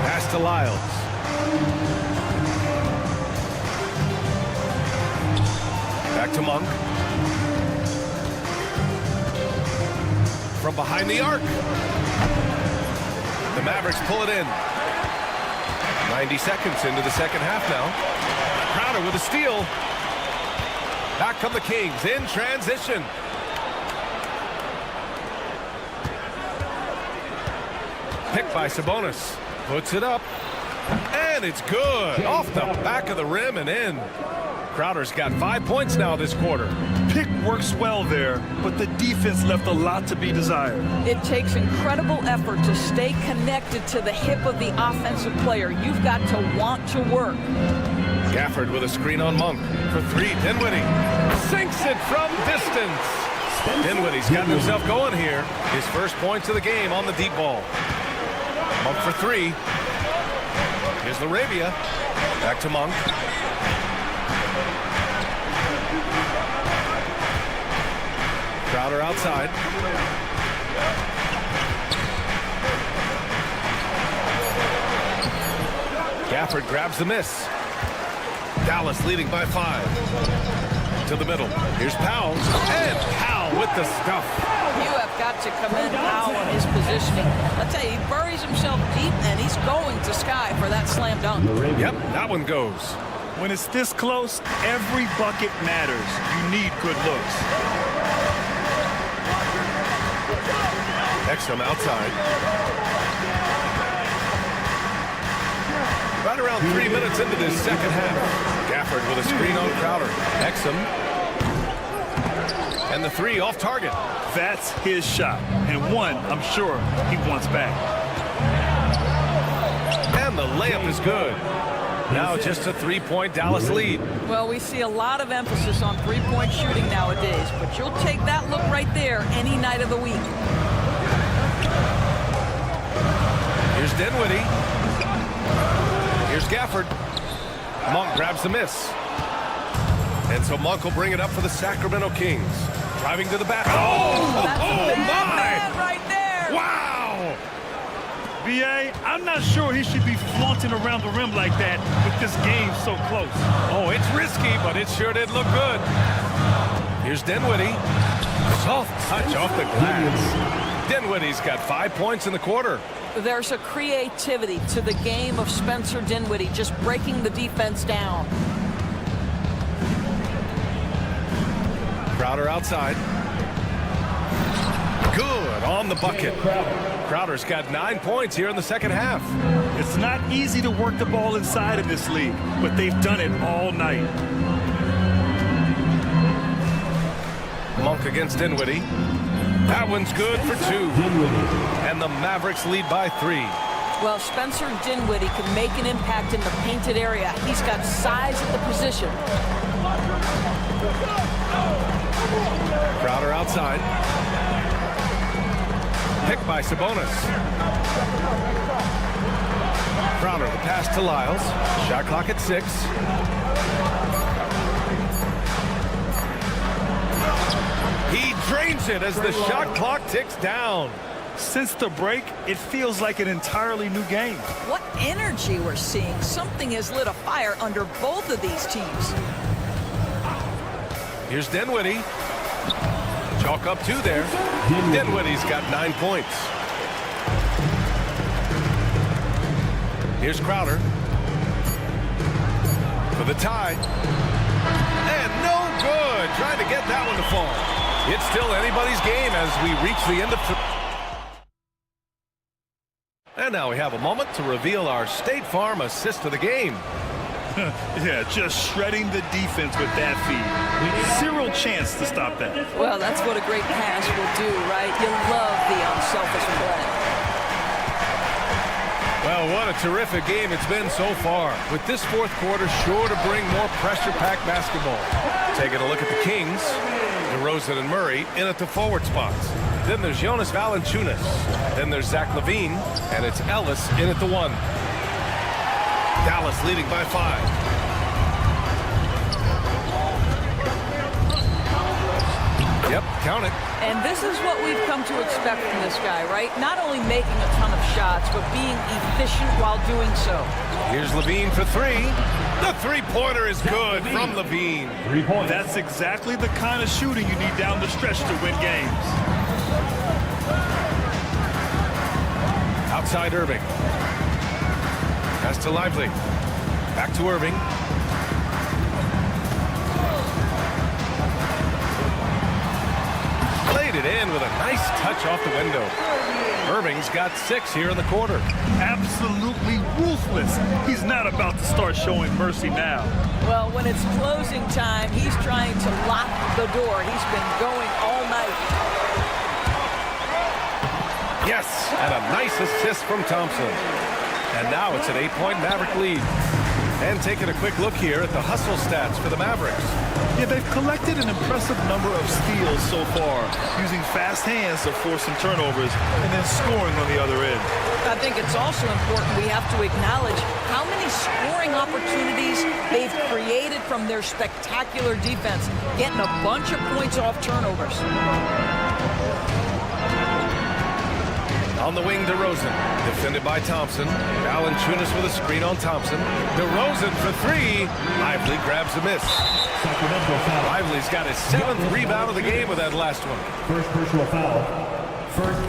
Pass to Lyles. Back to Monk. From behind the arc. The Mavericks pull it in. 90 seconds into the second half now. Crowder with a steal. Back come the Kings in transition. Picked by Sabonis. Puts it up. And it's good. Off the back of the rim and in. Crowder's got 5 points now this quarter. Pick works well there, but the defense left a lot to be desired. It takes incredible effort to stay connected to the hip of the offensive player. You've got to want to work. Gafford with a screen on Monk. For three, Dinwiddie sinks it from distance. Dinwiddie's got himself going here. His first points of the game on the deep ball. Monk for three. Here's LaRavia. Back to Monk. Crowder outside. Gafford grabs the miss. Dallas leading by 5. To the middle. Here's Powell. And Powell with the stuff. You have got to commend Powell on his positioning. I'll tell you, he buries himself deep, and he's going to sky for that slam dunk. Yep, that one goes. When it's this close, every bucket matters. You need good looks. Ekstrom outside. Right around 3 minutes into this second half. Gafford with a screen on Crowder. Ekstrom. And the three off target. That's his shot. And one, I'm sure, he wants back. And the layup is good. Now just a 3-point Dallas lead. Well, we see a lot of emphasis on three-point shooting nowadays, but you'll take that look right there any night of the week. Here's Dinwiddie. Here's Gafford. Monk grabs the miss. And so Monk will bring it up for the Sacramento Kings. Driving to the basket. Oh my! Right there. Wow! B.A., I'm not sure he should be flaunting around the rim like that with this game so close. Oh, it's risky, but it sure did look good. Here's Dinwiddie. Soft touch off the glass. Dinwiddie's got 5 points in the quarter. There's a creativity to the game of Spencer Dinwiddie, just breaking the defense down. Crowder outside. Good on the bucket. Crowder's got 9 points here in the second half. It's not easy to work the ball inside of this league, but they've done it all night. Monk against Dinwiddie. That one's good for 2. And the Mavericks lead by 3. Well, Spencer Dinwiddie can make an impact in the painted area. He's got size at the position. Crowder outside. Picked by Sabonis. Crowder, the pass to Lyles. Shot clock at 6. He drains it as the shot clock ticks down. Since the break, it feels like an entirely new game. What energy we're seeing. Something has lit a fire under both of these teams. Here's Dinwiddie. Chalk up 2 there. Dinwiddie's got 9 points. Here's Crowder. For the tie. And no good. Trying to get that one to fall. It's still anybody's game as we reach the end of... And now we have a moment to reveal our State Farm assist of the game. Yeah, just shredding the defense with that feed. Zero chance to stop that. Well, that's what a great pass will do, right? You love the unselfish play. Well, what a terrific game it's been so far. With this fourth quarter sure to bring more pressure-packed basketball. Taking a look at the Kings. DeRozan and Murray in at the forward spots. Then there's Jonas Valanciunas. Then there's Zach LaVine. And it's Ellis in at the 1. Dallas leading by 5. Yep, count it. And this is what we've come to expect from this guy, right? Not only making a ton of shots, but being efficient while doing so. Here's LaVine for 3. The three-pointer is good from LaVine. 3 points. That's exactly the kind of shooting you need down the stretch to win games. Outside Irving. Pass to Lively. Back to Irving. Played it in with a nice touch off the window. Irving's got 6 here in the quarter. Absolutely ruthless. He's not about to start showing mercy now. Well, when it's closing time, he's trying to lock the door. He's been going all night. Yes, and a nice assist from Thompson. And now it's an 8-point Maverick lead. And taking a quick look here at the hustle stats for the Mavericks. Yeah, they've collected an impressive number of steals so far, using fast hands to force some turnovers and then scoring on the other end. I think it's also important we have to acknowledge how many scoring opportunities they've created from their spectacular defense, getting a bunch of points off turnovers. On the wing, DeRozan, defended by Thompson. Valanciunas with a screen on Thompson. DeRozan for 3. Lively grabs a miss. Sacramento foul. Lively's got his 7th rebound of the game with that last one. First personal foul. First.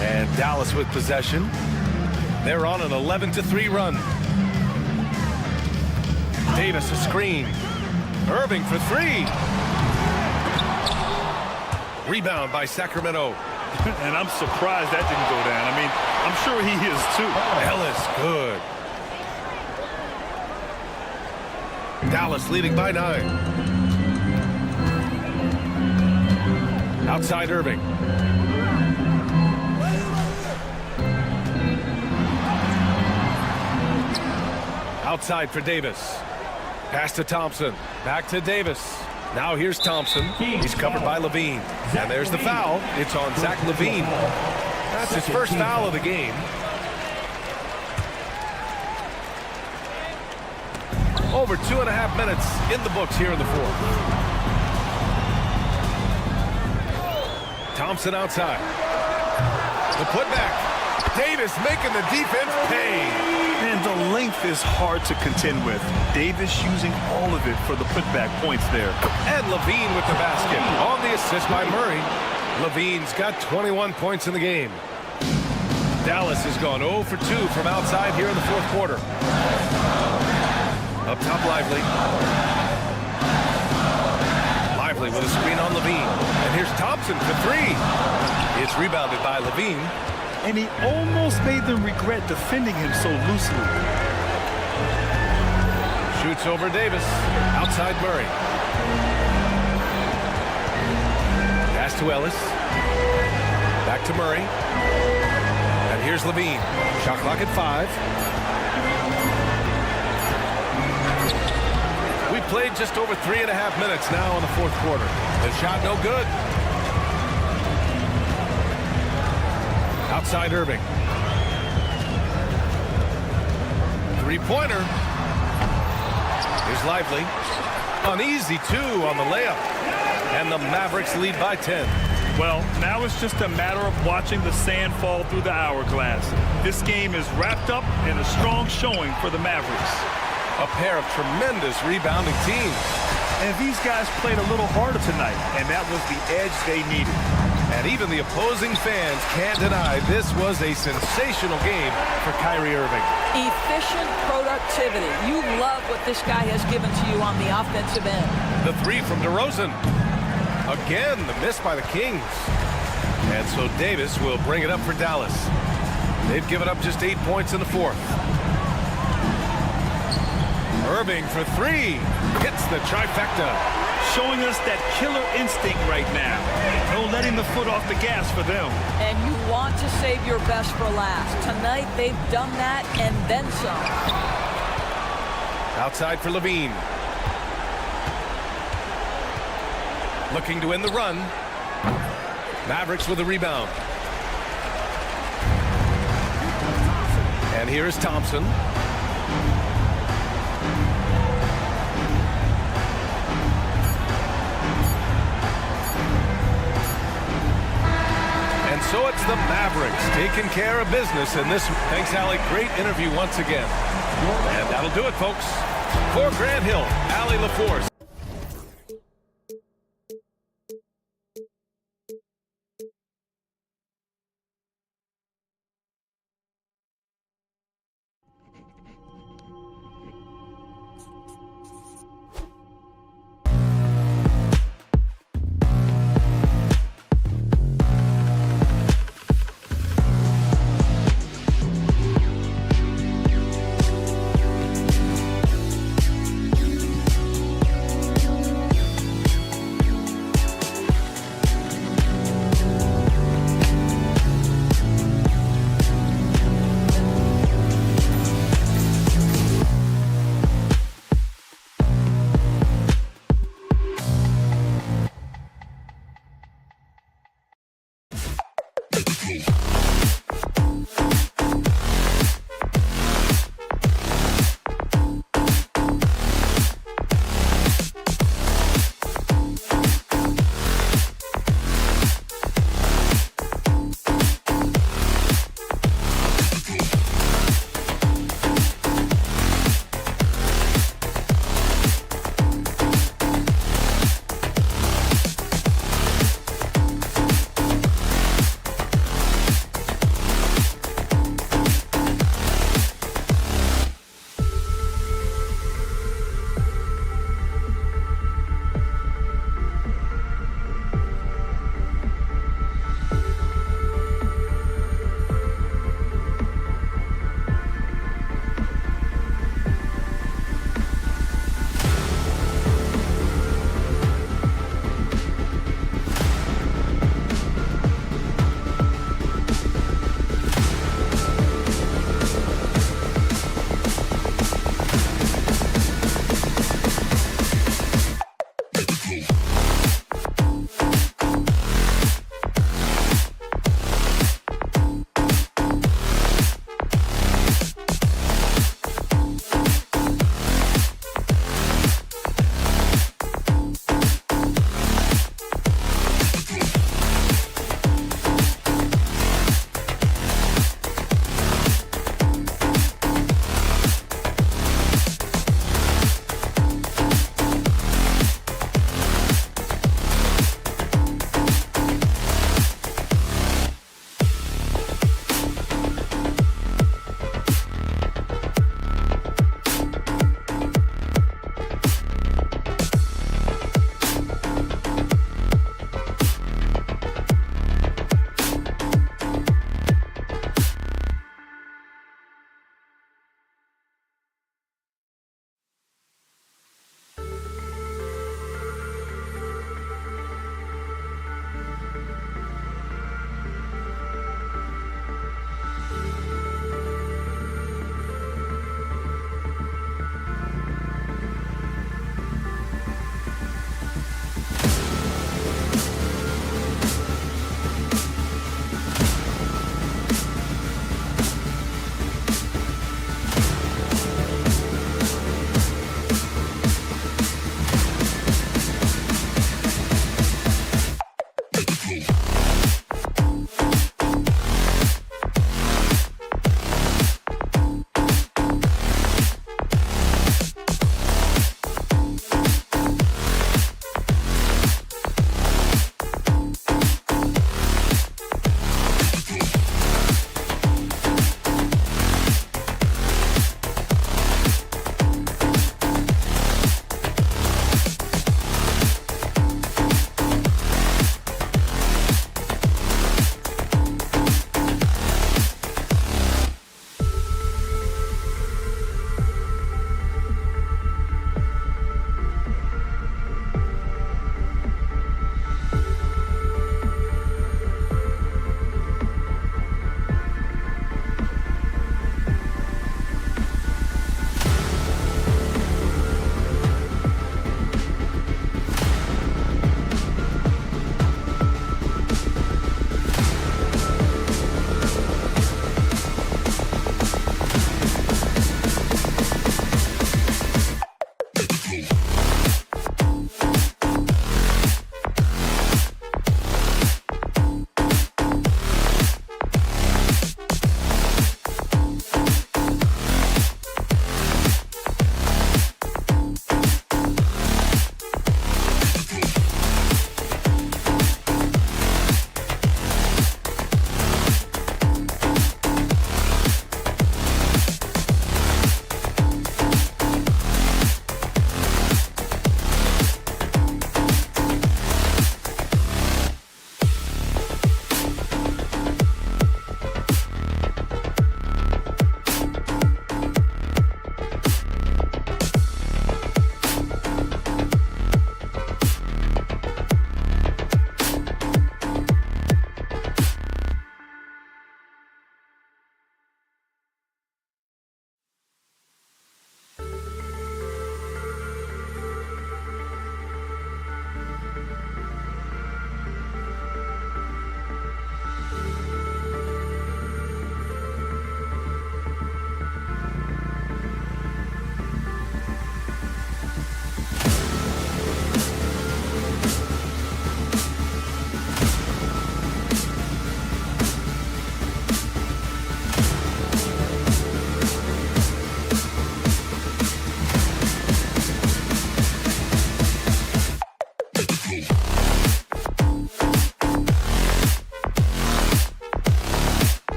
And Dallas with possession. They're on an 11-3 run. Davis a screen. Irving for 3. Rebound by Sacramento. And I'm surprised that didn't go down. I mean, I'm sure he is too. Ellis good. Dallas leading by 9. Outside Irving. Outside for Davis. Pass to Thompson. Back to Davis. Now here's Thompson. He's covered by Levine. And there's the foul. It's on Zach Levine. That's his first foul of the game. Over 2.5 minutes in the books here in the fourth. Thompson outside. The putback. Davis making the defense pay. And the length is hard to contend with. Davis using all of it for the putback points there. And Levine with the basket on the assist by Murray. Levine's got 21 points in the game. Dallas has gone 0 for 2 from outside here in the fourth quarter. Up top, Lively. Lively with a screen on Levine. And here's Thompson for 3. It's rebounded by Levine. And he almost made them regret defending him so loosely. Shoots over Davis. Outside Murray. Pass to Ellis. Back to Murray. And here's Levine. Shot clock at 5. We've played just over 3.5 minutes now in the fourth quarter. The shot no good. Outside Irving. Three-pointer. Here's Lively. An easy 2 on the layup. And the Mavericks lead by 10. Well, now it's just a matter of watching the sand fall through the hourglass. This game is wrapped up in a strong showing for the Mavericks. A pair of tremendous rebounding teams. And these guys played a little harder tonight, and that was the edge they needed. And even the opposing fans can't deny this was a sensational game for Kyrie Irving. Efficient productivity. You love what this guy has given to you on the offensive end. The 3 from DeRozan. Again, the miss by the Kings. And so Davis will bring it up for Dallas. They've given up just 8 points in the fourth. Irving for 3. Hits the trifecta. Showing us that killer instinct right now. No letting the foot off the gas for them. And you want to save your best for last. Tonight, they've done that and then some. Outside for Levine. Looking to win the run. Mavericks with a rebound. And here is Thompson. And so it's the Mavericks taking care of business in this. Thanks, Allie. Great interview once again. And that'll do it, folks. For Grant Hill, Allie LaForce.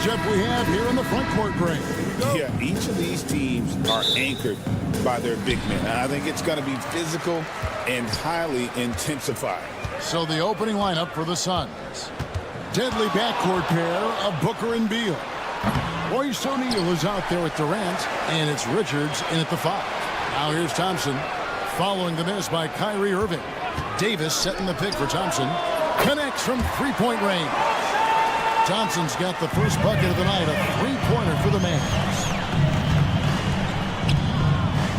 matchup we have here in the front court break. Yeah, each of these teams are anchored by their big men. I think it's going to be physical and highly intensified. So the opening lineup for the Suns. Deadly backcourt pair of Booker and Beal. Royce O'Neal is out there with Durant, and it's Richards in at the 5. Now here's Thompson, following the miss by Kyrie Irving. Davis setting the pick for Thompson. Connects from three-point range. Thompson's got the first bucket of the night, a three-pointer for the Mavs.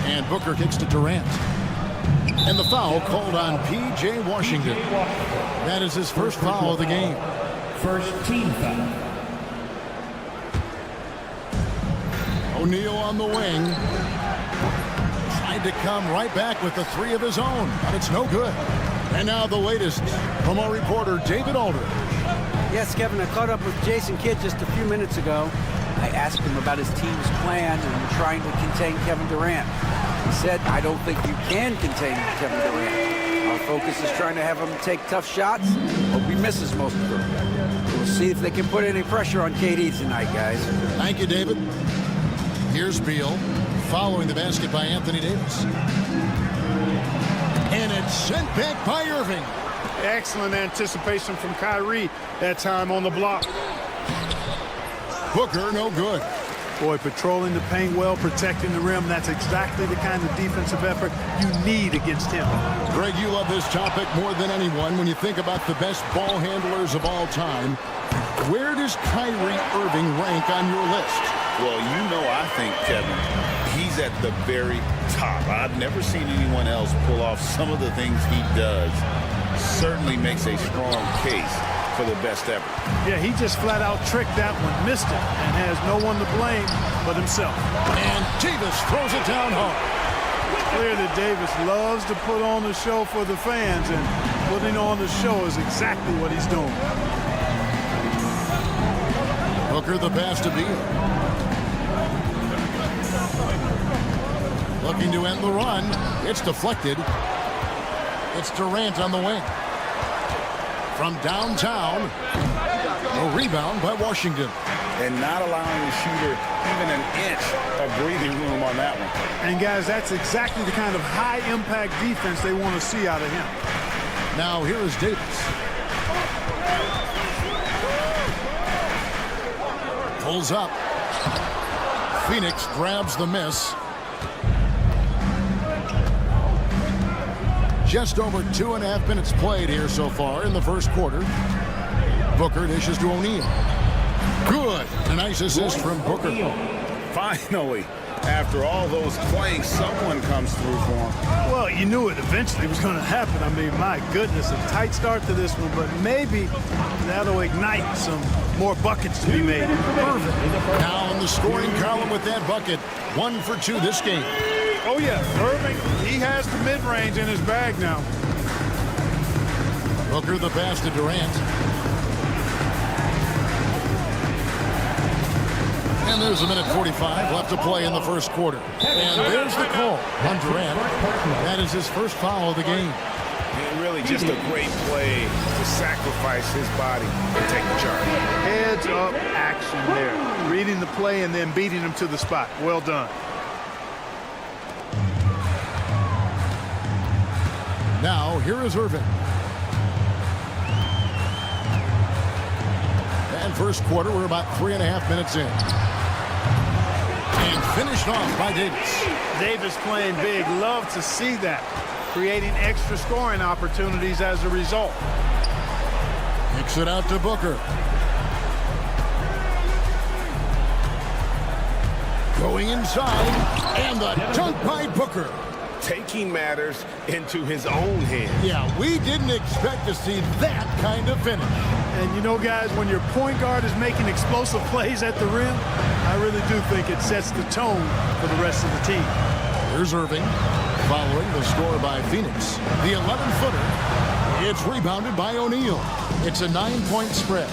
And Booker kicks to Durant. And the foul called on P.J. Washington. That is his first foul of the game. First team foul. O'Neal on the wing. Tried to come right back with the three of his own, but it's no good. And now the latest from our reporter, David Aldridge. Yes, Kevin, I caught up with Jason Kidd just a few minutes ago. I asked him about his team's plan and trying to contain Kevin Durant. He said, I don't think you can contain Kevin Durant. Our focus is trying to have him take tough shots. Hope he misses most of them. We'll see if they can put any pressure on KD tonight, guys. Thank you, David. Here's Beal, following the basket by Anthony Davis. Sent back by Irving. Excellent anticipation from Kyrie that time on the block. Booker, no good. Boy, patrolling the paint well, protecting the rim. That's exactly the kind of defensive effort you need against him. Greg, you love this topic more than anyone. When you think about the best ball handlers of all time, where does Kyrie Irving rank on your list? Well, you know, I think, Kevin, he's at the very top. I've never seen anyone else pull off some of the things he does. Certainly makes a strong case for the best ever. Yeah, he just flat out tricked that one, missed it, and has no one to blame but himself. And Davis throws it down hard. Clear that Davis loves to put on the show for the fans, and putting on the show is exactly what he's doing. Booker the pass to Beal. Looking to end the run. It's deflected. It's Durant on the wing. From downtown, a rebound by Washington. And not allowing the shooter even an inch of breathing room on that one. And guys, that's exactly the kind of high-impact defense they want to see out of him. Now here is Davis. Pulls up. Phoenix grabs the miss. Just over 2.5 minutes played here so far in the first quarter. Booker dishes to O'Neal. Good. A nice assist from Booker. Finally, after all those playing, someone comes through for him. Well, you knew it eventually was going to happen. I mean, my goodness, a tight start to this one, but maybe that'll ignite some more buckets to be made. Perfect. Now in the scoring column with that bucket. 1 for 2 this game. Oh, yeah, Irving, he has the mid-range in his bag now. Booker the pass to Durant. And there's 1:45 left to play in the first quarter. And there's the call on Durant. That is his first foul of the game. And really just a great play to sacrifice his body and take the charge. Heads-up action there. Reading the play and then beating him to the spot. Well done. Now, here is Irving. And first quarter, we're about 3.5 minutes in. And finished off by Davis. Davis playing big. Love to see that. Creating extra scoring opportunities as a result. Kicks it out to Booker. Going inside. And the dunk by Booker. Taking matters into his own hands. Yeah, we didn't expect to see that kind of finish. And you know, guys, when your point guard is making explosive plays at the rim, I really do think it sets the tone for the rest of the team. Here's Irving, following the score by Phoenix. The 11-footer. It's rebounded by O'Neal. It's a 9-point spread.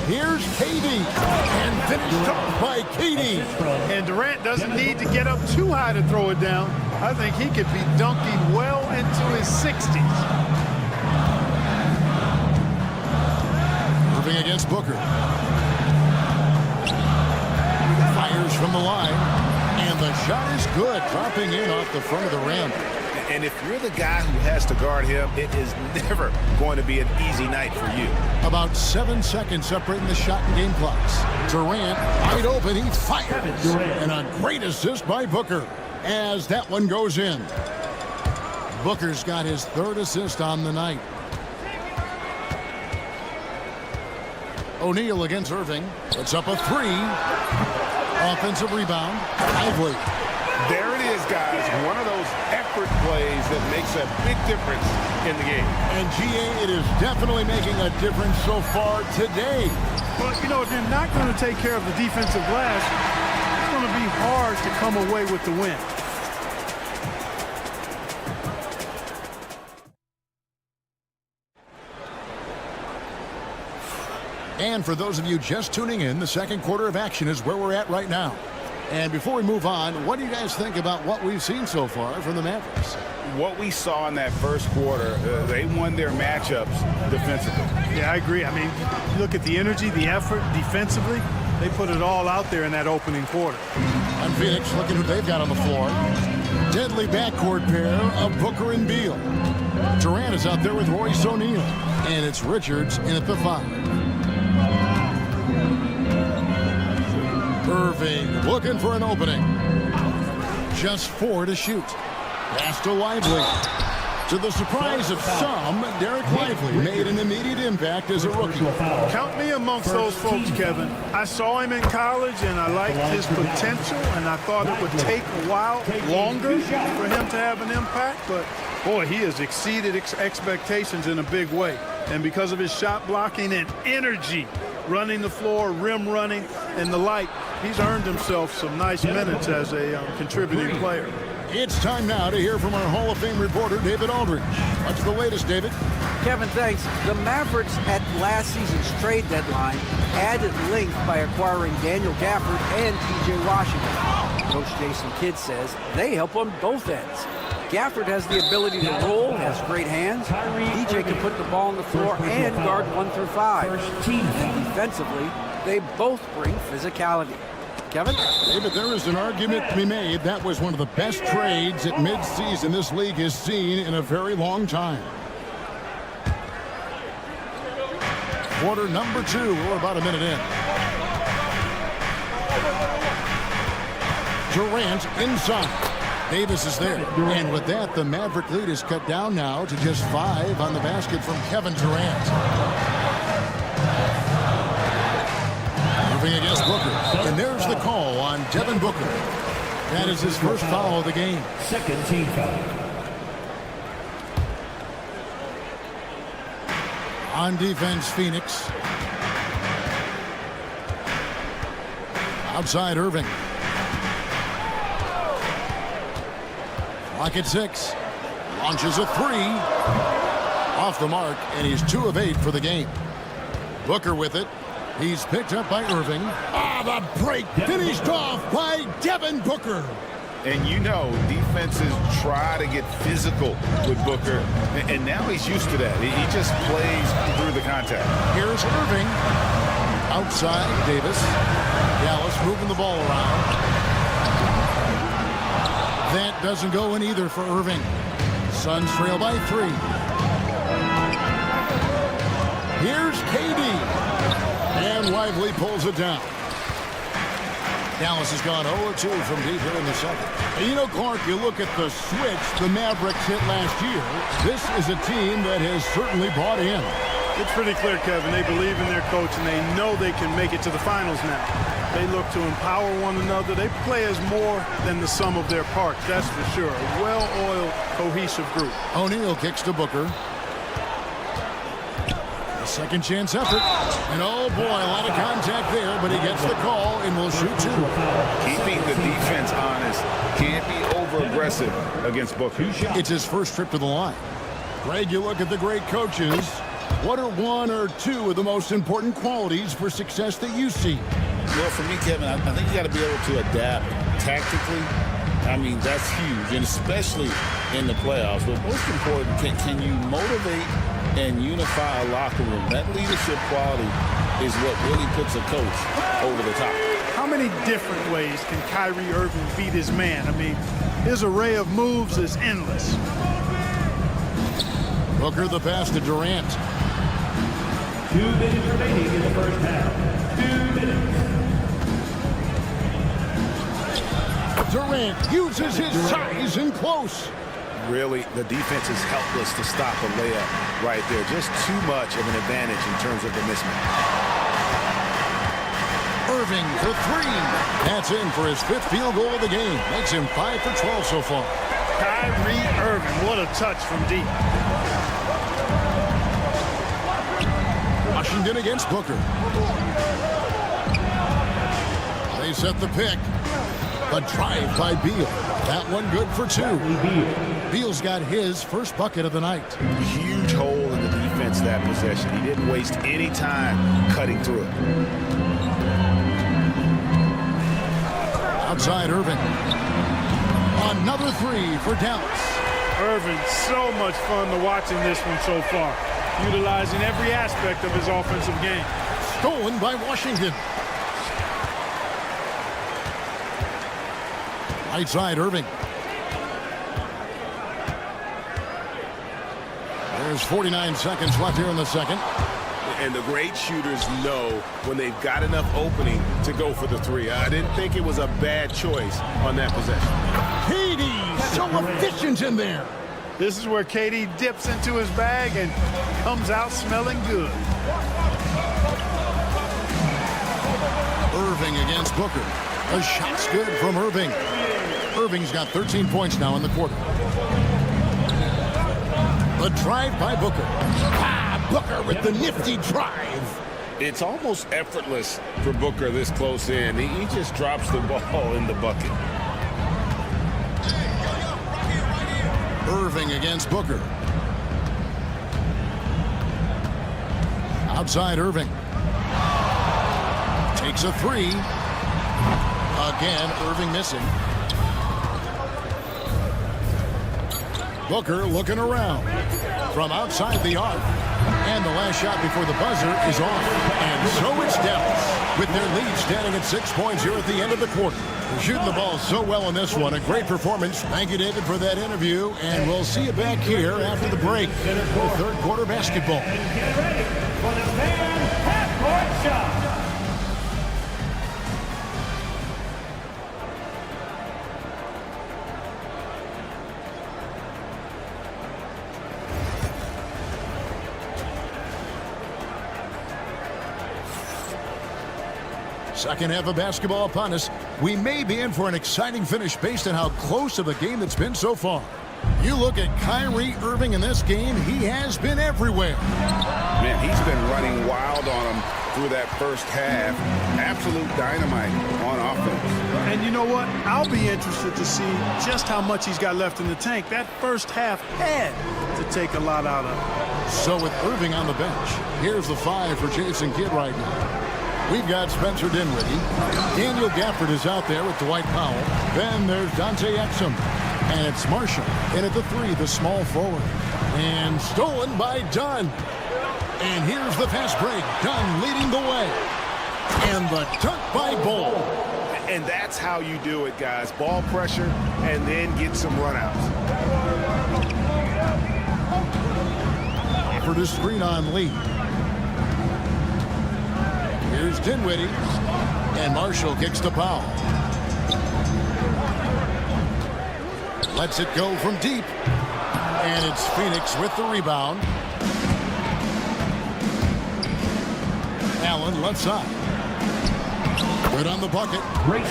Here's KD, and finished off by KD. And Durant doesn't need to get up too high to throw it down. I think he could be dunking well into his 60s. Irving against Booker. Fires from the line, and the shot is good, dropping in off the front of the rim. And if you're the guy who has to guard him, it is never going to be an easy night for you. About 7 seconds separating the shot and game clocks. Durant, wide open, he fires. And a great assist by Booker as that one goes in. Booker's got his 3rd assist on the night. O'Neal against Irving. Puts up a 3. Offensive rebound. Lively. There it is, guys. One of those effort plays that makes a big difference in the game. And GA, it is definitely making a difference so far today. But, you know, if you're not going to take care of the defensive glass, it's going to be hard to come away with the win. And for those of you just tuning in, the second quarter of action is where we're at right now. And before we move on, what do you guys think about what we've seen so far from the Mavericks? What we saw in that first quarter, they won their matchups defensively. Yeah, I agree. I mean, you look at the energy, the effort defensively, they put it all out there in that opening quarter. And Phoenix, looking who they've got on the floor. Deadly backcourt pair of Booker and Beal. Durant is out there with Royce O'Neal. And it's Richards in at the 5. Irving looking for an opening. Just 4 to shoot. Pass to Lively. To the surprise of some, Derek Lively made an immediate impact as a rookie. Count me amongst those folks, Kevin. I saw him in college, and I liked his potential, and I thought it would take a while longer for him to have an impact. But, boy, he has exceeded expectations in a big way. And because of his shot blocking and energy, running the floor, rim running, and the like, he's earned himself some nice minutes as a contributing player. It's time now to hear from our Hall of Fame reporter, David Aldridge. What's the latest, David? Kevin, thanks. The Mavericks at last season's trade deadline added length by acquiring Daniel Gafford and P.J. Washington. Coach Jason Kidd says they help on both ends. Gafford has the ability to roll, has great hands. DJ can put the ball on the floor and guard 1 through 5. Defensively, they both bring physicality. Kevin? David, there is an argument to be made. That was one of the best trades at midseason this league has seen in a very long time. Quarter number 2. We're about a minute in. Durant inside. Davis is there. And with that, the Maverick lead is cut down now to just 5 on the basket from Kevin Durant. Against Booker. And there's the call on Devin Booker. That is his first foul of the game. Second team foul. On defense, Phoenix. Outside, Irving. Clock at 6. Launches a 3. Off the mark, and he's 2 of 8 for the game. Booker with it. He's picked up by Irving. The break finished off by Devin Booker. And you know, defenses try to get physical with Booker, and now he's used to that. He just plays through the contact. Here's Irving. Outside, Davis. Dallas moving the ball around. That doesn't go in either for Irving. Suns trail by 3. Here's KD. And Lively pulls it down. Dallas has gone 0-2 from deep here in the second. And you know, Clark, you look at the switch the Mavericks hit last year. This is a team that has certainly bought in. It's pretty clear, Kevin. They believe in their coach, and they know they can make it to the finals now. They look to empower one another. They play as more than the sum of their parts, that's for sure. A well-oiled, cohesive group. O'Neal kicks to Booker. Second chance effort. And oh boy, a lot of contact there, but he gets the call and will shoot 2. Keeping the defense honest. Can't be over-aggressive against Booker. It's his first trip to the line. Greg, you look at the great coaches. What are 1 or 2 of the most important qualities for success that you see? Well, for me, Kevin, I think you got to be able to adapt tactically. I mean, that's huge, and especially in the playoffs. But most important, can you motivate and unify a locker room? That leadership quality is what really puts a coach over the top. How many different ways can Kyrie Irving beat his man? I mean, his array of moves is endless. Booker the pass to Durant. 2 minutes remaining in the first half. 2 minutes. Durant uses his size and close. Really, the defense is helpless to stop a layup right there. Just too much of an advantage in terms of the mismatch. Irving for 3. That's in for his 5th field goal of the game. Makes him 5 for 12 so far. Kyrie Irving, what a touch from deep. Washington against Booker. They set the pick. A drive by Beal. That one good for 2. Beal's got his first bucket of the night. Huge hole in the defense that possession. He didn't waste any time cutting through it. Outside Irving. Another 3 for Dallas. Irving, so much fun to watching this one so far. Utilizing every aspect of his offensive game. Stolen by Washington. Right side, Irving. There's 49 seconds left here in the second. And the great shooters know when they've got enough opening to go for the three. I didn't think it was a bad choice on that possession. KD, so efficient in there. This is where KD dips into his bag and comes out smelling good. Irving against Booker. The shot's good from Irving. Irving's got 13 points now in the quarter. The drive by Booker. Booker with the nifty drive. It's almost effortless for Booker this close in. He just drops the ball in the bucket. Irving against Booker. Outside Irving. Takes a three. Again, Irving missing. Booker looking around from outside the arc. And the last shot before the buzzer is off. And so it's Dallas with their lead standing at 6 points here at the end of the quarter. They're shooting the ball so well in this one. A great performance. Thank you, David, for that interview. And we'll see you back here after the break for third quarter basketball. Get ready for the fan half-court shot. Second half of basketball upon us. We may be in for an exciting finish based on how close of a game it's been so far. You look at Kyrie Irving in this game, he has been everywhere. Man, he's been running wild on him through that first half. Absolute dynamite on offense. And you know what? I'll be interested to see just how much he's got left in the tank. That first half had to take a lot out of him. So with Irving on the bench, here's the 5 for Jason Kidd right now. We've got Spencer Dinwiddie. Daniel Gafford is out there with Dwight Powell. Then there's Dante Exum. And it's Marshall in at the 3, the small forward. And stolen by Dunn. And here's the fast break. Dunn leading the way. And the dunk by Bull. And that's how you do it, guys. Ball pressure and then get some runouts. For the screen on Lee. Here's Dinwiddie. And Marshall kicks to Powell. Lets it go from deep. And it's Phoenix with the rebound. Allen left side. Good on the bucket.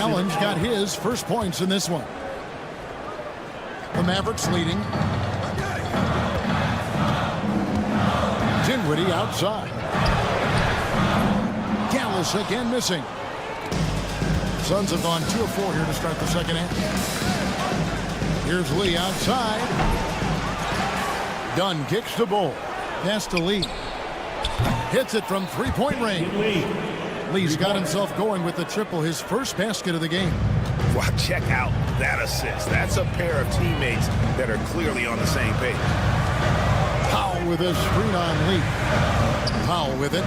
Allen's got his first points in this one. The Mavericks leading. Dinwiddie outside. Dallas again missing. Suns have gone 2 of 4 here to start the second half. Here's Lee outside. Dunn kicks the ball. Pass to Lee. Hits it from three-point range. Lee's got himself going with the triple, his first basket of the game. Wow, check out that assist. That's a pair of teammates that are clearly on the same page. Powell with a screen on Lee. Powell with it.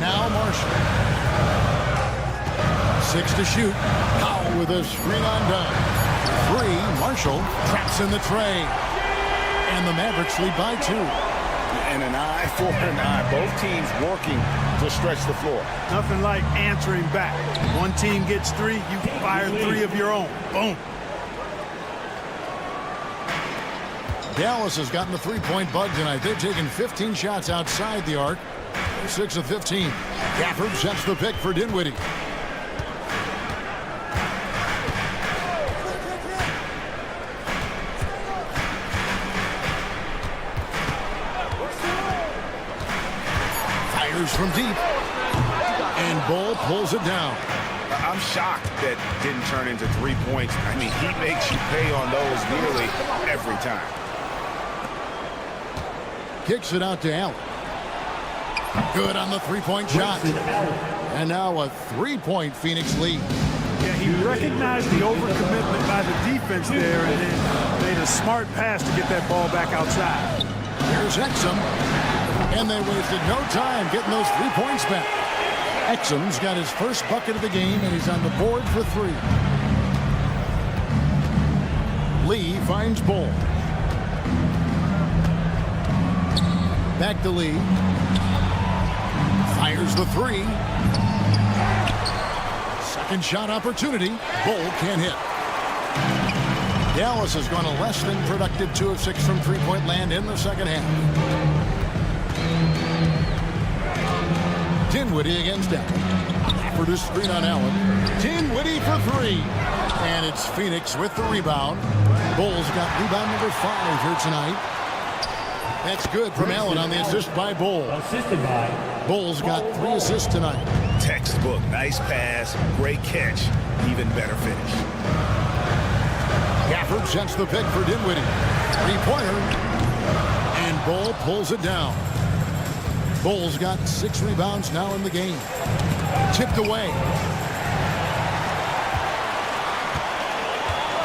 Now Marshall. 6 to shoot. Powell with a screen on Dunn. 3, Marshall traps in the tray. And the Mavericks lead by 2. And an eye for an eye. Both teams working to stretch the floor. Nothing like answering back. One team gets 3, you fire 3 of your own. Boom. Dallas has gotten the three-point bug tonight. They've taken 15 shots outside the arc. 6 of 15. Gafford sets the pick for Dinwiddie. Fires from deep. And Bull pulls it down. I'm shocked that didn't turn into 3 points. I mean, he makes you pay on those nearly every time. Kicks it out to Allen. Good on the three-point shot. And now a three-point Phoenix lead. Yeah, he recognized the overcommitment by the defense there and then made a smart pass to get that ball back outside. Here's Exum. And they wasted no time getting those 3 points back. Exum's got his first bucket of the game, and he's on the board for 3. Lee finds Bull. Back to Lee. Fires the three. Second shot opportunity. Bull can't hit. Dallas has gone a less than productive 2 of 6 from three-point land in the second half. Dinwiddie against Allen. For the screen on Allen. Dinwiddie for three. And it's Phoenix with the rebound. Bulls got rebound number 5 here tonight. That's good from Allen on the assist by Bull. Assisted by. Bulls got 3 assists tonight. Textbook. Nice pass. Great catch. Even better finish. Gafford sets the pick for Dinwiddie. Three-pointer. And Bull pulls it down. Bulls got 6 rebounds now in the game. Tipped away.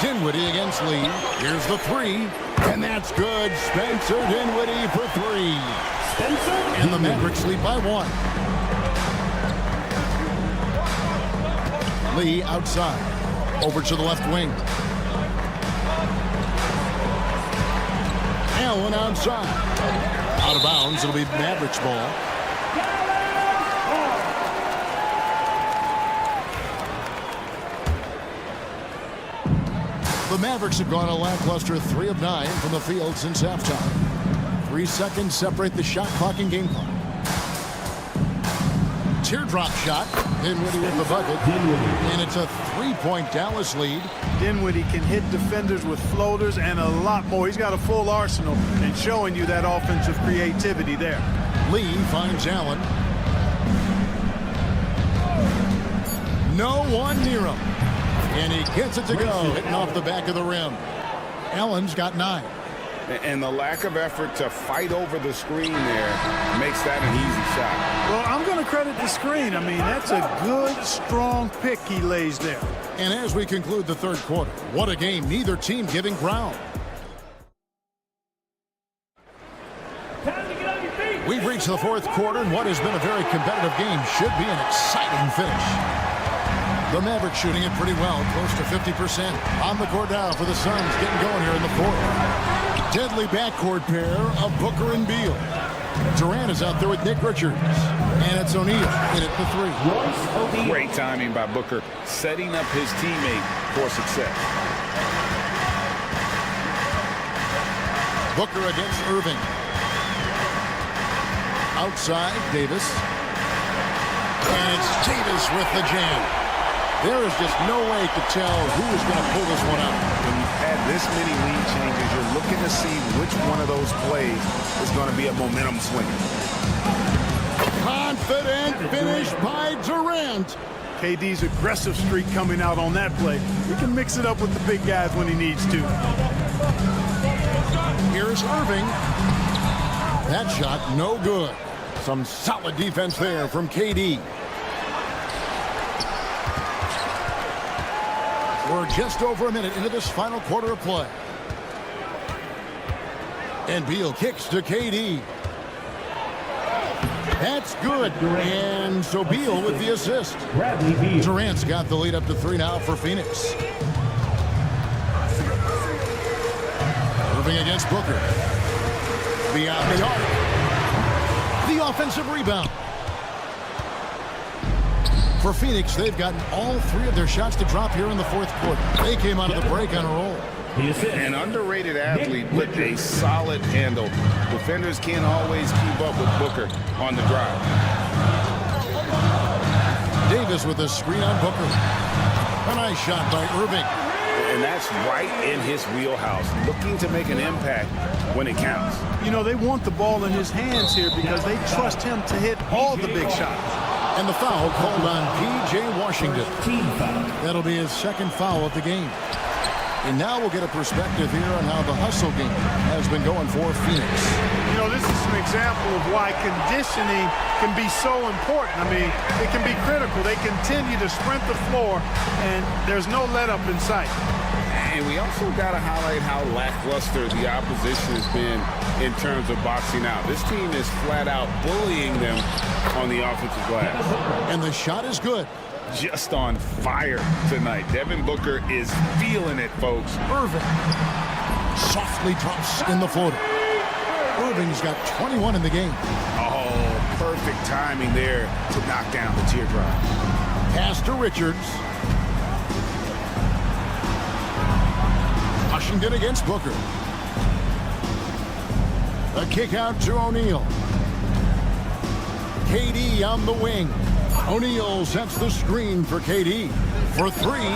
Dinwiddie against Lee. Here's the three. And that's good. Spencer Dinwiddie for 3. And the Mavericks lead by 1. Lee outside. Over to the left wing. Allen outside. Out of bounds. It'll be Mavericks ball. The Mavericks have gone a lackluster 3 of 9 from the field since halftime. 3 seconds separate the shot clock and game clock. Teardrop shot. Dinwiddie with the bucket. And it's a 3-point Dallas lead. Dinwiddie can hit defenders with floaters and a lot more. He's got a full arsenal and showing you that offensive creativity there. Lee finds Allen. No one near him. And he gets it to go, hitting off the back of the rim. Allen's got 9. And the lack of effort to fight over the screen there makes that an easy shot. Well, I'm going to credit the screen. I mean, that's a good, strong pick he lays there. And as we conclude the third quarter, what a game. Neither team giving ground. We've reached the fourth quarter, and what has been a very competitive game should be an exciting finish. The Mavericks shooting it pretty well, close to 50%. On the court now for the Suns, getting going here in the fourth. Deadly backcourt pair of Booker and Beal. Durant is out there with Nick Richards. And it's O'Neal in at the 3. Great timing by Booker, setting up his teammate for success. Booker against Irving. Outside, Davis. And it's Davis with the jam. There is just no way to tell who is going to pull this one out. When you've had this many lead changes, you're looking to see which one of those plays is going to be a momentum swinger. Confident finish by Durant. KD's aggressive streak coming out on that play. He can mix it up with the big guys when he needs to. Here's Irving. That shot no good. Some solid defense there from KD. We're just over a minute into this final quarter of play. And Beal kicks to KD. That's good. And so Beal with the assist. Durant's got the lead up to 3 now for Phoenix. Irving against Booker. Beyond the arc. The offensive rebound. For Phoenix, they've gotten all 3 of their shots to drop here in the fourth quarter. They came out of the break on a roll. An underrated athlete with a solid handle. Defenders can't always keep up with Booker on the drive. Davis with a screen on Booker. A nice shot by Irving. And that's right in his wheelhouse, looking to make an impact when it counts. You know, they want the ball in his hands here because they trust him to hit all the big shots. And the foul called on P.J. Washington. That'll be his second foul of the game. And now we'll get a perspective here on how the hustle game has been going for Phoenix. You know, this is an example of why conditioning can be so important. I mean, it can be critical. They continue to sprint the floor, and there's no let-up in sight. And we also got to highlight how lackluster the opposition has been in terms of boxing out. This team is flat out bullying them on the offensive glass. And the shot is good. just on fire tonight. Devin Booker is feeling it, folks. Irving softly drops in the floater. Irving's got 21 in the game. Oh, perfect timing there to knock down the teardrop. Pass to Richards. Washington against Booker. A kick out to O'Neal. KD on the wing. O'Neal sets the screen for KD. For three.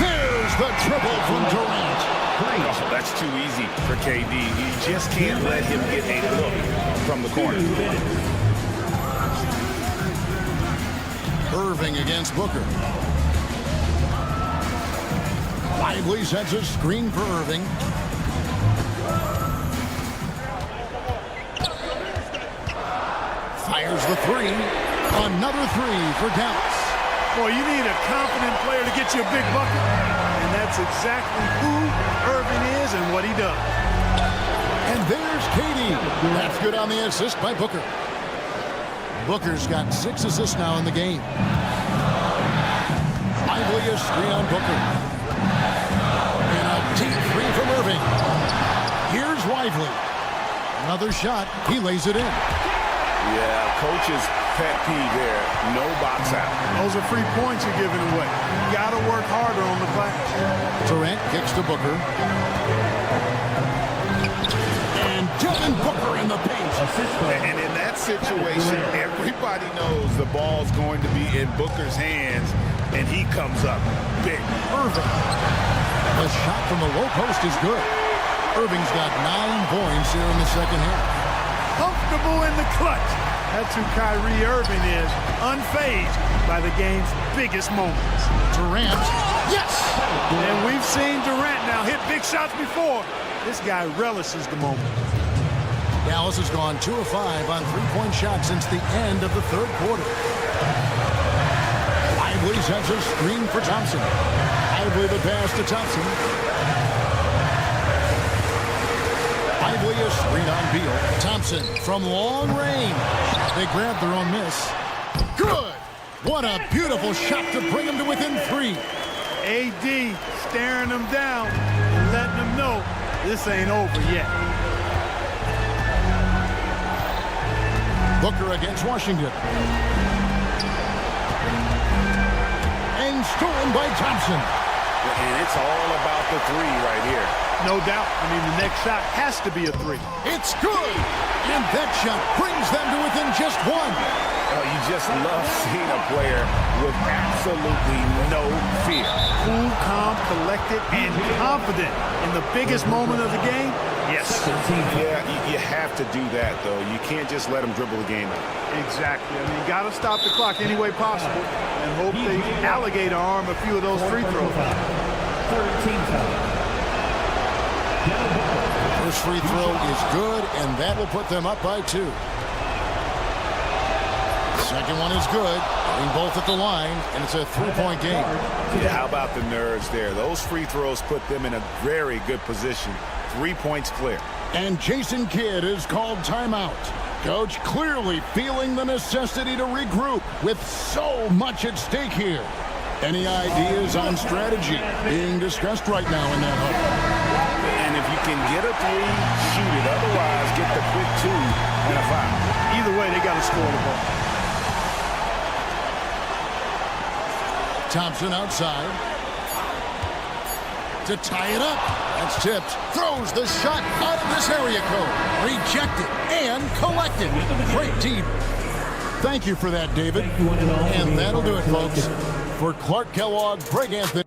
There's the triple from Durant. Oh, that's too easy for KD. You just can't let him get a look from the corner. Irving against Booker. Lively sets a screen for Irving. Fires the three. Another three for Dallas. Boy, you need a confident player to get you a big bucket. And that's exactly who Irving is and what he does. And there's KD. That's good on the assist by Booker. Booker's got 6 assists now in the game. Lively a screen on Booker. And a deep three from Irving. Here's Lively. Another shot. He lays it in. Yeah, coach's pet peeve there. No box out. Those are free points you're giving away. You got to work harder on the glass. Durant kicks to Booker. And Devin Booker in the paint. And in that situation, everybody knows the ball's going to be in Booker's hands, and he comes up big. Irving. The shot from the low post is good. Irving's got 9 points here in the second half. Comfortable in the clutch. That's who Kyrie Irving is, unfazed by the game's biggest moments. Durant, yes! And we've seen Durant now hit big shots before. This guy relishes the moment. Dallas has gone 2 of 5 on 3-point shots since the end of the third quarter. Lively sets a screen for Thompson. Lively the pass to Thompson. Lively a screen on Beal. Thompson from long range. They grab their own miss. Good! What a beautiful shot to bring them to within 3. AD staring them down and letting them know this ain't over yet. Booker against Washington. And stolen by Thompson. And it's all about the three right here. No doubt. I mean, the next shot has to be a three. It's good! And that shot brings them to within just 1. You just love seeing a player with absolutely no fear. Cool, calm, collected, and confident in the biggest moment of the game. Yes. Yeah, you have to do that, though. You can't just let him dribble the game out. Exactly. I mean, you got to stop the clock any way possible and hope they alligator arm a few of those free throws. First free throw is good, and that will put them up by 2. Second one is good. Getting both at the line, and it's a 3-point game. Yeah, how about the nerves there? Those free throws put them in a very good position. 3 points clear. And Jason Kidd is called timeout. Coach clearly feeling the necessity to regroup with so much at stake here. Any ideas on strategy being discussed right now in that hub? And if you can get a 3, shoot it. Otherwise, get the quick 2 and a foul. Either way, they got to score the ball. Thompson outside to tie it up. That's tipped. Throws the shot out of this area code. Rejected and collected. Great deep. Thank you for that, David. And that'll do it, folks. For Clark Kellogg, Greg Anthony.